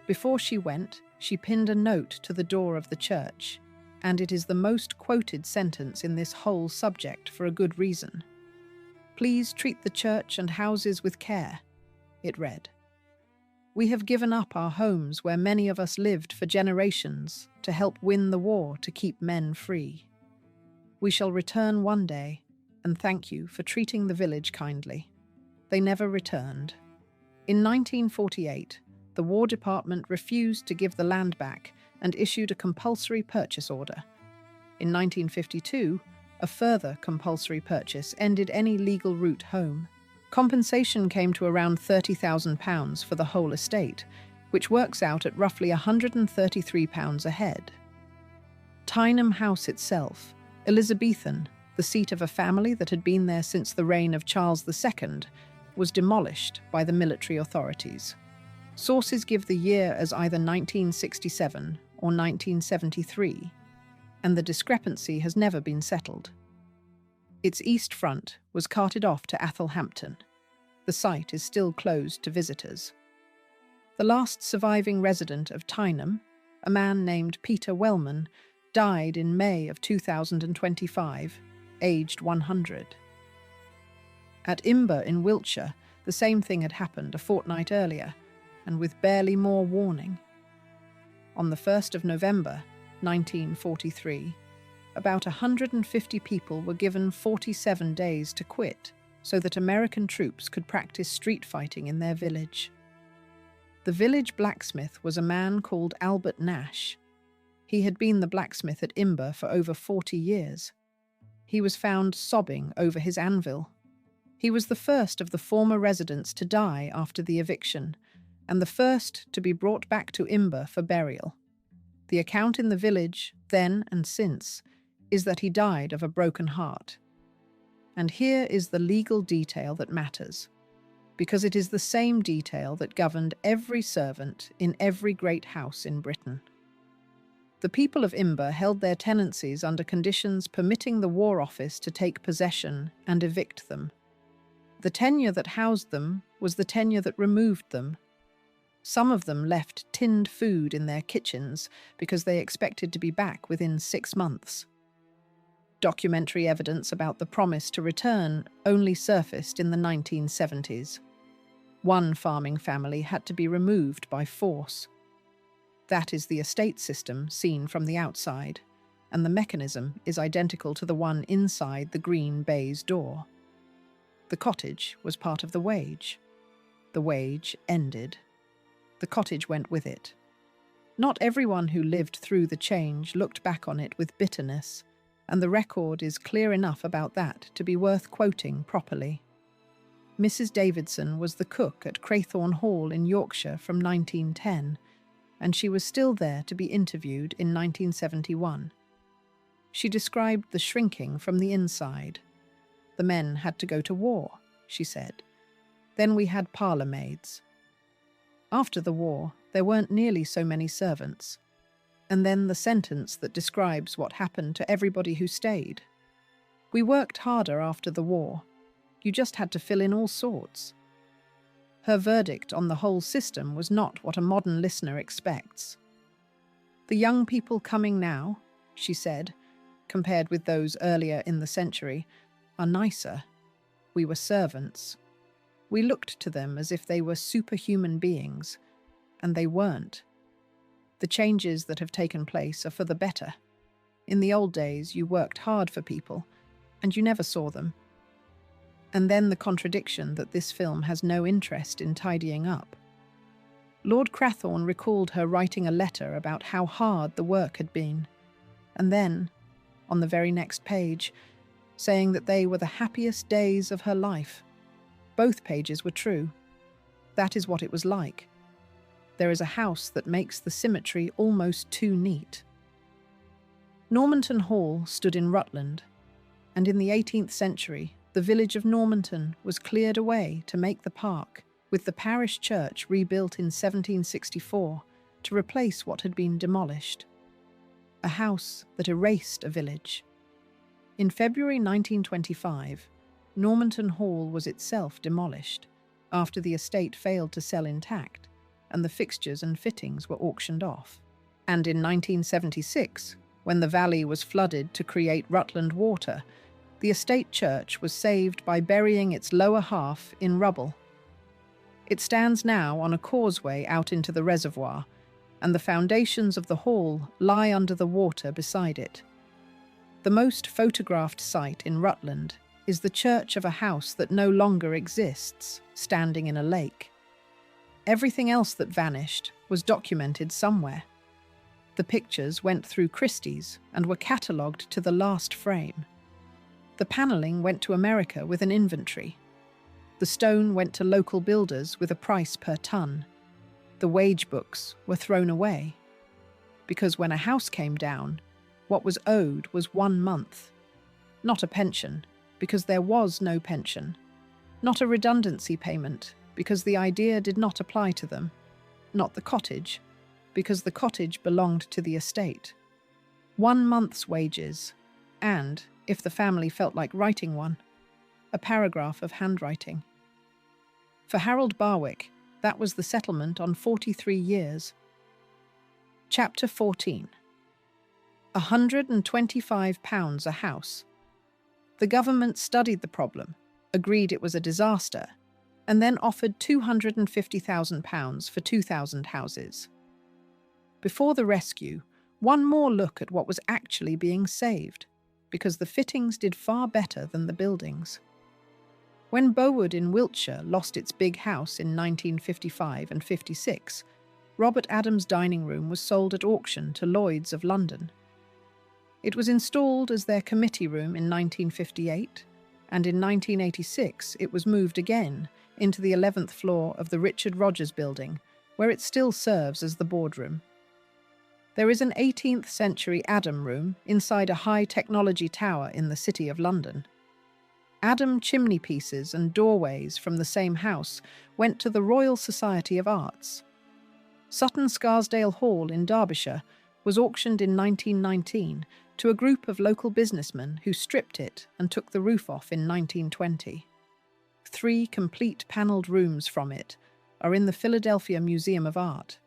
Before she went, she pinned a note to the door of the church, and it is the most quoted sentence in this whole subject for a good reason. "Please treat the church and houses with care," it read. "We have given up our homes where many of us lived for generations to help win the war to keep men free. We shall return one day, and thank you for treating the village kindly." They never returned. In 1948, the War Department refused to give the land back and issued a compulsory purchase order. In 1952, a further compulsory purchase ended any legal route home. Compensation came to around £30,000 for the whole estate, which works out at roughly £133 a head. Tyneham House itself, Elizabethan, the seat of a family that had been there since the reign of Charles II, was demolished by the military authorities. Sources give the year as either 1967 or 1973, and the discrepancy has never been settled. Its east front was carted off to Athelhampton. The site is still closed to visitors. The last surviving resident of Tyneham, a man named Peter Wellman, died in May of 2025, aged 100. At Imber in Wiltshire, the same thing had happened a fortnight earlier, and with barely more warning. On the 1st of November, 1943, about 150 people were given 47 days to quit so that American troops could practice street fighting in their village. The village blacksmith was a man called Albert Nash. He had been the blacksmith at Imber for over 40 years. He was found sobbing over his anvil. He was the first of the former residents to die after the eviction, and the first to be brought back to Imber for burial. The account in the village, then and since, is that he died of a broken heart. And here is the legal detail that matters, because it is the same detail that governed every servant in every great house in Britain. The people of Imber held their tenancies under conditions permitting the War Office to take possession and evict them. The tenure that housed them was the tenure that removed them. Some of them left tinned food in their kitchens because they expected to be back within 6 months. Documentary evidence about the promise to return only surfaced in the 1970s. One farming family had to be removed by force. That is the estate system seen from the outside, and the mechanism is identical to the one inside the green baize door. The cottage was part of the wage. The wage ended. The cottage went with it. Not everyone who lived through the change looked back on it with bitterness, and the record is clear enough about that to be worth quoting properly. Mrs. Davidson was the cook at Craythorne Hall in Yorkshire from 1910, and she was still there to be interviewed in 1971. She described the shrinking from the inside. The men had to go to war, she said. Then we had parlour maids. After the war, there weren't nearly so many servants. And then the sentence that describes what happened to everybody who stayed. We worked harder after the war. You just had to fill in all sorts. Her verdict on the whole system was not what a modern listener expects. The young people coming now, she said, compared with those earlier in the century, are nicer. We were servants. We looked to them as if they were superhuman beings, and they weren't. The changes that have taken place are for the better. In the old days, you worked hard for people, and you never saw them. And then the contradiction that this film has no interest in tidying up. Lord Crathorne recalled her writing a letter about how hard the work had been, and then, on the very next page, saying that they were the happiest days of her life. Both pages were true. That is what it was like. There is a house that makes the symmetry almost too neat. Normanton Hall stood in Rutland, and in the 18th century, the village of Normanton was cleared away to make the park, with the parish church rebuilt in 1764 to replace what had been demolished. A house that erased a village. In February 1925, Normanton Hall was itself demolished after the estate failed to sell intact and the fixtures and fittings were auctioned off. And in 1976, when the valley was flooded to create Rutland Water, the estate church was saved by burying its lower half in rubble. It stands now on a causeway out into the reservoir, and the foundations of the hall lie under the water beside it. The most photographed site in Rutland is the church of a house that no longer exists, standing in a lake. Everything else that vanished was documented somewhere. The pictures went through Christie's and were catalogued to the last frame. The panelling went to America with an inventory. The stone went to local builders with a price per ton. The wage books were thrown away. Because when a house came down, what was owed was 1 month. Not a pension, because there was no pension. Not a redundancy payment, because the idea did not apply to them. Not the cottage, because the cottage belonged to the estate. 1 month's wages, and, if the family felt like writing one, a paragraph of handwriting. For Harold Barwick, that was the settlement on 43 years. Chapter 14. £125 a house. The government studied the problem, agreed it was a disaster, and then offered £250,000 for 2,000 houses. Before the rescue, one more look at what was actually being saved, because the fittings did far better than the buildings. When Bowood in Wiltshire lost its big house in 1955 and 56, Robert Adams' dining room was sold at auction to Lloyd's of London. It was installed as their committee room in 1958, and in 1986 it was moved again into the 11th floor of the Richard Rogers Building, where it still serves as the boardroom. There is an 18th century Adam room inside a high-technology tower in the City of London. Adam chimney pieces and doorways from the same house went to the Royal Society of Arts. Sutton Scarsdale Hall in Derbyshire was auctioned in 1919 to a group of local businessmen who stripped it and took the roof off in 1920. 3 complete panelled rooms from it are in the Philadelphia Museum of Art.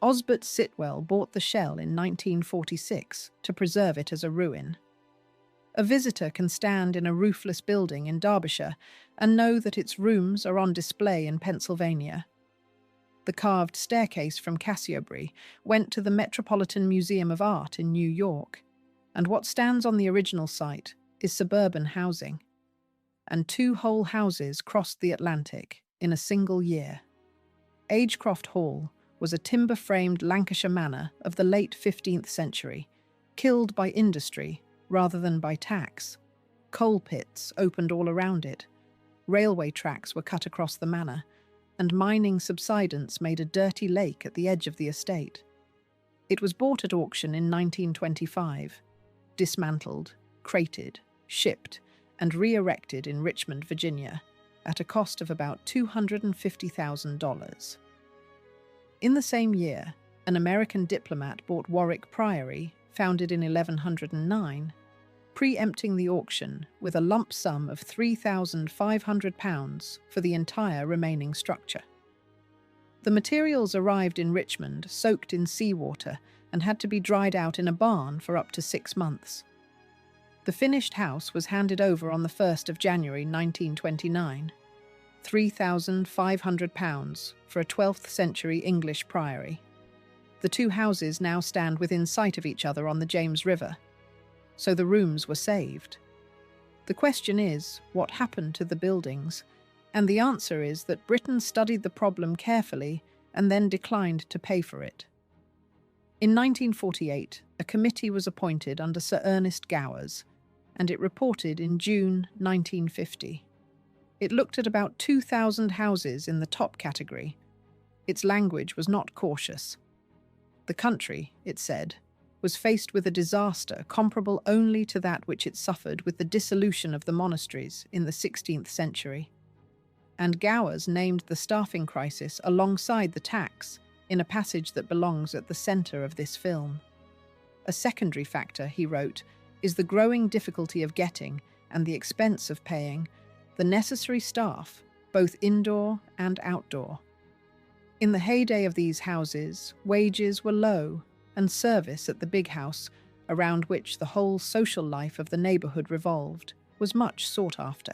Osbert Sitwell bought the shell in 1946 to preserve it as a ruin. A visitor can stand in a roofless building in Derbyshire and know that its rooms are on display in Pennsylvania. The carved staircase from Cassiopeiy went to the Metropolitan Museum of Art in New York, and what stands on the original site is suburban housing. And 2 whole houses crossed the Atlantic in a single year. Agecroft Hall was a timber-framed Lancashire manor of the late 15th century, killed by industry rather than by tax. Coal pits opened all around it. Railway tracks were cut across the manor, and mining subsidence made a dirty lake at the edge of the estate. It was bought at auction in 1925, dismantled, crated, shipped, and re-erected in Richmond, Virginia, at a cost of about $250,000. In the same year, an American diplomat bought Warwick Priory, founded in 1109, preempting the auction with a lump sum of £3,500 for the entire remaining structure. The materials arrived in Richmond soaked in seawater and had to be dried out in a barn for up to 6 months. The finished house was handed over on the 1st of January 1929, £3,500 for a 12th century English priory. The two houses now stand within sight of each other on the James River, so the rooms were saved. The question is, what happened to the buildings? And the answer is that Britain studied the problem carefully and then declined to pay for it. In 1948, a committee was appointed under Sir Ernest Gowers, and it reported in June 1950. It looked at about 2,000 houses in the top category. Its language was not cautious. The country, it said, was faced with a disaster comparable only to that which it suffered with the dissolution of the monasteries in the 16th century. And Gowers named the staffing crisis alongside the tax in a passage that belongs at the centre of this film. A secondary factor, he wrote, is the growing difficulty of getting, and the expense of paying, the necessary staff, both indoor and outdoor. In the heyday of these houses, wages were low, and service at the big house, around which the whole social life of the neighbourhood revolved, was much sought after.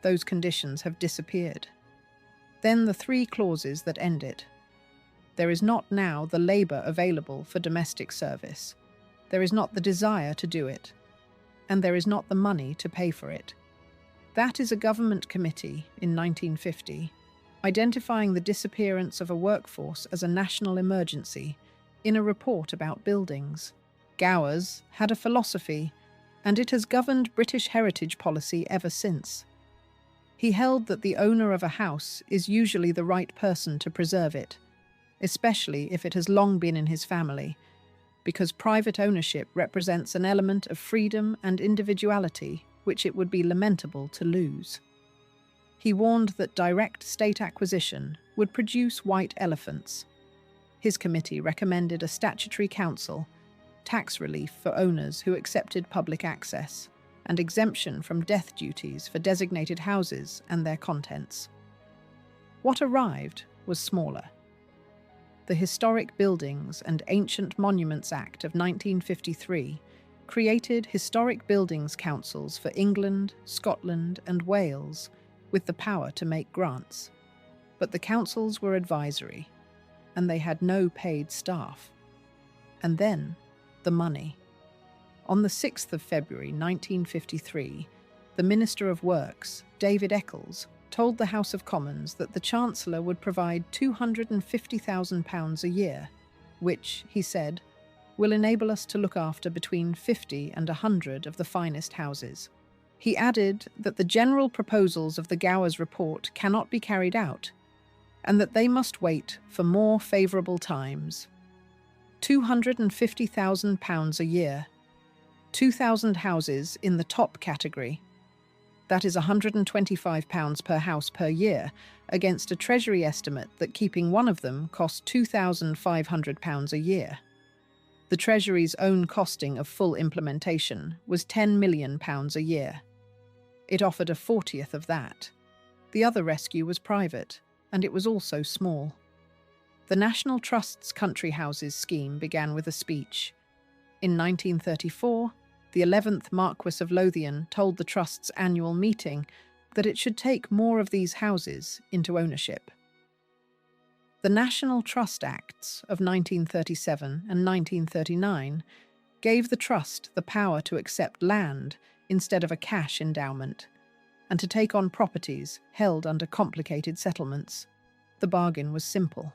Those conditions have disappeared. Then the three clauses that end it. There is not now the labour available for domestic service. There is not the desire to do it. And there is not the money to pay for it. That is a government committee in 1950, identifying the disappearance of a workforce as a national emergency in a report about buildings. Gowers had a philosophy, and it has governed British heritage policy ever since. He held that the owner of a house is usually the right person to preserve it, especially if it has long been in his family, because private ownership represents an element of freedom and individuality which it would be lamentable to lose. He warned that direct state acquisition would produce white elephants. His committee recommended a statutory council, tax relief for owners who accepted public access, and exemption from death duties for designated houses and their contents. What arrived was smaller. The Historic Buildings and Ancient Monuments Act of 1953 created historic buildings councils for England, Scotland, and Wales, with the power to make grants. But the councils were advisory, and they had no paid staff. And then, the money. On the 6th of February 1953, the Minister of Works, David Eccles, told the House of Commons that the Chancellor would provide £250,000 a year, which, he said, will enable us to look after between 50 and 100 of the finest houses. He added that the general proposals of the Gowers report cannot be carried out, and that they must wait for more favourable times. £250,000 a year. 2,000 houses in the top category. That is £125 per house per year, against a Treasury estimate that keeping one of them cost £2,500 a year. The Treasury's own costing of full implementation was £10 million a year. It offered a 40th of that. The other rescue was private, and it was also small. The National Trust's Country Houses scheme began with a speech. In 1934, the 11th Marquess of Lothian told the Trust's annual meeting that it should take more of these houses into ownership. The National Trust Acts of 1937 and 1939 gave the Trust the power to accept land instead of a cash endowment, and to take on properties held under complicated settlements. The bargain was simple.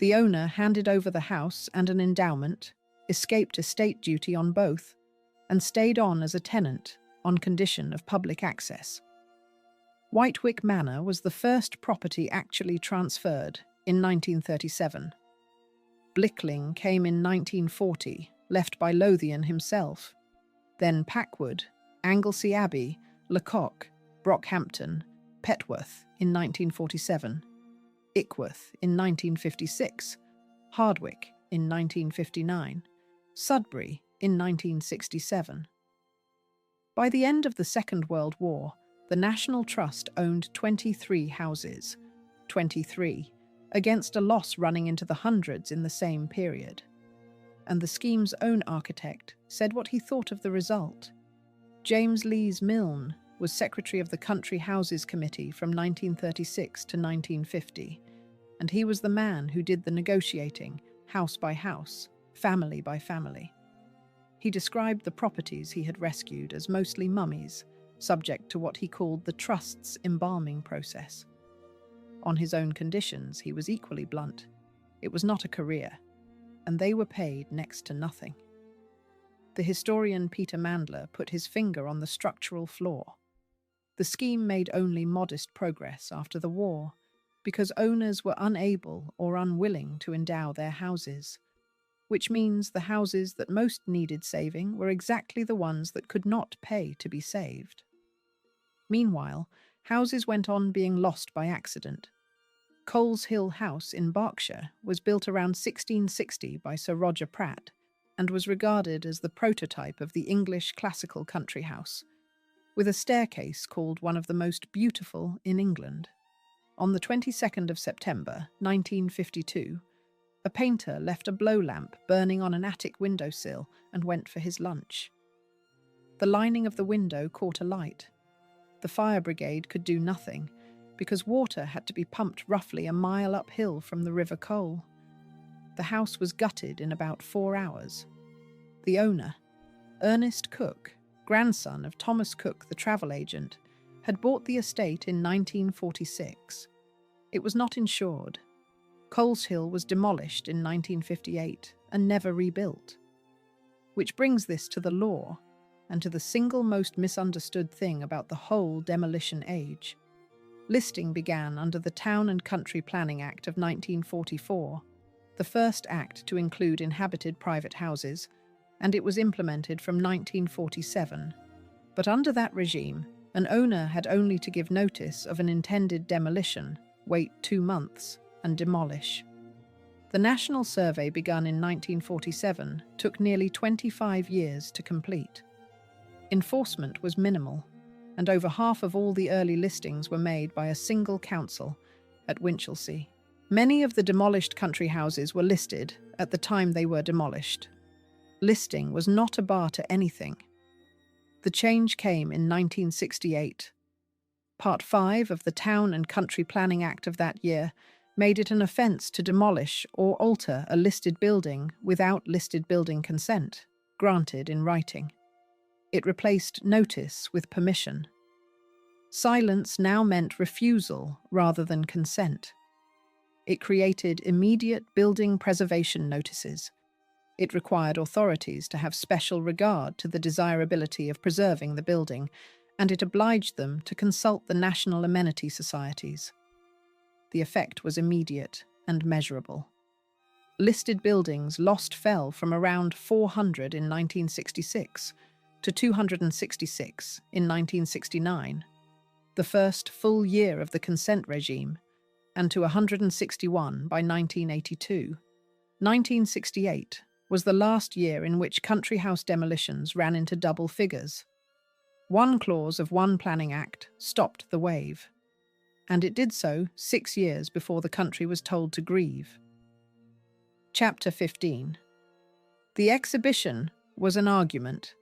The owner handed over the house and an endowment, escaped estate duty on both, and stayed on as a tenant on condition of public access. Whitewick Manor was the first property actually transferred in 1937. Blickling came in 1940, left by Lothian himself. Then Packwood, Anglesey Abbey, Lecoq, Brockhampton, Petworth in 1947, Ickworth in 1956, Hardwick in 1959, Sudbury in 1967. By the end of the Second World War, the National Trust owned 23 houses, 23, against a loss running into the hundreds in the same period. And the scheme's own architect said what he thought of the result. James Lees Milne was secretary of the Country Houses Committee from 1936 to 1950, and he was the man who did the negotiating, house by house, family by family. He described the properties he had rescued as mostly mummies, subject to what he called the trust's embalming process. On his own conditions, he was equally blunt. It was not a career, and they were paid next to nothing. The historian Peter Mandler put his finger on the structural flaw. The scheme made only modest progress after the war, because owners were unable or unwilling to endow their houses, which means the houses that most needed saving were exactly the ones that could not pay to be saved. Meanwhile, houses went on being lost by accident. Coles Hill House in Berkshire was built around 1660 by Sir Roger Pratt and was regarded as the prototype of the English classical country house, with a staircase called one of the most beautiful in England. On the 22nd of September, 1952, a painter left a blow lamp burning on an attic windowsill and went for his lunch. The lining of the window caught alight. The fire brigade could do nothing because water had to be pumped roughly a mile uphill from the River Cole. The house was gutted in about 4 hours. The owner, Ernest Cook, grandson of Thomas Cook, the travel agent, had bought the estate in 1946. It was not insured. Coles Hill was demolished in 1958 and never rebuilt. Which brings this to the law and to the single most misunderstood thing about the whole demolition age. Listing began under the Town and Country Planning Act of 1944, the first act to include inhabited private houses, and it was implemented from 1947. But under that regime, an owner had only to give notice of an intended demolition, wait 2 months, and demolish. The National Survey, begun in 1947, took nearly 25 years to complete. Enforcement was minimal, and over half of all the early listings were made by a single council at Winchelsea. Many of the demolished country houses were listed at the time they were demolished. Listing was not a bar to anything. The change came in 1968. Part 5 of the Town and Country Planning Act of that year made it an offence to demolish or alter a listed building without listed building consent, granted in writing. It replaced notice with permission. Silence now meant refusal rather than consent. It created immediate building preservation notices. It required authorities to have special regard to the desirability of preserving the building, and it obliged them to consult the national amenity societies. The effect was immediate and measurable. Listed buildings fell from around 400 in 1966 to 266 in 1969, the first full year of the consent regime, and to 161 by 1982. 1968 was the last year in which country house demolitions ran into double figures. One clause of one planning act stopped the wave, and it did so 6 years before the country was told to grieve. Chapter 15. The exhibition was an argument.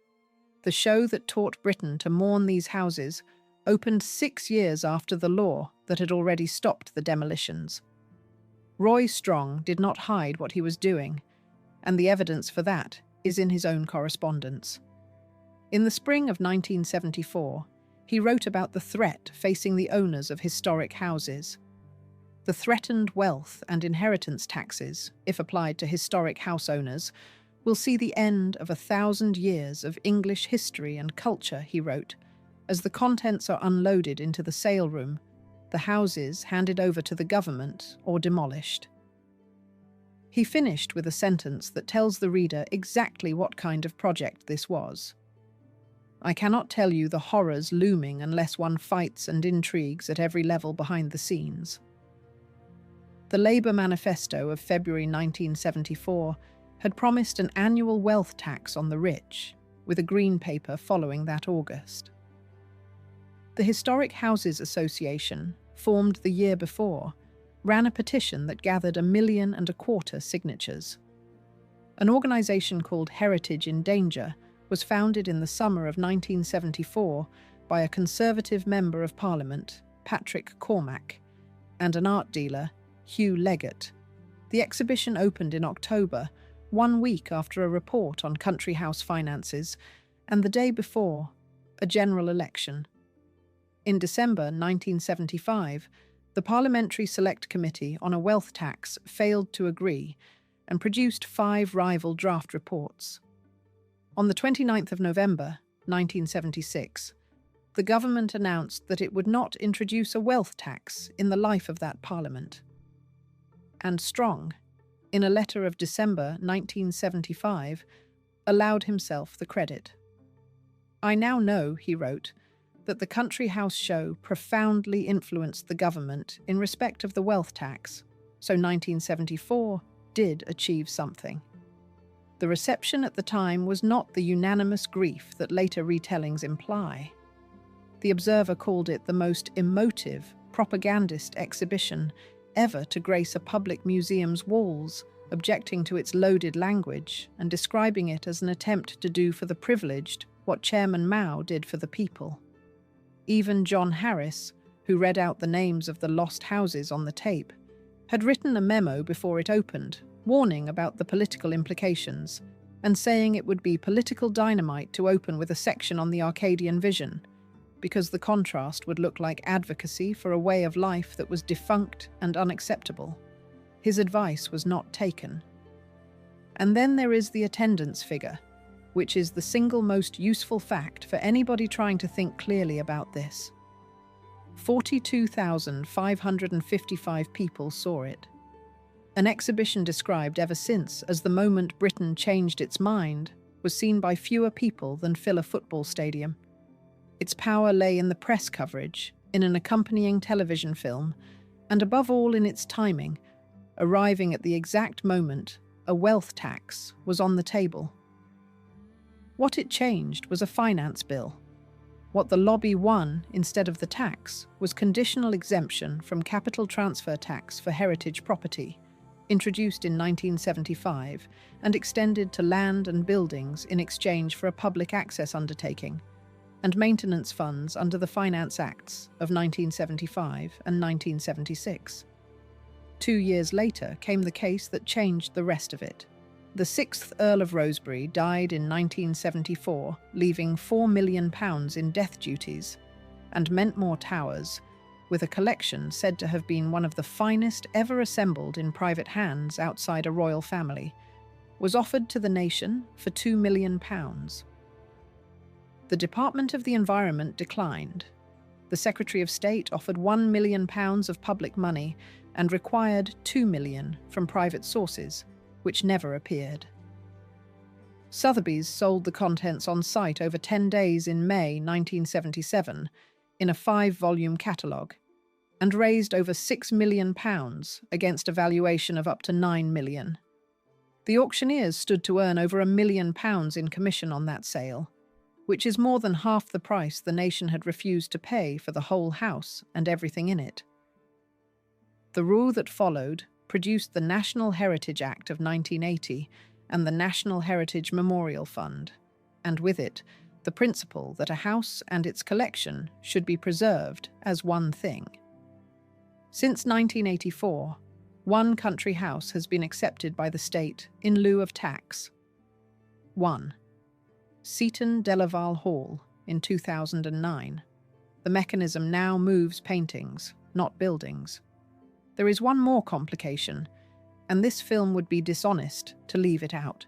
The show that taught Britain to mourn these houses opened 6 years after the law that had already stopped the demolitions. Roy Strong did not hide what he was doing, and the evidence for that is in his own correspondence. In the spring of 1974, he wrote about the threat facing the owners of historic houses. The threatened wealth and inheritance taxes, if applied to historic house owners, will see the end of 1,000 years of English history and culture, he wrote, as the contents are unloaded into the sale room, the houses handed over to the government or demolished. He finished with a sentence that tells the reader exactly what kind of project this was. I cannot tell you the horrors looming unless one fights and intrigues at every level behind the scenes. The Labour Manifesto of February 1974 had promised an annual wealth tax on the rich, with a green paper following that August. The Historic Houses Association, formed the year before, ran a petition that gathered 1.25 million signatures. An organisation called Heritage in Danger was founded in the summer of 1974 by a Conservative Member of Parliament, Patrick Cormack, and an art dealer, Hugh Leggett. The exhibition opened in October, 1 week after a report on country house finances, and the day before, a general election. In December 1975, the Parliamentary Select Committee on a Wealth Tax failed to agree and produced 5 rival draft reports. On the 29th of November 1976, the government announced that it would not introduce a wealth tax in the life of that parliament. And Strong, in a letter of December 1975, allowed himself the credit. "I now know," he wrote, "that the Country House show profoundly influenced the government in respect of the wealth tax, so 1974 did achieve something." The reception at the time was not the unanimous grief that later retellings imply. The Observer called it the most emotive, propagandist exhibition ever to grace a public museum's walls, objecting to its loaded language and describing it as an attempt to do for the privileged what Chairman Mao did for the people. Even John Harris, who read out the names of the lost houses on the tape, had written a memo before it opened, warning about the political implications, and saying it would be political dynamite to open with a section on the Arcadian vision, because the contrast would look like advocacy for a way of life that was defunct and unacceptable. His advice was not taken. And then there is the attendance figure, which is the single most useful fact for anybody trying to think clearly about this. 42,555 people saw it. An exhibition described ever since as the moment Britain changed its mind was seen by fewer people than fill a football stadium. Its power lay in the press coverage, in an accompanying television film, and above all in its timing, arriving at the exact moment a wealth tax was on the table. What it changed was a finance bill. What the lobby won instead of the tax was conditional exemption from capital transfer tax for heritage property, introduced in 1975 and extended to land and buildings in exchange for a public access undertaking, and maintenance funds under the Finance Acts of 1975 and 1976. 2 years later came the case that changed the rest of it. The 6th Earl of Rosebery died in 1974, leaving £4 million in death duties, and Mentmore Towers, with a collection said to have been one of the finest ever assembled in private hands outside a royal family, was offered to the nation for £2 million. The Department of the Environment declined. The Secretary of State offered £1 million of public money and required £2 million from private sources, which never appeared. Sotheby's sold the contents on site over 10 days in May 1977 in a 5-volume catalogue, and raised over £6 million against a valuation of up to £9 million. The auctioneers stood to earn over £1 million in commission on that sale, which is more than half the price the nation had refused to pay for the whole house and everything in it. The rule that followed produced the National Heritage Act of 1980 and the National Heritage Memorial Fund, and with it, the principle that a house and its collection should be preserved as one thing. Since 1984, one country house has been accepted by the state in lieu of tax. 1. Seaton Delaval Hall in 2009. The mechanism now moves paintings, not buildings. There is one more complication, and this film would be dishonest to leave it out.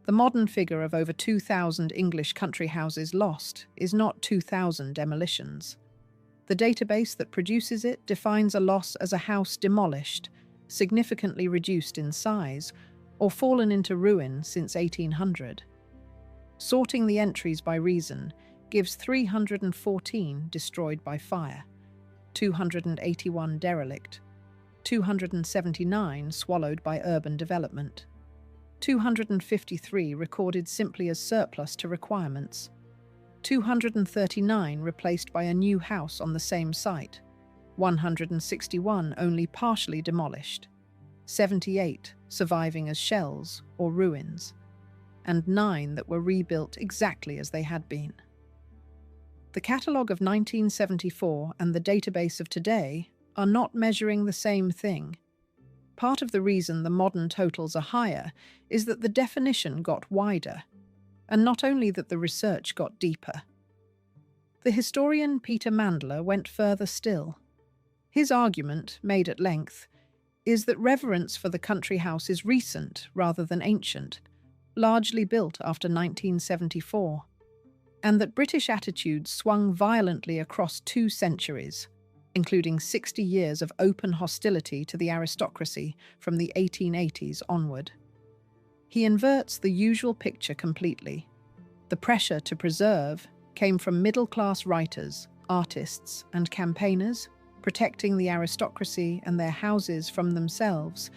The modern figure of over 2,000 English country houses lost is not 2,000 demolitions. The database that produces it defines a loss as a house demolished, significantly reduced in size, or fallen into ruin since 1800. Sorting the entries by reason gives 314 destroyed by fire, 281 derelict, 279 swallowed by urban development, 253 recorded simply as surplus to requirements, 239 replaced by a new house on the same site, 161 only partially demolished, 78 surviving as shells or ruins, and 9 that were rebuilt exactly as they had been. The catalogue of 1974 and the database of today are not measuring the same thing. Part of the reason the modern totals are higher is that the definition got wider, and not only that the research got deeper. The historian Peter Mandler went further still. His argument, made at length, is that reverence for the country house is recent rather than ancient, largely built after 1974, and that British attitudes swung violently across 2 centuries, including 60 years of open hostility to the aristocracy from the 1880s onward. He inverts the usual picture completely. The pressure to preserve came from middle-class writers, artists, and campaigners, protecting the aristocracy and their houses from themselves,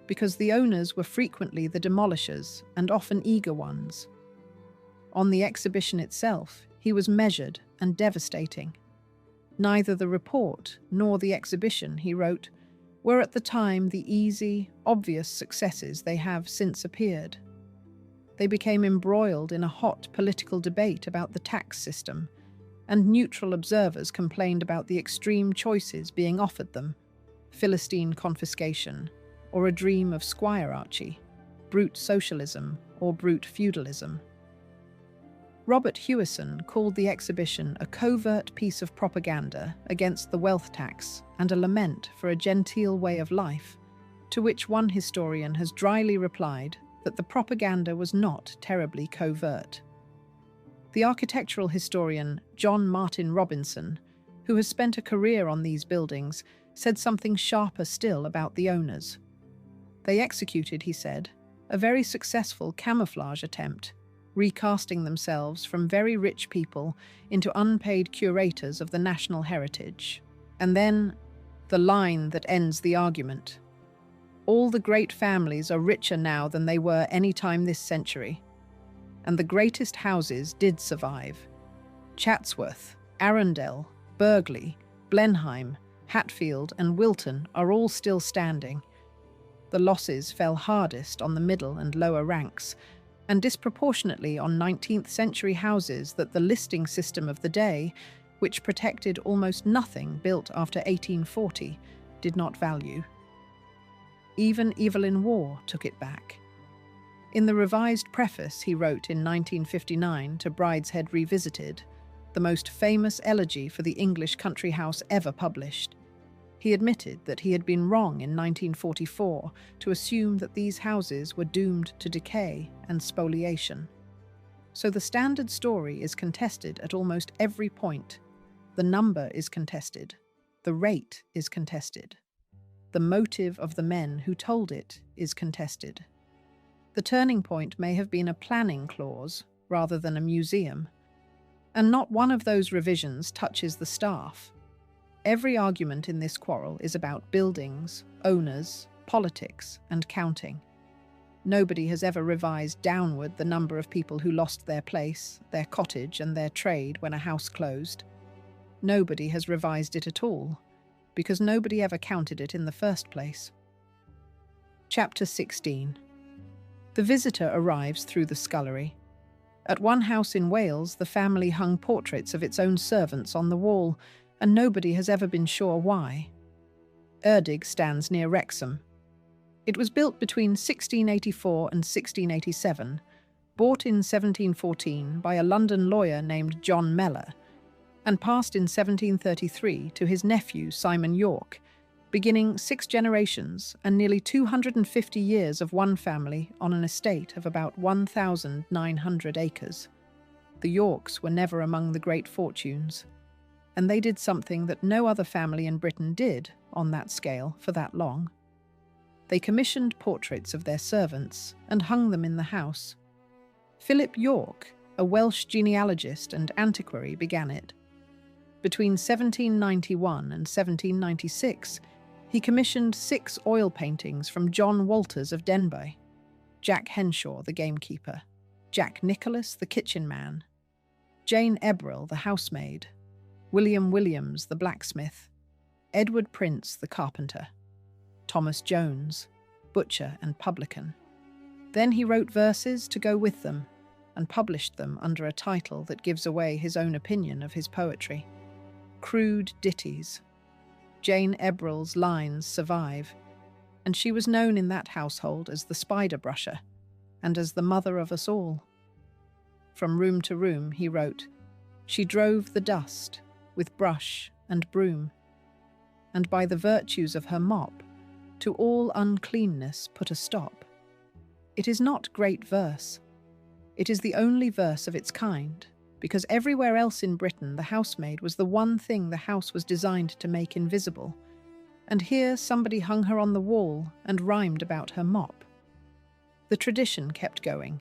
because the owners were frequently the demolishers and often eager ones. On the exhibition itself, he was measured and devastating. Neither the report nor the exhibition, he wrote, were at the time the easy, obvious successes they have since appeared. They became embroiled in a hot political debate about the tax system, and neutral observers complained about the extreme choices being offered them: Philistine confiscation, or a dream of squirearchy, brute socialism or brute feudalism. Robert Hewison called the exhibition a covert piece of propaganda against the wealth tax and a lament for a genteel way of life, to which one historian has dryly replied that the propaganda was not terribly covert. The architectural historian John Martin Robinson, who has spent a career on these buildings, said something sharper still about the owners. They executed, he said, a very successful camouflage attempt, recasting themselves from very rich people into unpaid curators of the national heritage. And then, the line that ends the argument. All the great families are richer now than they were any time this century. And the greatest houses did survive. Chatsworth, Arundel, Burghley, Blenheim, Hatfield and Wilton are all still standing. The losses fell hardest on the middle and lower ranks, and disproportionately on 19th century houses that the listing system of the day, which protected almost nothing built after 1840, did not value. Even Evelyn Waugh took it back. In the revised preface he wrote in 1959 to Brideshead Revisited, the most famous elegy for the English country house ever published, he admitted that he had been wrong in 1944 to assume that these houses were doomed to decay and spoliation. So the standard story is contested at almost every point. The number is contested. The rate is contested. The motive of the men who told it is contested. The turning point may have been a planning clause rather than a museum. And not one of those revisions touches the staff. Every argument in this quarrel is about buildings, owners, politics, and counting. Nobody has ever revised downward the number of people who lost their place, their cottage, and their trade when a house closed. Nobody has revised it at all, because nobody ever counted it in the first place. Chapter 16. The visitor arrives through the scullery. At one house in Wales, the family hung portraits of its own servants on the wall, and nobody has ever been sure why. Erdig stands near Wrexham. It was built between 1684 and 1687, bought in 1714 by a London lawyer named John Mellor, and passed in 1733 to his nephew Simon York, beginning 6 generations and nearly 250 years of one family on an estate of about 1,900 acres. The Yorks were never among the great fortunes, and they did something that no other family in Britain did on that scale for that long. They commissioned portraits of their servants and hung them in the house. Philip York, a Welsh genealogist and antiquary, began it. Between 1791 and 1796, he commissioned 6 oil paintings from John Walters of Denbigh, Jack Henshaw, the gamekeeper, Jack Nicholas, the kitchen man, Jane Ebril, the housemaid, William Williams, the blacksmith, Edward Prince, the carpenter, Thomas Jones, butcher and publican. Then he wrote verses to go with them and published them under a title that gives away his own opinion of his poetry: Crude Ditties. Jane Ebrill's lines survive, and she was known in that household as the spider brusher and as the mother of us all. From room to room, he wrote, "She drove the dust with brush and broom, and by the virtues of her mop, to all uncleanness put a stop." It is not great verse. It is the only verse of its kind, because everywhere else in Britain the housemaid was the one thing the house was designed to make invisible, and here somebody hung her on the wall and rhymed about her mop. The tradition kept going.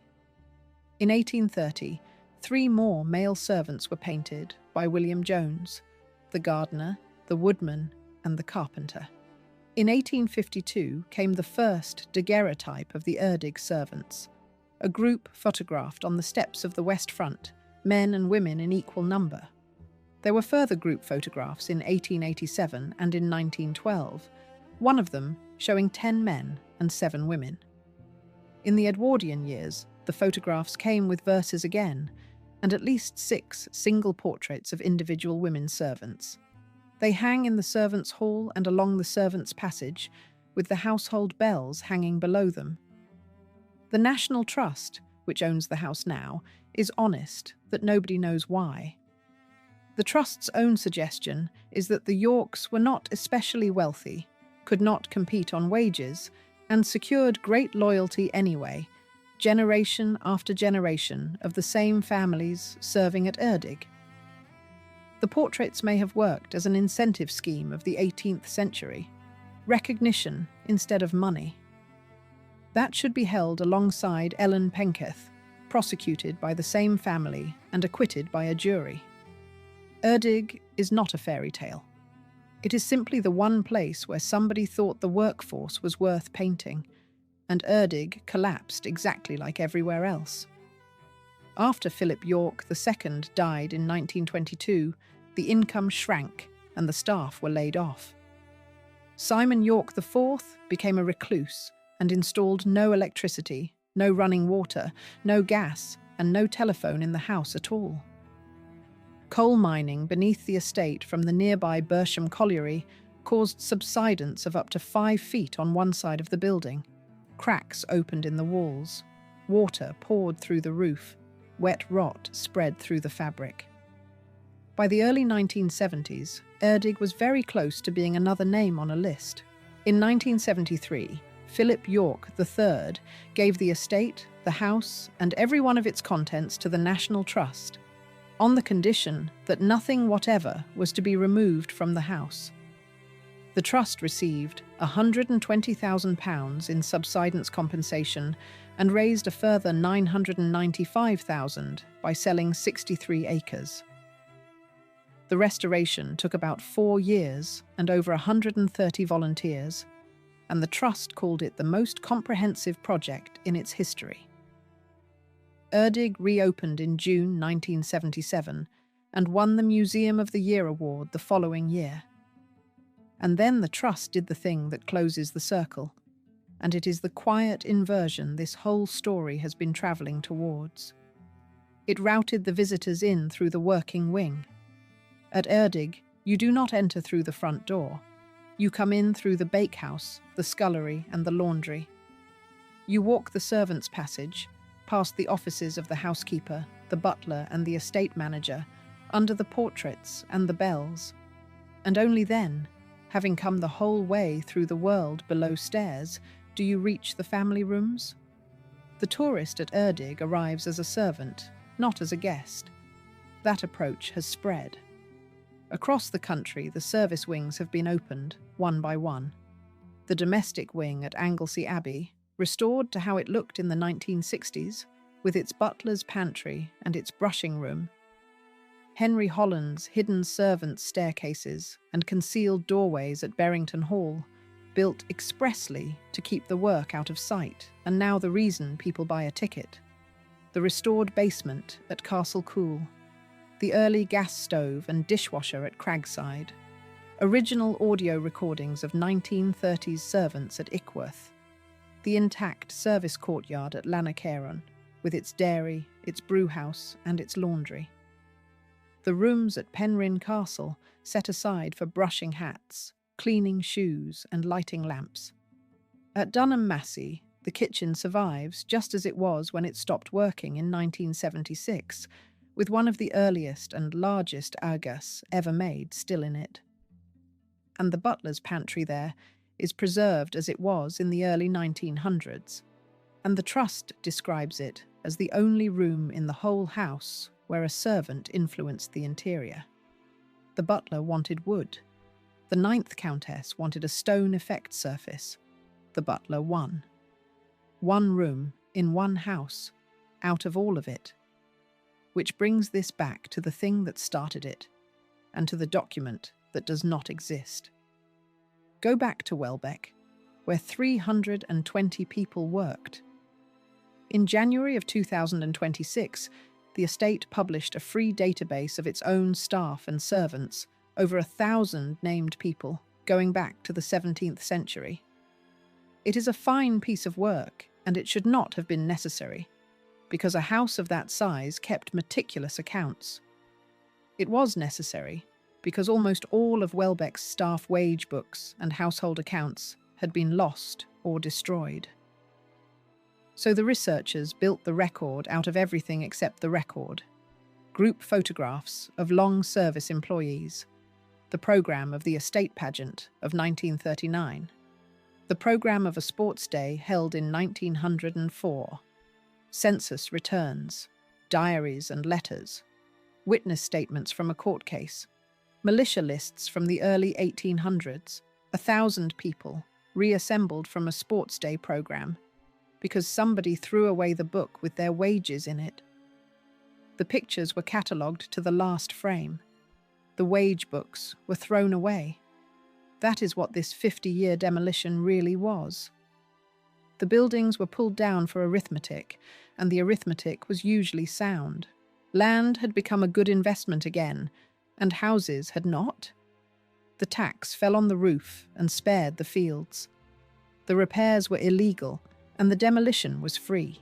In 1830, 3 more male servants were painted by William Jones, the gardener, the woodman, and the carpenter. In 1852 came the first daguerreotype of the Erdig servants, a group photographed on the steps of the West Front, men and women in equal number. There were further group photographs in 1887 and in 1912, one of them showing 10 men and 7 women. In the Edwardian years, the photographs came with verses again, and at least 6 single portraits of individual women servants. They hang in the servants' hall and along the servants' passage, with the household bells hanging below them. The National Trust, which owns the house now, is honest that nobody knows why. The Trust's own suggestion is that the Yorks were not especially wealthy, could not compete on wages, and secured great loyalty anyway, generation after generation of the same families serving at Erdig. The portraits may have worked as an incentive scheme of the 18th century, recognition instead of money. That should be held alongside Ellen Penketh, prosecuted by the same family and acquitted by a jury. Erdig is not a fairy tale. It is simply the one place where somebody thought the workforce was worth painting, and Erdig collapsed exactly like everywhere else. After Philip York II died in 1922, the income shrank and the staff were laid off. Simon York IV became a recluse and installed no electricity, no running water, no gas, and no telephone in the house at all. Coal mining beneath the estate from the nearby Bersham Colliery caused subsidence of up to 5 feet on one side of the building. Cracks opened in the walls. Water poured through the roof. Wet rot spread through the fabric. By the early 1970s, Erdig was very close to being another name on a list. In 1973, Philip York III gave the estate, the house, and every one of its contents to the National Trust, on the condition that nothing whatever was to be removed from the house. The Trust received £120,000 in subsidence compensation and raised a further £995,000 by selling 63 acres. The restoration took about 4 years and over 130 volunteers, and the Trust called it the most comprehensive project in its history. Erdig reopened in June 1977 and won the Museum of the Year award the following year. And then the Trust did the thing that closes the circle, and it is the quiet inversion this whole story has been travelling towards. It routed the visitors in through the working wing. At Erdig, you do not enter through the front door. You come in through the bakehouse, the scullery, and the laundry. You walk the servants' passage, past the offices of the housekeeper, the butler, and the estate manager, under the portraits and the bells. And only then, having come the whole way through the world below stairs, do you reach the family rooms. The tourist at Erdig arrives as a servant, not as a guest. That approach has spread. Across the country, the service wings have been opened, one by one. The domestic wing at Anglesey Abbey, restored to how it looked in the 1960s, with its butler's pantry and its brushing room. Henry Holland's hidden servants' staircases and concealed doorways at Berrington Hall, built expressly to keep the work out of sight, and now the reason people buy a ticket. The restored basement at Castle Cool, the early gas stove and dishwasher at Cragside, original audio recordings of 1930s servants at Ickworth, the intact service courtyard at Lanarkeren, with its dairy, its brewhouse, and its laundry. The rooms at Penryn Castle set aside for brushing hats, cleaning shoes and lighting lamps. At Dunham Massey, the kitchen survives just as it was when it stopped working in 1976, with one of the earliest and largest agas ever made still in it. And the butler's pantry there is preserved as it was in the early 1900s, and the trust describes it as the only room in the whole house where a servant influenced the interior. The butler wanted wood. The 9th Countess wanted a stone effect surface. The butler won. One room in one house, out of all of it. Which brings this back to the thing that started it, and to the document that does not exist. Go back to Welbeck, where 320 people worked. In January of 2026, the estate published a free database of its own staff and servants, over 1,000 named people, going back to the 17th century. It is a fine piece of work, and it should not have been necessary, because a house of that size kept meticulous accounts. It was necessary, because almost all of Welbeck's staff wage books and household accounts had been lost or destroyed. So the researchers built the record out of everything except the record. Group photographs of long service employees, the programme of the estate pageant of 1939, the programme of a sports day held in 1904, census returns, diaries and letters, witness statements from a court case, militia lists from the early 1800s, 1,000 people reassembled from a sports day programme because somebody threw away the book with their wages in it. The pictures were catalogued to the last frame. The wage books were thrown away. That is what this 50-year demolition really was. The buildings were pulled down for arithmetic, and the arithmetic was usually sound. Land had become a good investment again, and houses had not. The tax fell on the roof and spared the fields. The repairs were illegal, and the demolition was free.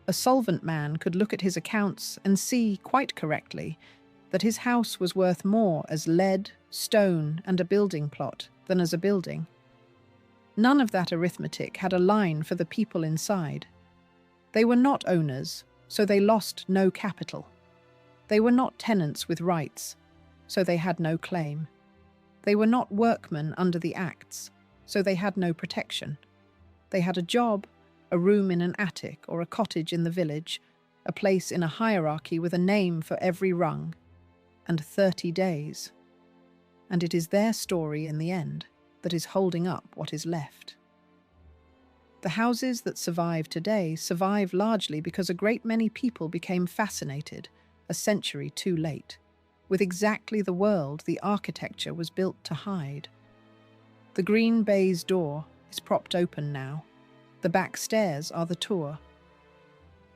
A solvent man could look at his accounts and see, quite correctly, that his house was worth more as lead, stone, and a building plot than as a building. None of that arithmetic had a line for the people inside. They were not owners, so they lost no capital. They were not tenants with rights, so they had no claim. They were not workmen under the Acts, so they had no protection. They had a job, a room in an attic or a cottage in the village, a place in a hierarchy with a name for every rung, and 30 days. And it is their story in the end that is holding up what is left. The houses that survive today survive largely because a great many people became fascinated, a century too late, with exactly the world the architecture was built to hide. The green baize door is propped open now. The back stairs are the tour.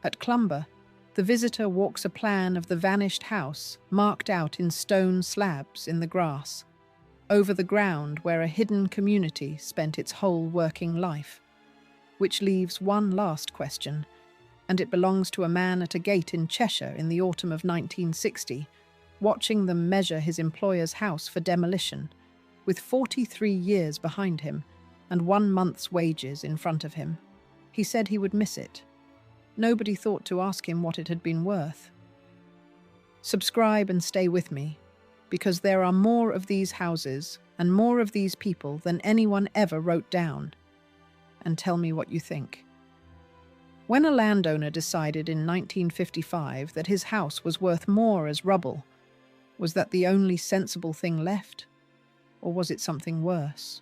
At Clumber, the visitor walks a plan of the vanished house marked out in stone slabs in the grass, over the ground where a hidden community spent its whole working life, which leaves one last question, and it belongs to a man at a gate in Cheshire in the autumn of 1960, watching them measure his employer's house for demolition, with 43 years behind him and 1 month's wages in front of him. He said he would miss it. Nobody thought to ask him what it had been worth. Subscribe and stay with me, because there are more of these houses and more of these people than anyone ever wrote down. And tell me what you think. When a landowner decided in 1955 that his house was worth more as rubble, was that the only sensible thing left? Or was it something worse?